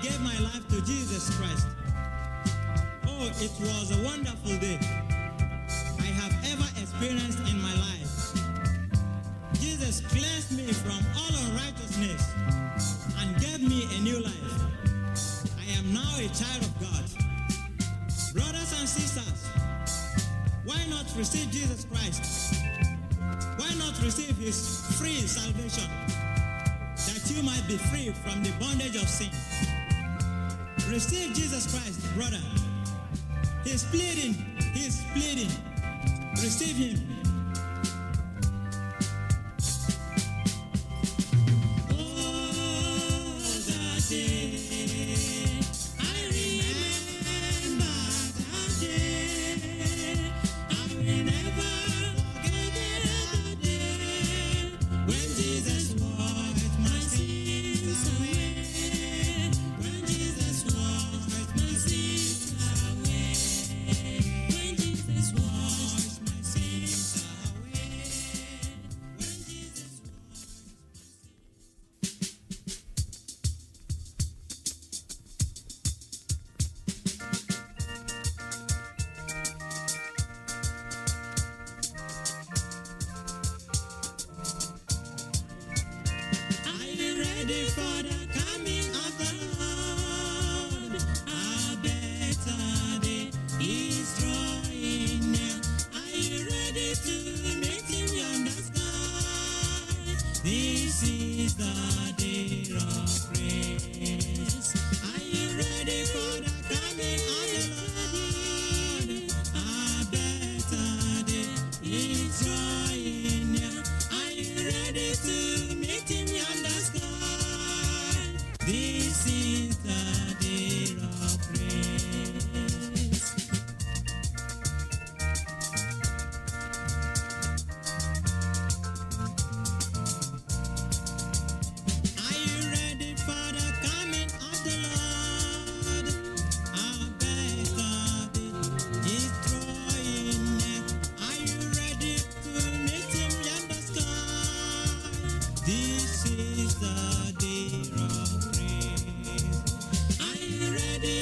gave my life to Jesus Christ. Oh, it was a wonderful day I have ever experienced in my life. Jesus cleansed me from all unrighteousness and gave me a new life. I am now a child of God. Brothers and sisters, why not receive Jesus Christ? Why not receive his free salvation, that you might be free from the bondage of sin? Receive Jesus Christ, brother. He's pleading. Receive him. Oh, that day, I remember that day. I will never forget that day when Jesus washed my sins away. When Jesus washed my sins away. When Jesus washed my sins away. When Jesus Are you ready for the coming of the Lord? A better day is drawing near. Are you ready to meet him on the sky? This is the day of grace. Are you ready for the coming of the Lord? A better day is drawing near. Are you ready to meet him on the sky? This is the day of grace. Are you ready for the coming of the Lord? A better day is drawing near. Are you ready to meet him on the sky? This is the day of grace. Are you ready?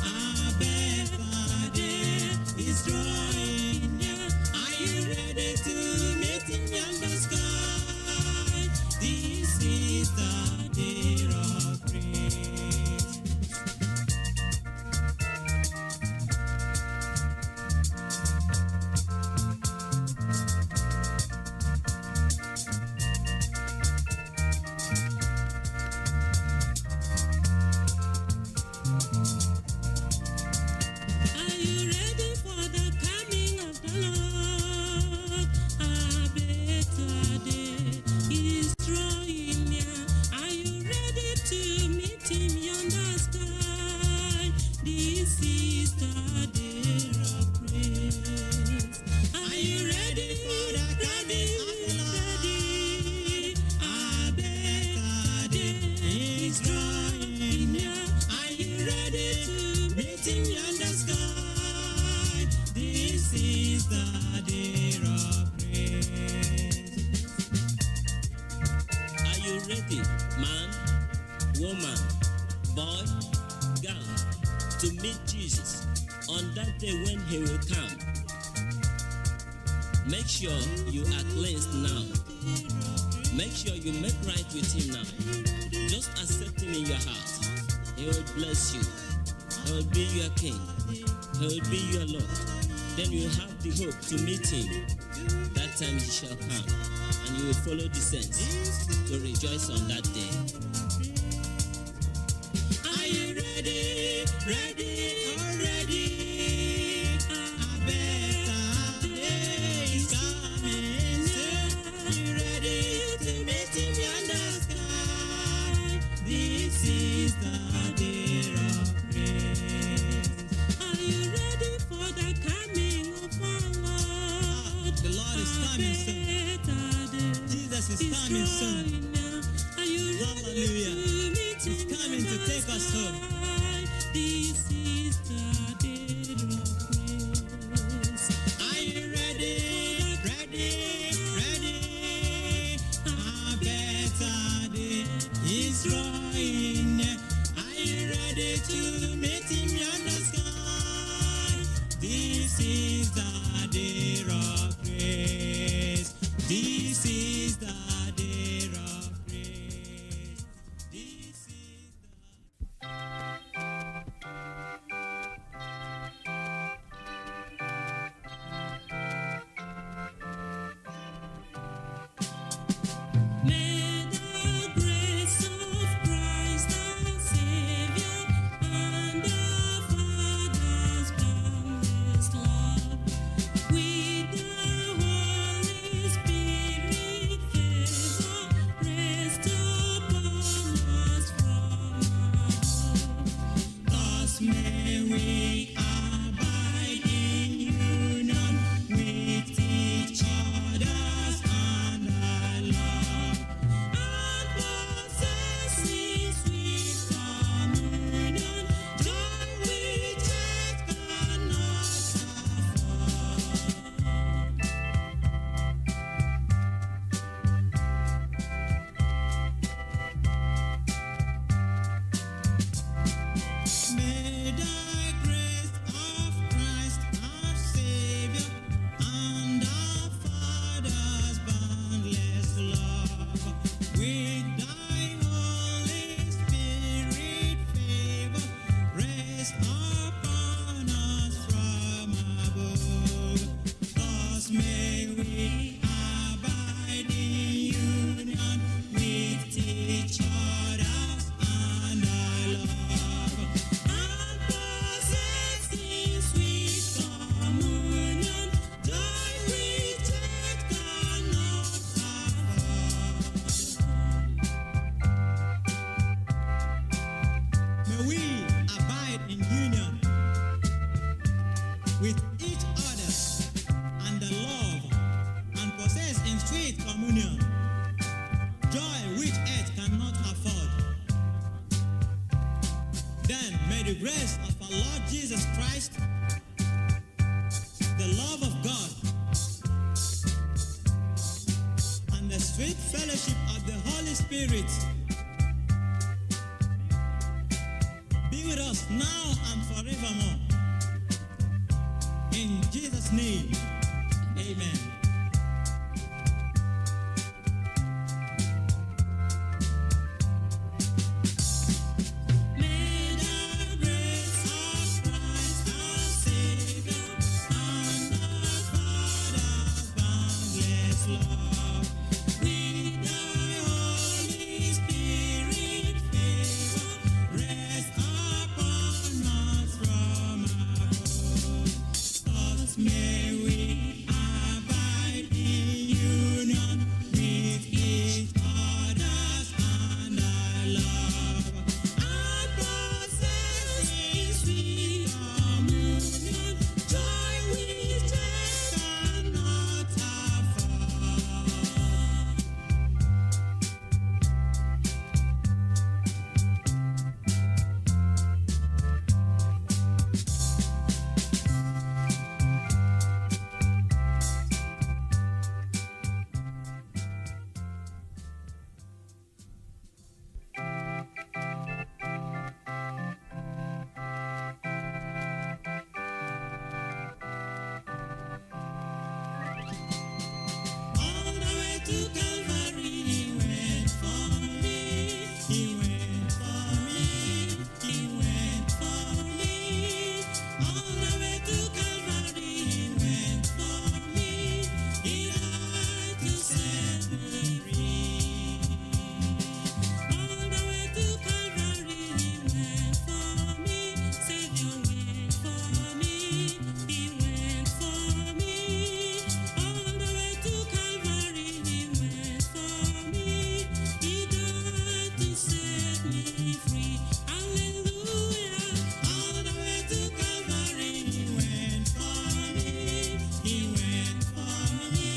A better day is drawing near. Are you ready to meet him on the sky? This is the day of grace. Are you ready for the coming of the Lord? A better day is drawing near. Are you ready to meet him on the sky? This is the day of grace. Are you ready for the coming of the Lord? A better day is drawing near. Are you ready to meet him on the sky? This is the day of grace. Are you ready, man, woman, boy, girl, to meet Jesus on that day when he will come? Make sure you are cleansed now. Make sure you make right with him now. Just accept him in your heart. He will bless you. He will be your king. He will be your Lord. Then you have the hope to meet him. That time he shall come, and you will follow the saints to rejoice on that day. Are you ready? Already? A better day is coming soon. Are you ready to meet him on the sky? This is the day of grace. Are you ready for the coming of our Lord? The Lord is coming soon. Jesus is coming soon. Hallelujah. He's coming to take us home. This is the day of grace. Are you ready? A better day love and possess in sweet communion joy which earth cannot afford. Then may the grace of our Lord Jesus Christ, the love of God, and the sweet fellowship of the Holy Spirit be with us now and forevermore. In Jesus' name, amen. May the grace of Christ our Savior and our Father's boundless love, with the Holy Spirit favor, rest upon us from above. Thus may we abide in union with each other and our love, and possess in sweet communion joy which earth cannot afford. All the way to Calvary, he went for me. He went for me. He went for me. All the way to Calvary, he went for me. He died to set me free. All the way to Calvary, he went for me. Savior went for me. He went for me. All the way to Calvary, he went for me. He died to set me free. Hallelujah. All the way to Calvary, he went for me. He went for me.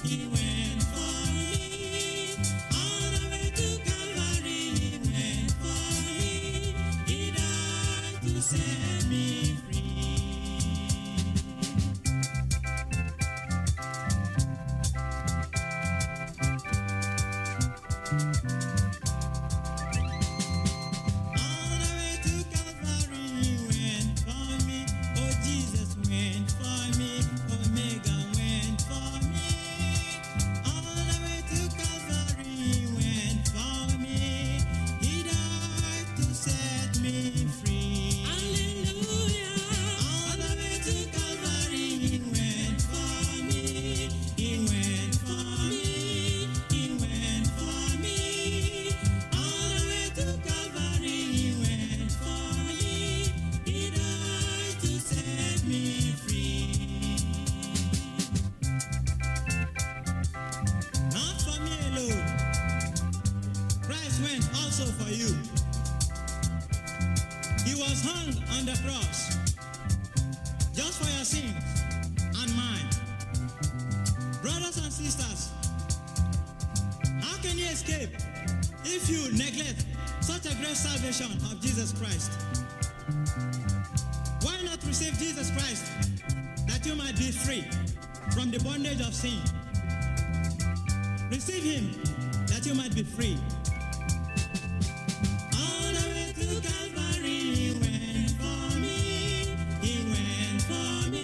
He went for me. All the way to Calvary, he went for me. He died to set me free. All the way to Calvary, he went for me. Oh, Jesus went for me. Omega went for me. All the way to Calvary, he went for me. He died to set me free. Hallelujah. All the way to Calvary, he went for me. He went for me. He went for me. All the way to Calvary, he went for me. He died to set me free. Not for me alone. Christ went also for you. He was hung on the cross just for your sins and mine. Brothers and sisters, how can you escape if you neglect such a great salvation of Jesus Christ? Why not receive Jesus Christ that you might be free from the bondage of sin? Receive him that you might be free. All the way to Calvary, he went for me. He went for me.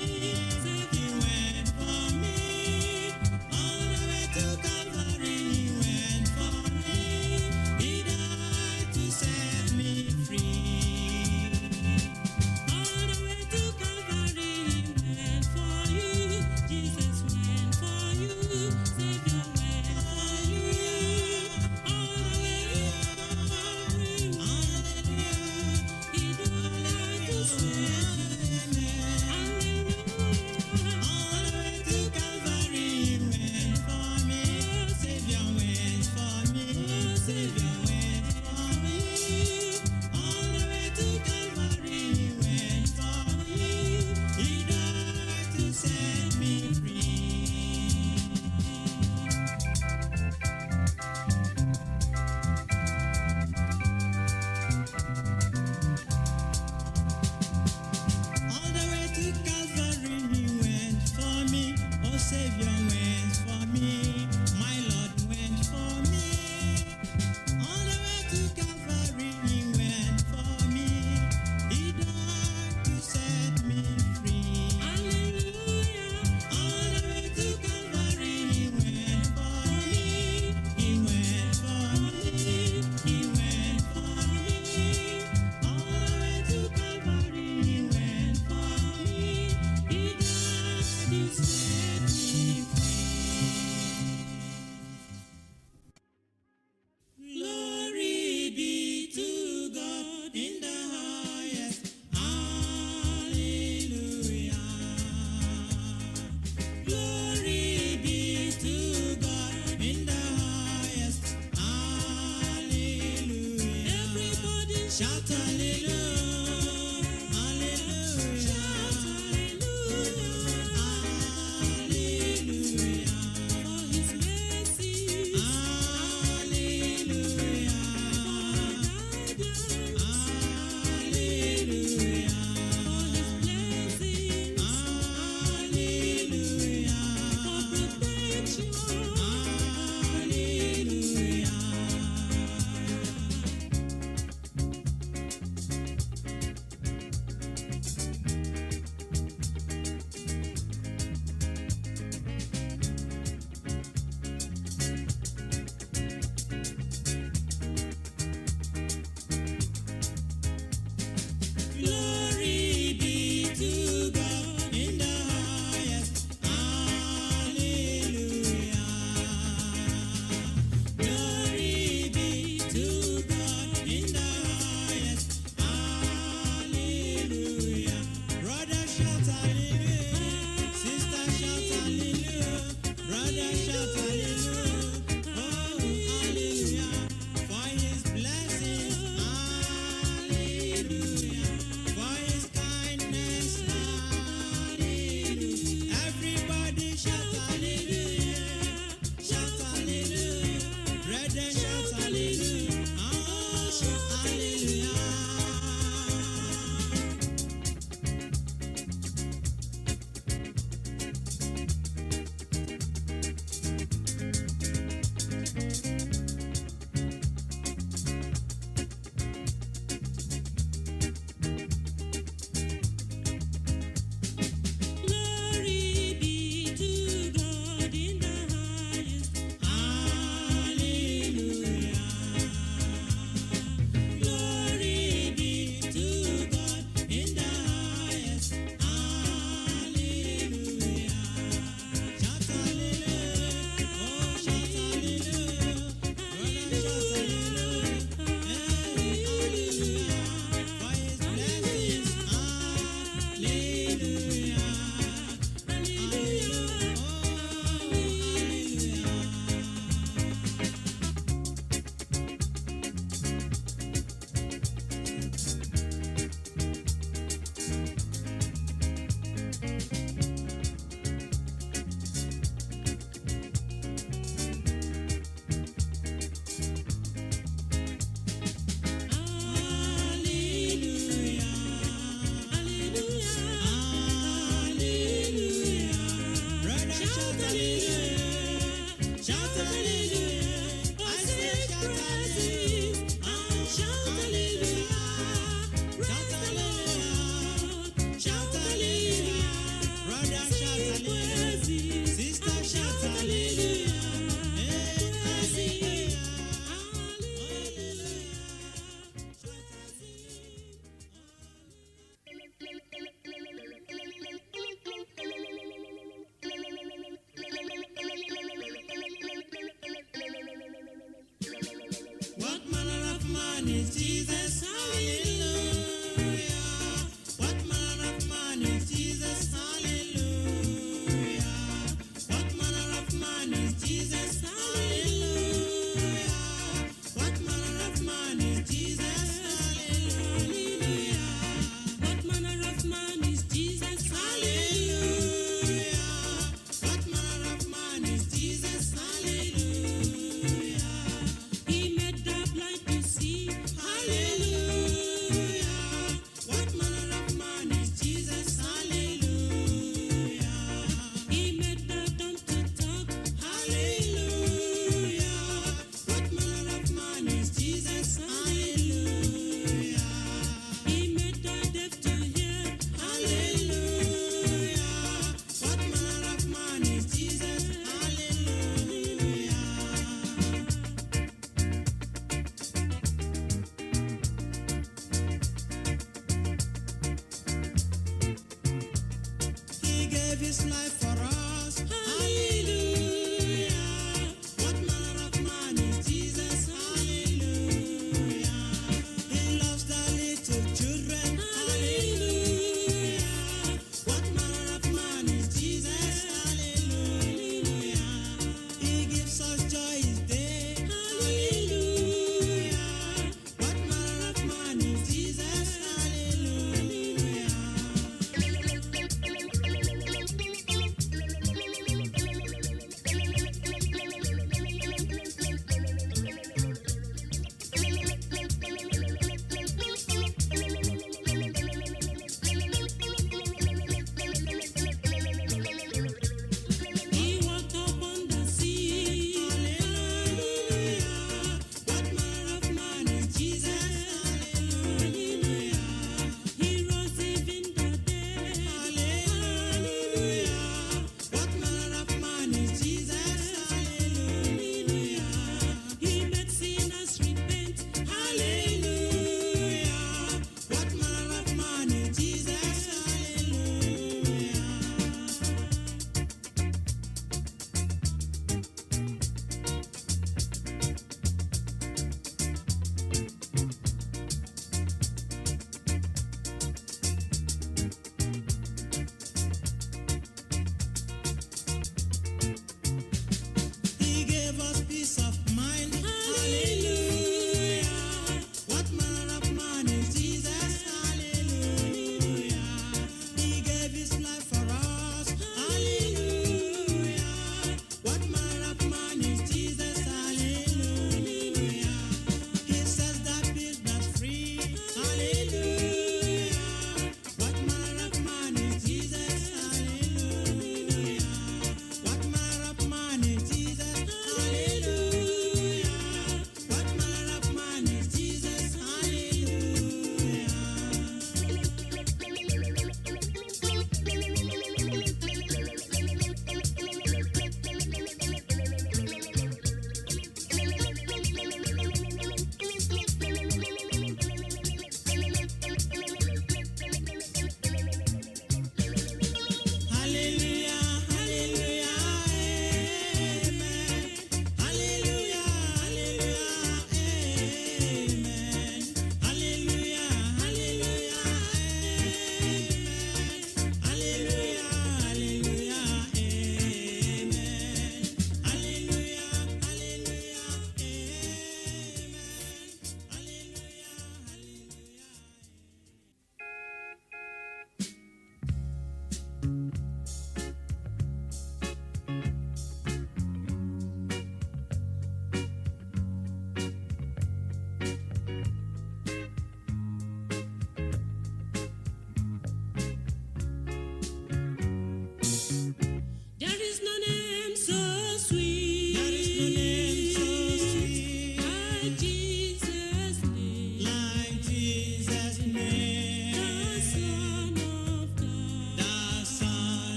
He went for me. All the way to Calvary, he went for me. He died to set me free. All the way to Calvary, he went for you. Jesus went for you. Savior went for you. All Glory be to God in the highest. Hallelujah. Glory be to God in the highest. Hallelujah. Everybody shout hallelujah. Hallelujah. Shout hallelujah. Hallelujah. For his mercy. Hallelujah. Hallelujah. For his blessings. Hallelujah. For protection. Hallelujah. Glory be to God in the highest. Hallelujah. Glory be to God in the highest. Hallelujah. Brother shout hallelujah. Sister shout hallelujah. Brother shout hallelujah. Oh, hallelujah. For his blessings. Hallelujah. For his kindness. Hallelujah. Everybody shout hallelujah. Shout hallelujah. Brethren shout hallelujah. Oh, hallelujah. Glory be to God in the highest. Hallelujah. Glory be to God in the highest. Hallelujah. Shout hallelujah. Oh, shout hallelujah. Brother, shout hallelujah. Hey, hallelujah. For his blessings. Hallelujah. Hallelujah. Oh, hallelujah. Hallelujah. Hallelujah. Brother, shout hallelujah. Shout hallelujah. I say shout hallelujah. Shout hallelujah. Shout hallelujah. Shout hallelujah. Brother, shout hallelujah. Sister, shout hallelujah. Hey, hallelujah. Hallelujah. Shout What manner of man is Jesus? Hallelujah. What manner of man is Jesus? Hallelujah. What manner of man is Jesus? Hallelujah. What manner of man is Jesus? Hallelujah. What manner of man is Jesus? Hallelujah. What manner of man is Jesus? Hallelujah. He made the blind to see. Hallelujah. What manner of man is Jesus? Hallelujah. He made the dumb to talk. Hallelujah. What manner of man is Jesus? Hallelujah. He made the deaf to hear. Hallelujah. What manner of man is Jesus? Hallelujah. He gave his life for us.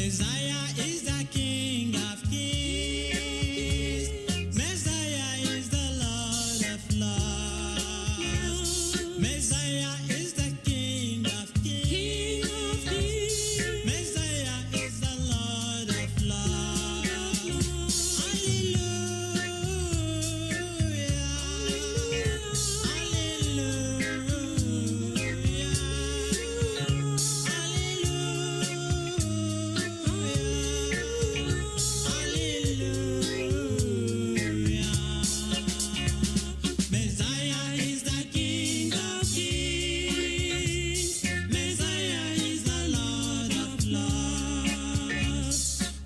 Messiah is the King of Kings. Messiah is the Lord of Lords. Messiah is the King of Kings. Messiah is the Lord of Lords. Hallelujah. Messiah is the King of Kings. Messiah is the Lord of Lords.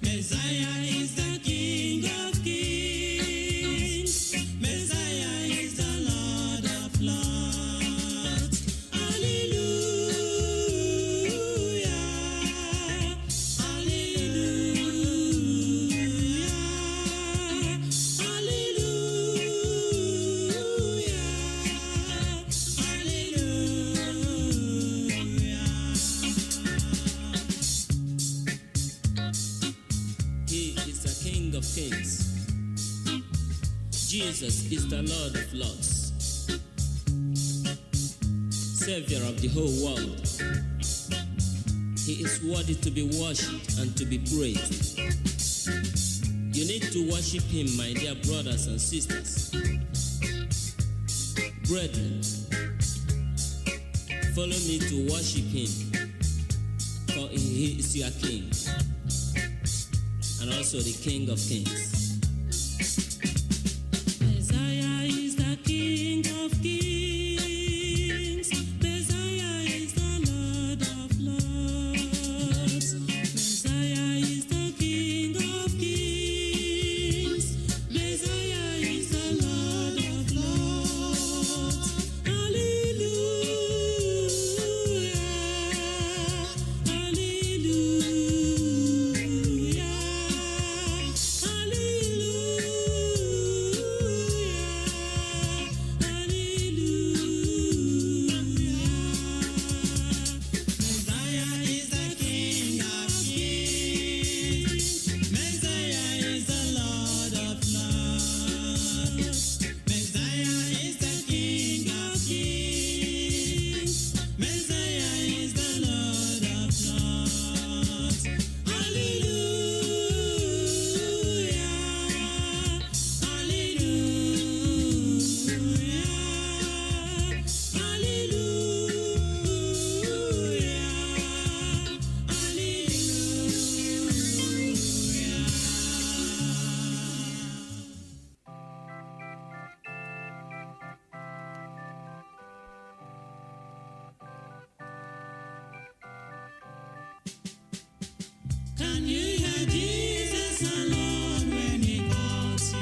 Messiah is the King of Kings. Messiah is the Lord of Lords. Hallelujah. He is the King of Kings. Jesus is the Lord of Lords, Savior of the whole world. He is worthy to be worshipped and to be praised. You need to worship Him, my dear brothers and sisters. Brethren, follow me to worship Him, for He is your King and also the King of Kings. Messiah is the King of Kings. Messiah is the Lord of Lords. Messiah is the King of Kings. Messiah is the Lord of Lords. Hallelujah. Hallelujah. Messiah is the King of Kings. Messiah is the Lord of Lords. Messiah is the King of Kings. Messiah is the Lord of Lords. Hallelujah. Can you hear Jesus alone when He calls you?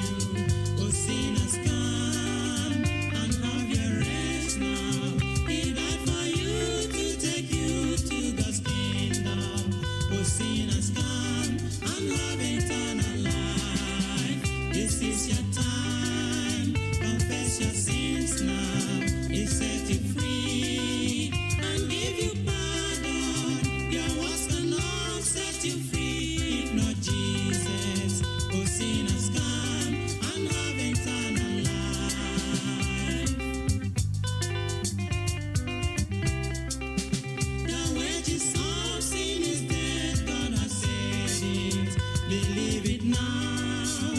Oh, sinners, come and have your rest now. He died for you to take you to God's kingdom. Oh, sinners, come and have eternal life. This is your time. Confess your sins now. He set you free and give you pardon. Your words cannot set you free if not Jesus. Oh, sinners, come and have eternal life. The wages of sin is death, God has said it. Believe it now,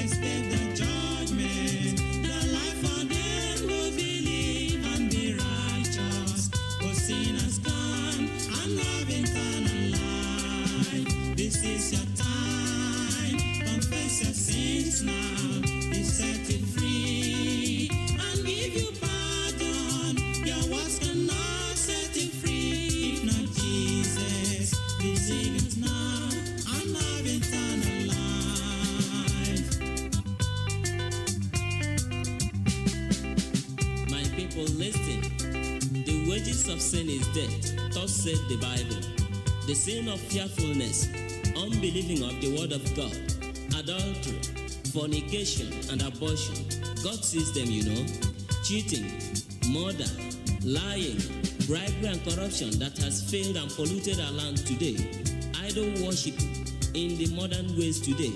escape the judgment. The life for them who believe and be righteous. Oh, sinners, come and have eternal life. This is your time. Confess your sins now. He set you free and give you pardon. Your words cannot set you free if not Jesus. Receive it now and have eternal life. My people, listen. The wages of sin is death, thus said the Bible. The sin of fearfulness, unbelieving of the word of God, adultery, fornication, and abortion. God sees them, you know. Cheating, murder, lying, bribery, and corruption that has failed and polluted our land today. I idol worship in the modern ways today,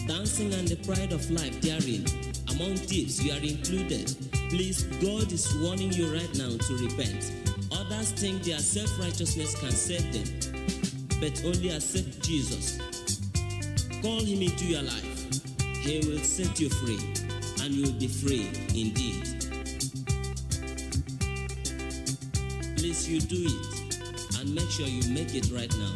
dancing and the pride of life therein. Among thieves, you are included. Please, God is warning you right now to repent. Others think their self-righteousness can save them, but only accept Jesus. Call him into your life. He will set you free, and you will be free indeed. Please, you do it, and make sure you make it right now.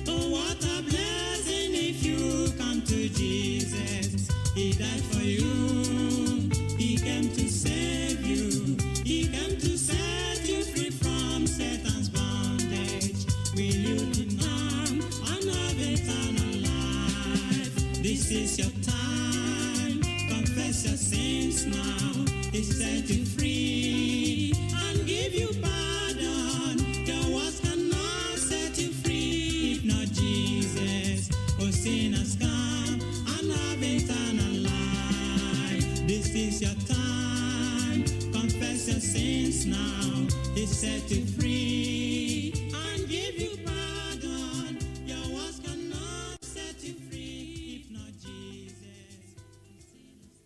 Oh, what a blessing if you come to Jesus. He died for you. He came to save you. He came to set you free from Satan's bondage. Will you lean on and have eternal life? This is your time. Confess your sins now. He set you free and give you pardon. Your words cannot set you free if not Jesus. Oh, sinners, come and have eternal life. This is your time. Confess your sins now. He set you free and give you pardon. Your words cannot set you free if not Jesus. Oh, sinners,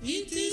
come.